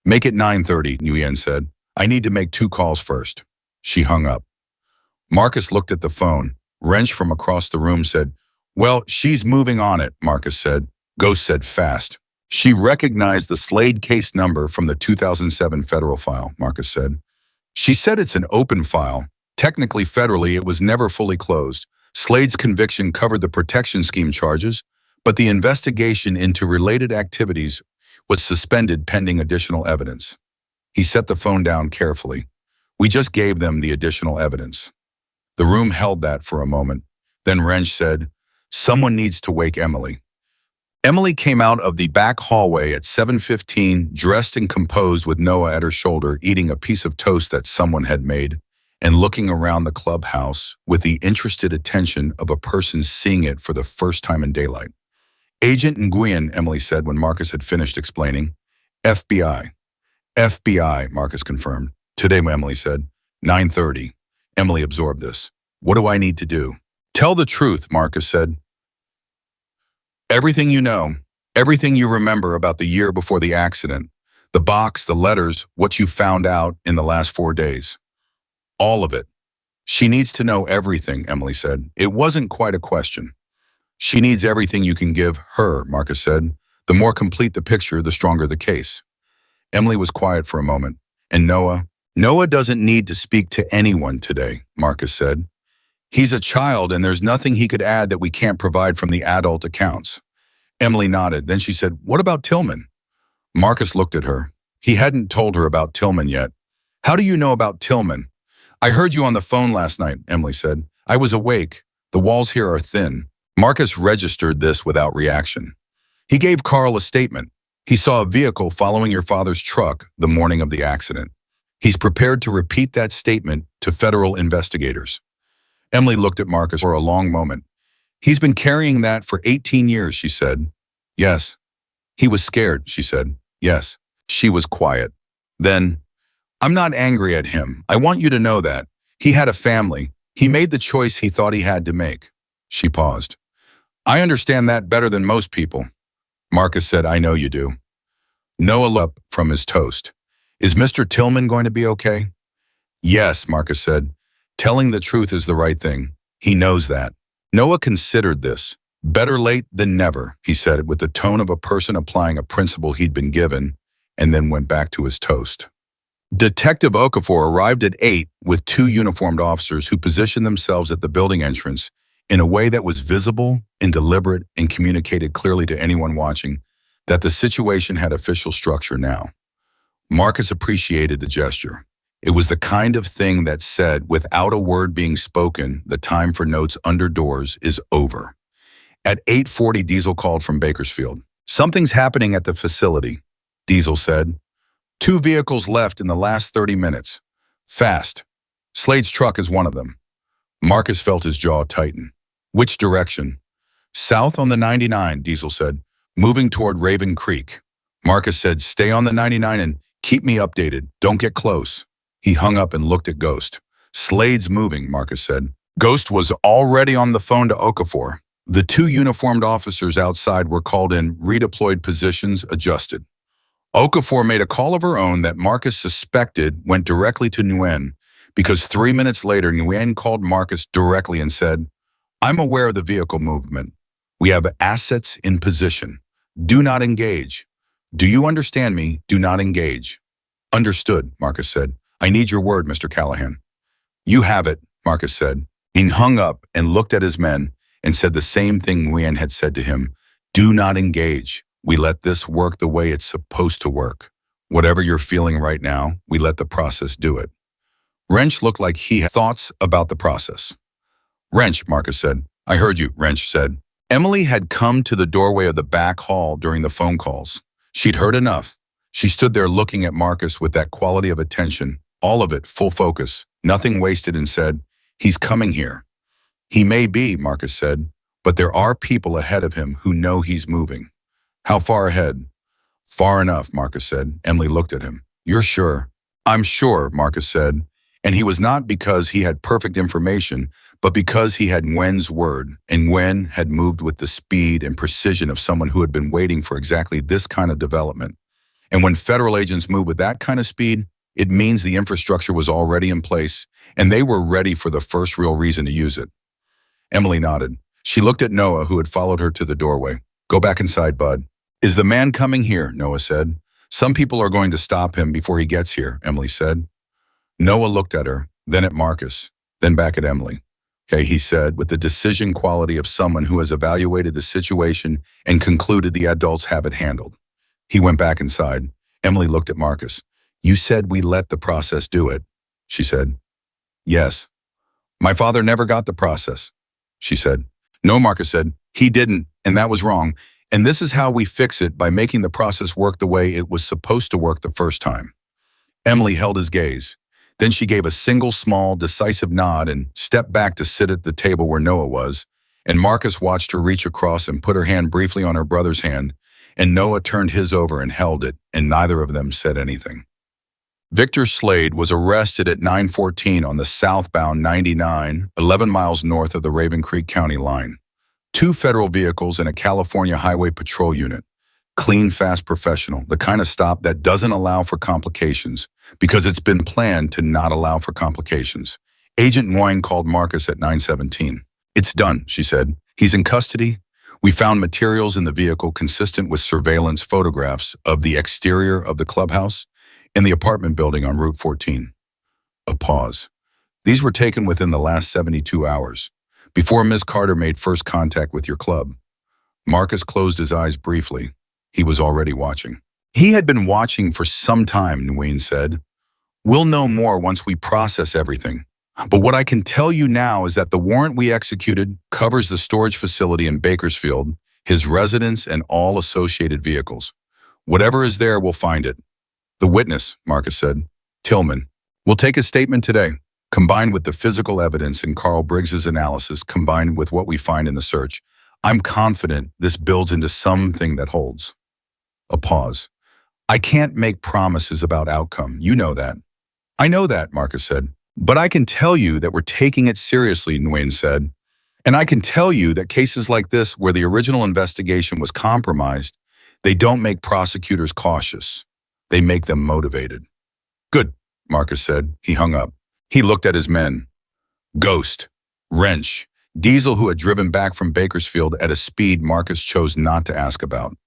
"Make it 9:30, Nguyen said. "I need to make 2 calls first." She hung up. Marcus looked at the phone. Wrench from across the room said, "Well, she's moving on it," Marcus said. Ghost said, "Fast." She recognized the Slade case number from the 2007 federal file, Marcus said. She said it's an open file. Technically, federally, it was never fully closed. Slade's conviction covered the protection scheme charges, but the investigation into related activities was suspended pending additional evidence. He set the phone down carefully. We just gave them the additional evidence. The room held that for a moment. Then Wrench said, "Someone needs to wake Emily." Emily came out of the back hallway at 7:15, dressed and composed with Noah at her shoulder, eating a piece of toast that someone had made, and looking around the clubhouse with the interested attention of a person seeing it for the first time in daylight. "Agent Nguyen," Emily said when Marcus had finished explaining. "FBI. FBI," Marcus confirmed. "Today," Emily said. 9:30. Emily absorbed this. "What do I need to do?" "Tell the truth," Marcus said. "Everything you know, everything you remember about the year before the accident, the box, the letters, what you found out in the last 4 days. All of it." "She needs to know everything," Emily said. It wasn't quite a question. "She needs everything you can give her," Marcus said. "The more complete the picture, the stronger the case." Emily was quiet for a moment. "And Noah?" "Noah doesn't need to speak to anyone today," Marcus said. "He's a child and there's nothing he could add that we can't provide from the adult accounts." Emily nodded. Then she said, "What about Tillman?" Marcus looked at her. He hadn't told her about Tillman yet. "How do you know about Tillman?" "I heard you on the phone last night," Emily said. "I was awake. The walls here are thin." Marcus registered this without reaction. He gave Carl a statement. "He saw a vehicle following your father's truck the morning of the accident. He's prepared to repeat that statement to federal investigators." Emily looked at Marcus for a long moment. "He's been carrying that for 18 years, she said. "Yes." "He was scared," she said. "Yes." She was quiet. Then, "I'm not angry at him. I want you to know that. He had a family. He made the choice he thought he had to make." She paused. "I understand that better than most people." Marcus said, "I know you do." Noah looked up from his toast. "Is Mr. Tillman going to be okay?" "Yes," Marcus said. "Telling the truth is the right thing. He knows that." Noah considered this. "Better late than never," he said with the tone of a person applying a principle he'd been given, and then went back to his toast. Detective Okafor arrived at 8 with 2 uniformed officers who positioned themselves at the building entrance in a way that was visible and deliberate and communicated clearly to anyone watching that the situation had official structure now. Marcus appreciated the gesture. It was the kind of thing that said, without a word being spoken, the time for notes under doors is over. At 8:40, Diesel called from Bakersfield. "Something's happening at the facility," Diesel said. "2 vehicles left in the last 30 minutes. Fast. Slade's truck is one of them." Marcus felt his jaw tighten. "Which direction?" "South on the 99, Diesel said, moving toward Raven Creek." Marcus said, "Stay on the 99 and keep me updated. Don't get close." He hung up and looked at Ghost. "Slade's moving," Marcus said. Ghost was already on the phone to Okafor. The 2 uniformed officers outside were called in, redeployed positions adjusted. Okafor made a call of her own that Marcus suspected went directly to Nguyen, because 3 minutes later, Nguyen called Marcus directly and said, "I'm aware of the vehicle movement. We have assets in position. Do not engage. Do you understand me? Do not engage." "Understood," Marcus said. "I need your word, Mr. Callahan." "You have it," Marcus said. He hung up and looked at his men and said the same thing Nguyen had said to him. "Do not engage. We let this work the way it's supposed to work. Whatever you're feeling right now, we let the process do it." Wrench looked like he had thoughts about the process. "Wrench," Marcus said. "I heard you," Wrench said. Emily had come to the doorway of the back hall during the phone calls. She'd heard enough. She stood there looking at Marcus with that quality of attention, all of it full focus, nothing wasted, and said, "He's coming here." "He may be," Marcus said, "but there are people ahead of him who know he's moving." "How far ahead?" "Far enough," Marcus said. Emily looked at him. "You're sure?" "I'm sure," Marcus said. And he was not because he had perfect information, but because he had Nguyen's word, and Nguyen had moved with the speed and precision of someone who had been waiting for exactly this kind of development. And when federal agents move with that kind of speed, it means the infrastructure was already in place, and they were ready for the first real reason to use it. Emily nodded. She looked at Noah, who had followed her to the doorway. "Go back inside, bud." Is the man coming here? Noah said. Some people are going to stop him before he gets here, Emily said. Noah looked at her, then at Marcus, then back at Emily. Okay, he said, with the decision quality of someone who has evaluated the situation and concluded the adults have it handled. He went back inside. Emily looked at Marcus. You said we let the process do it, she said. Yes. My father never got the process, she said. No, Marcus said. He didn't, and that was wrong. And this is how we fix it, by making the process work the way it was supposed to work the first time. Emily held his gaze. Then she gave a single small, decisive nod and stepped back to sit at the table where Noah was, and Marcus watched her reach across and put her hand briefly on her brother's hand, and Noah turned his over and held it, and neither of them said anything. Victor Slade was arrested at 9:14 on the southbound 99, 11 miles north of the Raven Creek County line. 2 federal vehicles and a California Highway Patrol unit. Clean, fast, professional, the kind of stop that doesn't allow for complications because it's been planned to not allow for complications. Agent Nguyen called Marcus at 9:17. It's done, she said. He's in custody. We found materials in the vehicle consistent with surveillance photographs of the exterior of the clubhouse and the apartment building on Route 14. A pause. These were taken within the last 72 hours, before Ms. Carter made first contact with your club. Marcus closed his eyes briefly. He was already watching. He had been watching for some time, Nguyen said. We'll know more once we process everything. But what I can tell you now is that the warrant we executed covers the storage facility in Bakersfield, his residence, and all associated vehicles. Whatever is there, we'll find it. The witness, Marcus said, Tillman, will take his statement today, combined with the physical evidence in Carl Briggs's analysis, combined with what we find in the search. I'm confident this builds into something that holds. A pause. I can't make promises about outcome. You know that. I know that, Marcus said. But I can tell you that we're taking it seriously, Nguyen said. And I can tell you that cases like this, where the original investigation was compromised, they don't make prosecutors cautious. They make them motivated. Good, Marcus said. He hung up. He looked at his men. Ghost, Wrench, Diesel, who had driven back from Bakersfield at a speed Marcus chose not to ask about.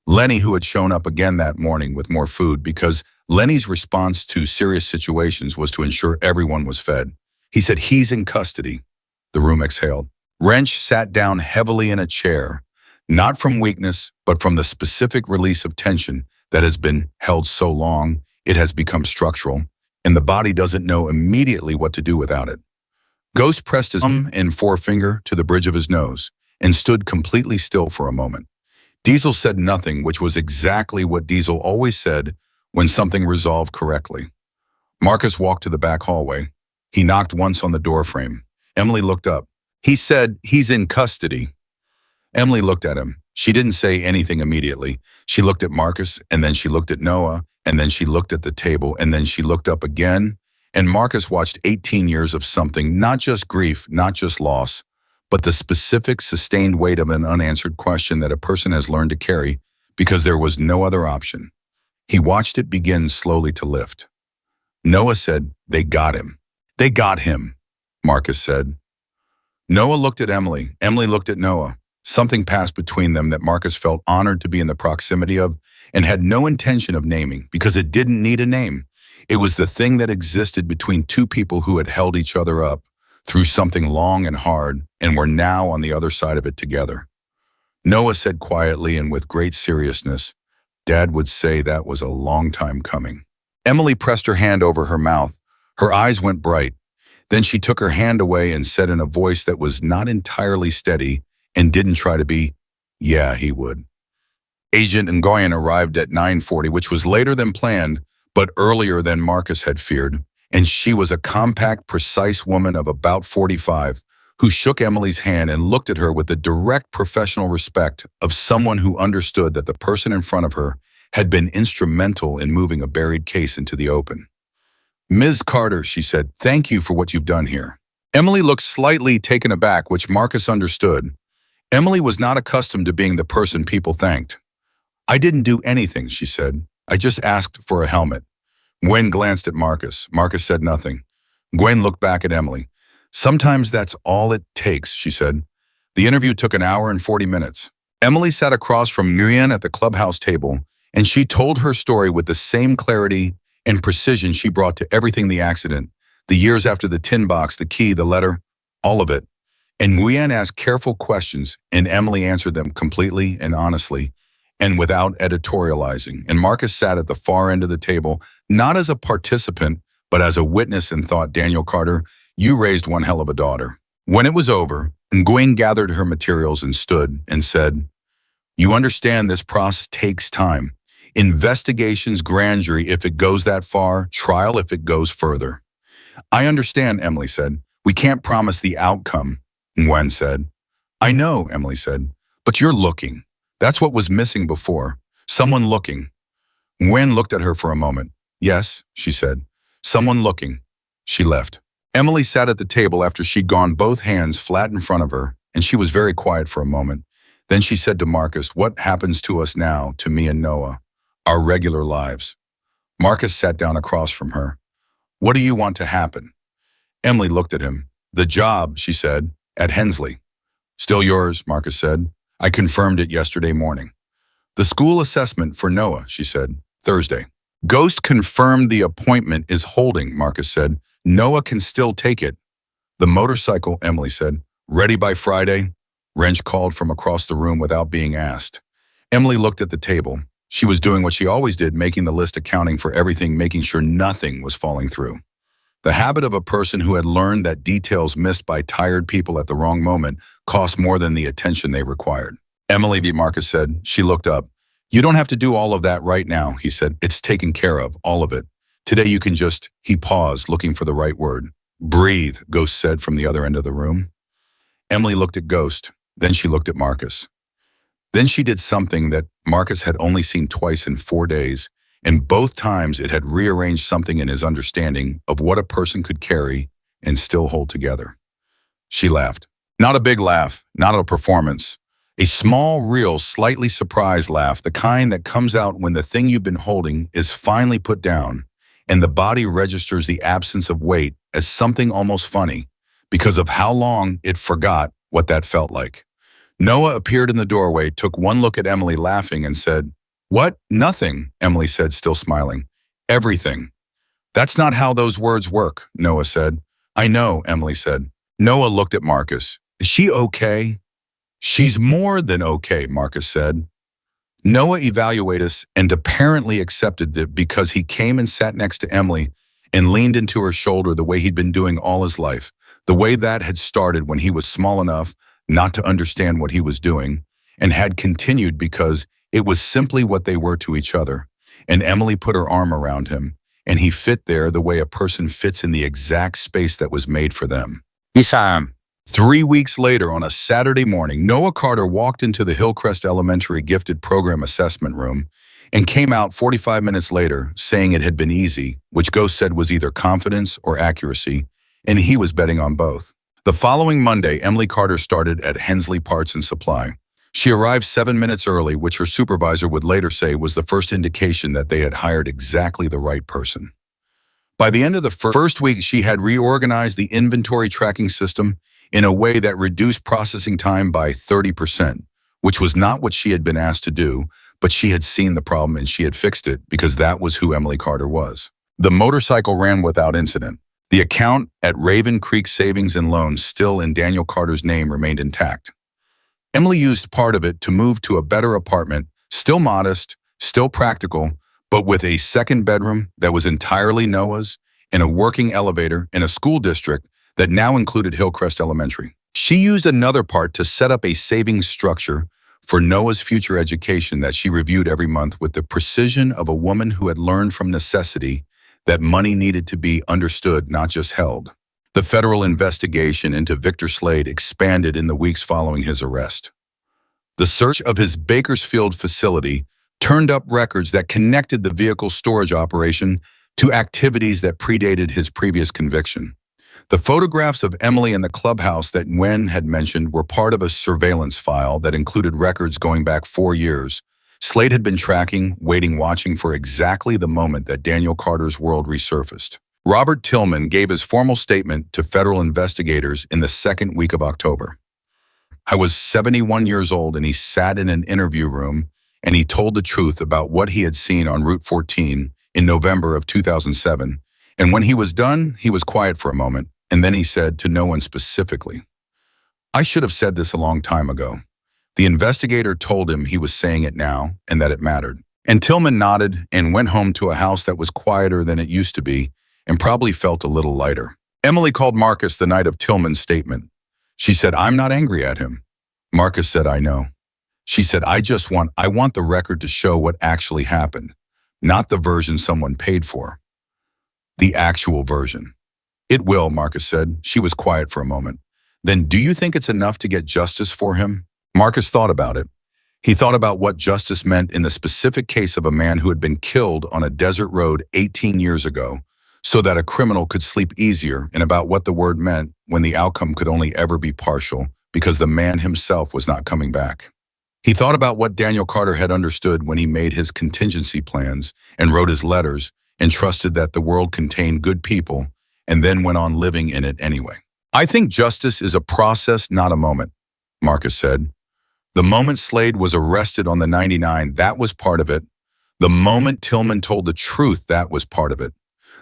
Lenny, who had shown up again that morning with more food, because Lenny's response to serious situations was to ensure everyone was fed. He said, he's in custody. The room exhaled. Wrench sat down heavily in a chair, not from weakness, but from the specific release of tension that has been held so long, it has become structural, and the body doesn't know immediately what to do without it. Ghost pressed his thumb and forefinger to the bridge of his nose and stood completely still for a moment. Diesel said nothing, which was exactly what Diesel always said when something resolved correctly. Marcus walked to the back hallway. He knocked once on the door frame. Emily looked up. He said, he's in custody. Emily looked at him. She didn't say anything immediately. She looked at Marcus, and then she looked at Noah, and then she looked at the table, and then she looked up again. And Marcus watched 18 years of something, not just grief, not just loss, but the specific, sustained weight of an unanswered question that a person has learned to carry because there was no other option. He watched it begin slowly to lift. Noah said, they got him. They got him, Marcus said. Noah looked at Emily. Emily looked at Noah. Something passed between them that Marcus felt honored to be in the proximity of and had no intention of naming because it didn't need a name. It was the thing that existed between two people who had held each other up through something long and hard and were now on the other side of it together. Noah said quietly and with great seriousness, Dad would say that was a long time coming. Emily pressed her hand over her mouth. Her eyes went bright. Then she took her hand away and said in a voice that was not entirely steady and didn't try to be, yeah, he would. Agent Nguyen arrived at 9:40, which was later than planned, but earlier than Marcus had feared, and she was a compact, precise woman of about 45 who shook Emily's hand and looked at her with the direct professional respect of someone who understood that the person in front of her had been instrumental in moving a buried case into the open. Ms. Carter, she said, thank you for what you've done here. Emily looked slightly taken aback, which Marcus understood. Emily was not accustomed to being the person people thanked. I didn't do anything, she said. I just asked for a helmet. Gwen glanced at Marcus. Marcus said nothing. Gwen looked back at Emily. Sometimes that's all it takes, she said. The interview took an hour and 40 minutes. Emily sat across from Nguyen at the clubhouse table, and she told her story with the same clarity and precision she brought to everything: the accident, the years after the tin box, the key, the letter, all of it. And Nguyen asked careful questions, and Emily answered them completely and honestly, and without editorializing. And Marcus sat at the far end of the table, not as a participant, but as a witness, and thought, Daniel Carter, you raised one hell of a daughter. When it was over, Nguyen gathered her materials and stood and said, you understand this process takes time. Investigations, grand jury if it goes that far, trial if it goes further. I understand, Emily said. We can't promise the outcome, Nguyen said. I know, Emily said, but you're looking. That's what was missing before. Someone looking. Nguyen looked at her for a moment. Yes, she said. Someone looking. She left. Emily sat at the table after she'd gone, both hands flat in front of her, and she was very quiet for a moment. Then she said to Marcus, what happens to us now, to me and Noah? Our regular lives. Marcus sat down across from her. What do you want to happen? Emily looked at him. The job, she said, at Hensley. Still yours, Marcus said. I confirmed it yesterday morning. The school assessment for Noah, she said, Thursday. Ghost confirmed the appointment is holding, Marcus said. Noah can still take it. The motorcycle, Emily said. Ready by Friday? Wrench called from across the room without being asked. Emily looked at the table. She was doing what she always did, making the list, accounting for everything, making sure nothing was falling through. The habit of a person who had learned that details missed by tired people at the wrong moment cost more than the attention they required. Emily, Marcus said. She looked up. You don't have to do all of that right now, he said. It's taken care of, all of it. Today you can just, he paused, looking for the right word. Breathe, Ghost said from the other end of the room. Emily looked at Ghost. Then she looked at Marcus. Then she did something that Marcus had only seen twice in 4 days, and both times it had rearranged something in his understanding of what a person could carry and still hold together. She laughed. Not a big laugh, not a performance. A small, real, slightly surprised laugh, the kind that comes out when the thing you've been holding is finally put down, and the body registers the absence of weight as something almost funny because of how long it forgot what that felt like. Noah appeared in the doorway, took one look at Emily, laughing, and said, What? Nothing, Emily said, still smiling. Everything. That's not how those words work, Noah said. I know, Emily said. Noah looked at Marcus. Is she okay? She's more than okay, Marcus said. Noah evaluated us and apparently accepted it because he came and sat next to Emily and leaned into her shoulder the way he'd been doing all his life, the way that had started when he was small enough not to understand what he was doing, and had continued because it was simply what they were to each other. And Emily put her arm around him, and he fit there the way a person fits in the exact space that was made for them. Isam. 3 weeks later, on a Saturday morning, Noah Carter walked into the Hillcrest Elementary Gifted Program Assessment Room and came out 45 minutes later saying it had been easy, which Ghost said was either confidence or accuracy, and he was betting on both. The following Monday, Emily Carter started at Hensley Parts and Supply. She arrived 7 minutes early, which her supervisor would later say was the first indication that they had hired exactly the right person. By the end of the first week, she had reorganized the inventory tracking system in a way that reduced processing time by 30%, which was not what she had been asked to do, but she had seen the problem and she had fixed it because that was who Emily Carter was. The motorcycle ran without incident. The account at Raven Creek Savings and Loans, still in Daniel Carter's name, remained intact. Emily used part of it to move to a better apartment, still modest, still practical, but with a second bedroom that was entirely Noah's, and a working elevator in a school district that now included Hillcrest Elementary. She used another part to set up a savings structure for Noah's future education that she reviewed every month with the precision of a woman who had learned from necessity that money needed to be understood, not just held. The federal investigation into Victor Slade expanded in the weeks following his arrest. The search of his Bakersfield facility turned up records that connected the vehicle storage operation to activities that predated his previous conviction. The photographs of Emily in the clubhouse that Nguyen had mentioned were part of a surveillance file that included records going back 4 years. Slade had been tracking, waiting, watching for exactly the moment that Daniel Carter's world resurfaced. Robert Tillman gave his formal statement to federal investigators in the second week of October. I was 71 years old and he sat in an interview room and he told the truth about what he had seen on Route 14 in November of 2007. And when he was done, he was quiet for a moment, and then he said to no one specifically, "I should have said this a long time ago." The investigator told him he was saying it now and that it mattered. And Tillman nodded and went home to a house that was quieter than it used to be and probably felt a little lighter. Emily called Marcus the night of Tillman's statement. She said, "I'm not angry at him." Marcus said, "I know." She said, I want the record to show what actually happened, not the version someone paid for. The actual version." "It will," Marcus said. She was quiet for a moment. "Then do you think it's enough to get justice for him?" Marcus thought about it. He thought about what justice meant in the specific case of a man who had been killed on a desert road 18 years ago, so that a criminal could sleep easier, and about what the word meant when the outcome could only ever be partial because the man himself was not coming back. He thought about what Daniel Carter had understood when he made his contingency plans and wrote his letters and trusted that the world contained good people and then went on living in it anyway. "I think justice is a process, not a moment," Marcus said. "The moment Slade was arrested on the 99, that was part of it. The moment Tillman told the truth, that was part of it.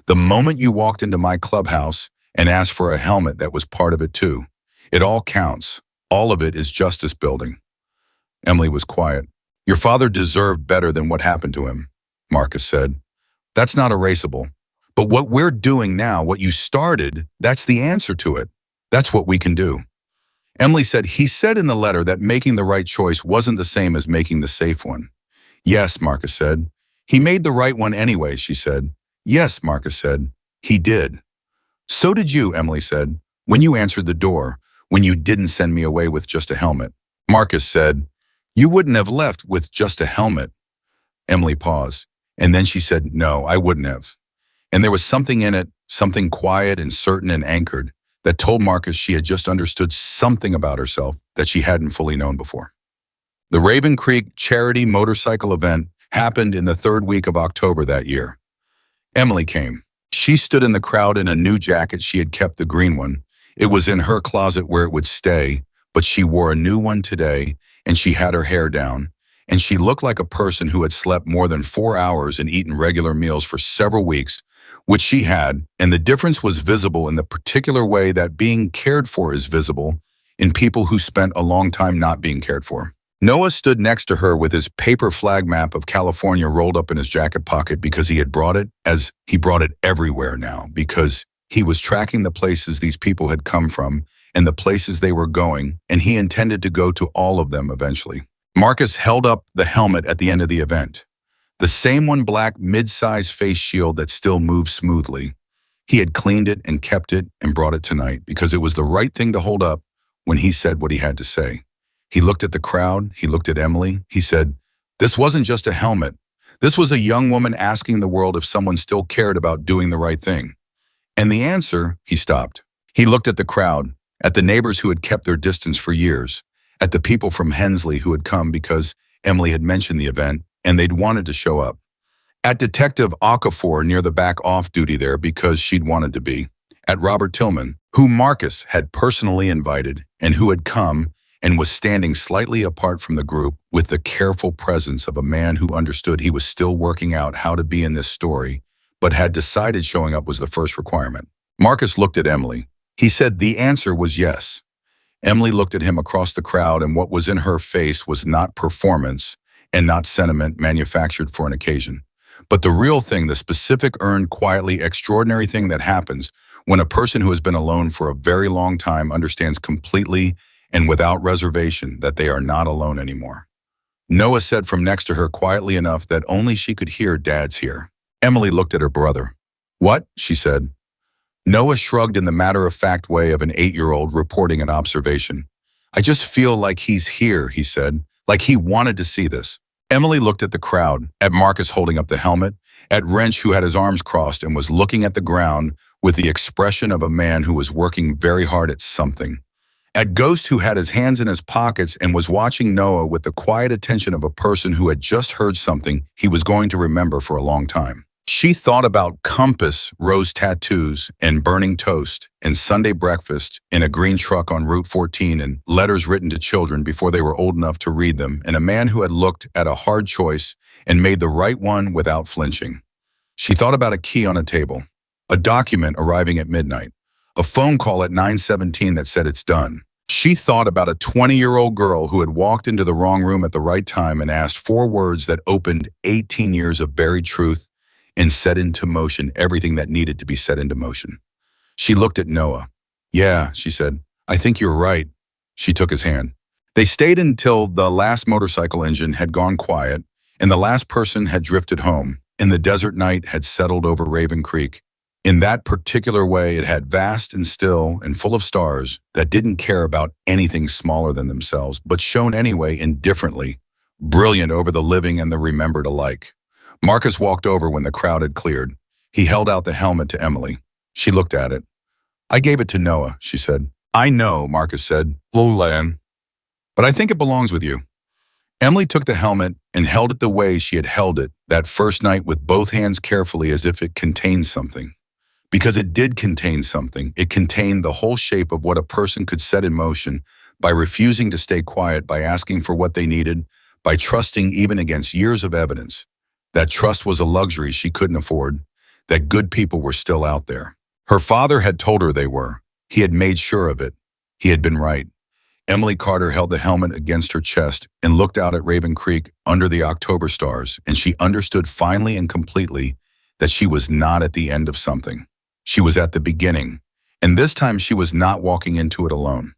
The moment you walked into my clubhouse and asked for a helmet, that was part of it too. It all counts. All of it is justice building." Emily was quiet. "Your father deserved better than what happened to him," Marcus said. "That's not erasable. But what we're doing now, what you started, that's the answer to it. That's what we can do." Emily said, "He said in the letter that making the right choice wasn't the same as making the safe one." "Yes," Marcus said. "He made the right one anyway," she said. "Yes," Marcus said. "He did." "So did you," Emily said, "when you answered the door, when you didn't send me away with just a helmet." Marcus said, "You wouldn't have left with just a helmet." Emily paused, and then she said, "No, I wouldn't have." And there was something in it, something quiet and certain and anchored, that told Marcus she had just understood something about herself that she hadn't fully known before. The Raven Creek charity motorcycle event happened in the third week of October that year. Emily came. She stood in the crowd in a new jacket. She had kept the green one. It was in her closet where it would stay, but she wore a new one today, and she had her hair down, and she looked like a person who had slept more than 4 hours and eaten regular meals for several weeks, which she had, and the difference was visible in the particular way that being cared for is visible in people who spent a long time not being cared for. Noah stood next to her with his paper flag map of California rolled up in his jacket pocket because he had brought it, as he brought it everywhere now, because he was tracking the places these people had come from and the places they were going, and he intended to go to all of them eventually. Marcus held up the helmet at the end of the event. The same one, black mid-size face shield that still moved smoothly. He had cleaned it and kept it and brought it tonight because it was the right thing to hold up when he said what he had to say. He looked at the crowd. He looked at Emily. He said, "This wasn't just a helmet. This was a young woman asking the world if someone still cared about doing the right thing." And the answer, he stopped. He looked at the crowd, at the neighbors who had kept their distance for years, at the people from Hensley who had come because Emily had mentioned the event and they'd wanted to show up, at Detective Okafor near the back off-duty there because she'd wanted to be, at Robert Tillman, who Marcus had personally invited and who had come and was standing slightly apart from the group with the careful presence of a man who understood he was still working out how to be in this story, but had decided showing up was the first requirement. Marcus looked at Emily. He said the answer was yes. Emily looked at him across the crowd, and what was in her face was not performance and not sentiment manufactured for an occasion, but the real thing, the specific, earned, quietly extraordinary thing that happens when a person who has been alone for a very long time understands completely and without reservation that they are not alone anymore. Noah said from next to her quietly enough that only she could hear, "Dad's here." Emily looked at her brother. "What?" she said. Noah shrugged in the matter-of-fact way of an 8-year-old reporting an observation. "I just feel like he's here," he said, "like he wanted to see this." Emily looked at the crowd, at Marcus holding up the helmet, at Wrench who had his arms crossed and was looking at the ground with the expression of a man who was working very hard at something, at Ghost who had his hands in his pockets and was watching Noah with the quiet attention of a person who had just heard something he was going to remember for a long time. She thought about compass, rose tattoos, and burning toast, and Sunday breakfast in a green truck on Route 14, and letters written to children before they were old enough to read them, and a man who had looked at a hard choice and made the right one without flinching. She thought about a key on a table, a document arriving at midnight, a phone call at 9:17 that said it's done. She thought about a 20-year-old girl who had walked into the wrong room at the right time and asked four words that opened 18 years of buried truth and set into motion everything that needed to be set into motion. She looked at Noah. "Yeah," she said, "I think you're right." She took his hand. They stayed until the last motorcycle engine had gone quiet and the last person had drifted home, and the desert night had settled over Raven Creek. In that particular way, it had vast and still and full of stars that didn't care about anything smaller than themselves, but shone anyway indifferently, brilliant over the living and the remembered alike. Marcus walked over when the crowd had cleared. He held out the helmet to Emily. She looked at it. "I gave it to Noah," she said. "I know," Marcus said. "Lolan. But I think it belongs with you." Emily took the helmet and held it the way she had held it that first night, with both hands carefully, as if it contained something. Because it did contain something. It contained the whole shape of what a person could set in motion by refusing to stay quiet, by asking for what they needed, by trusting even against years of evidence. That trust was a luxury she couldn't afford, that good people were still out there. Her father had told her they were. He had made sure of it. He had been right. Emily Carter held the helmet against her chest and looked out at Raven Creek under the October stars, and she understood finally and completely that she was not at the end of something. She was at the beginning, and this time she was not walking into it alone.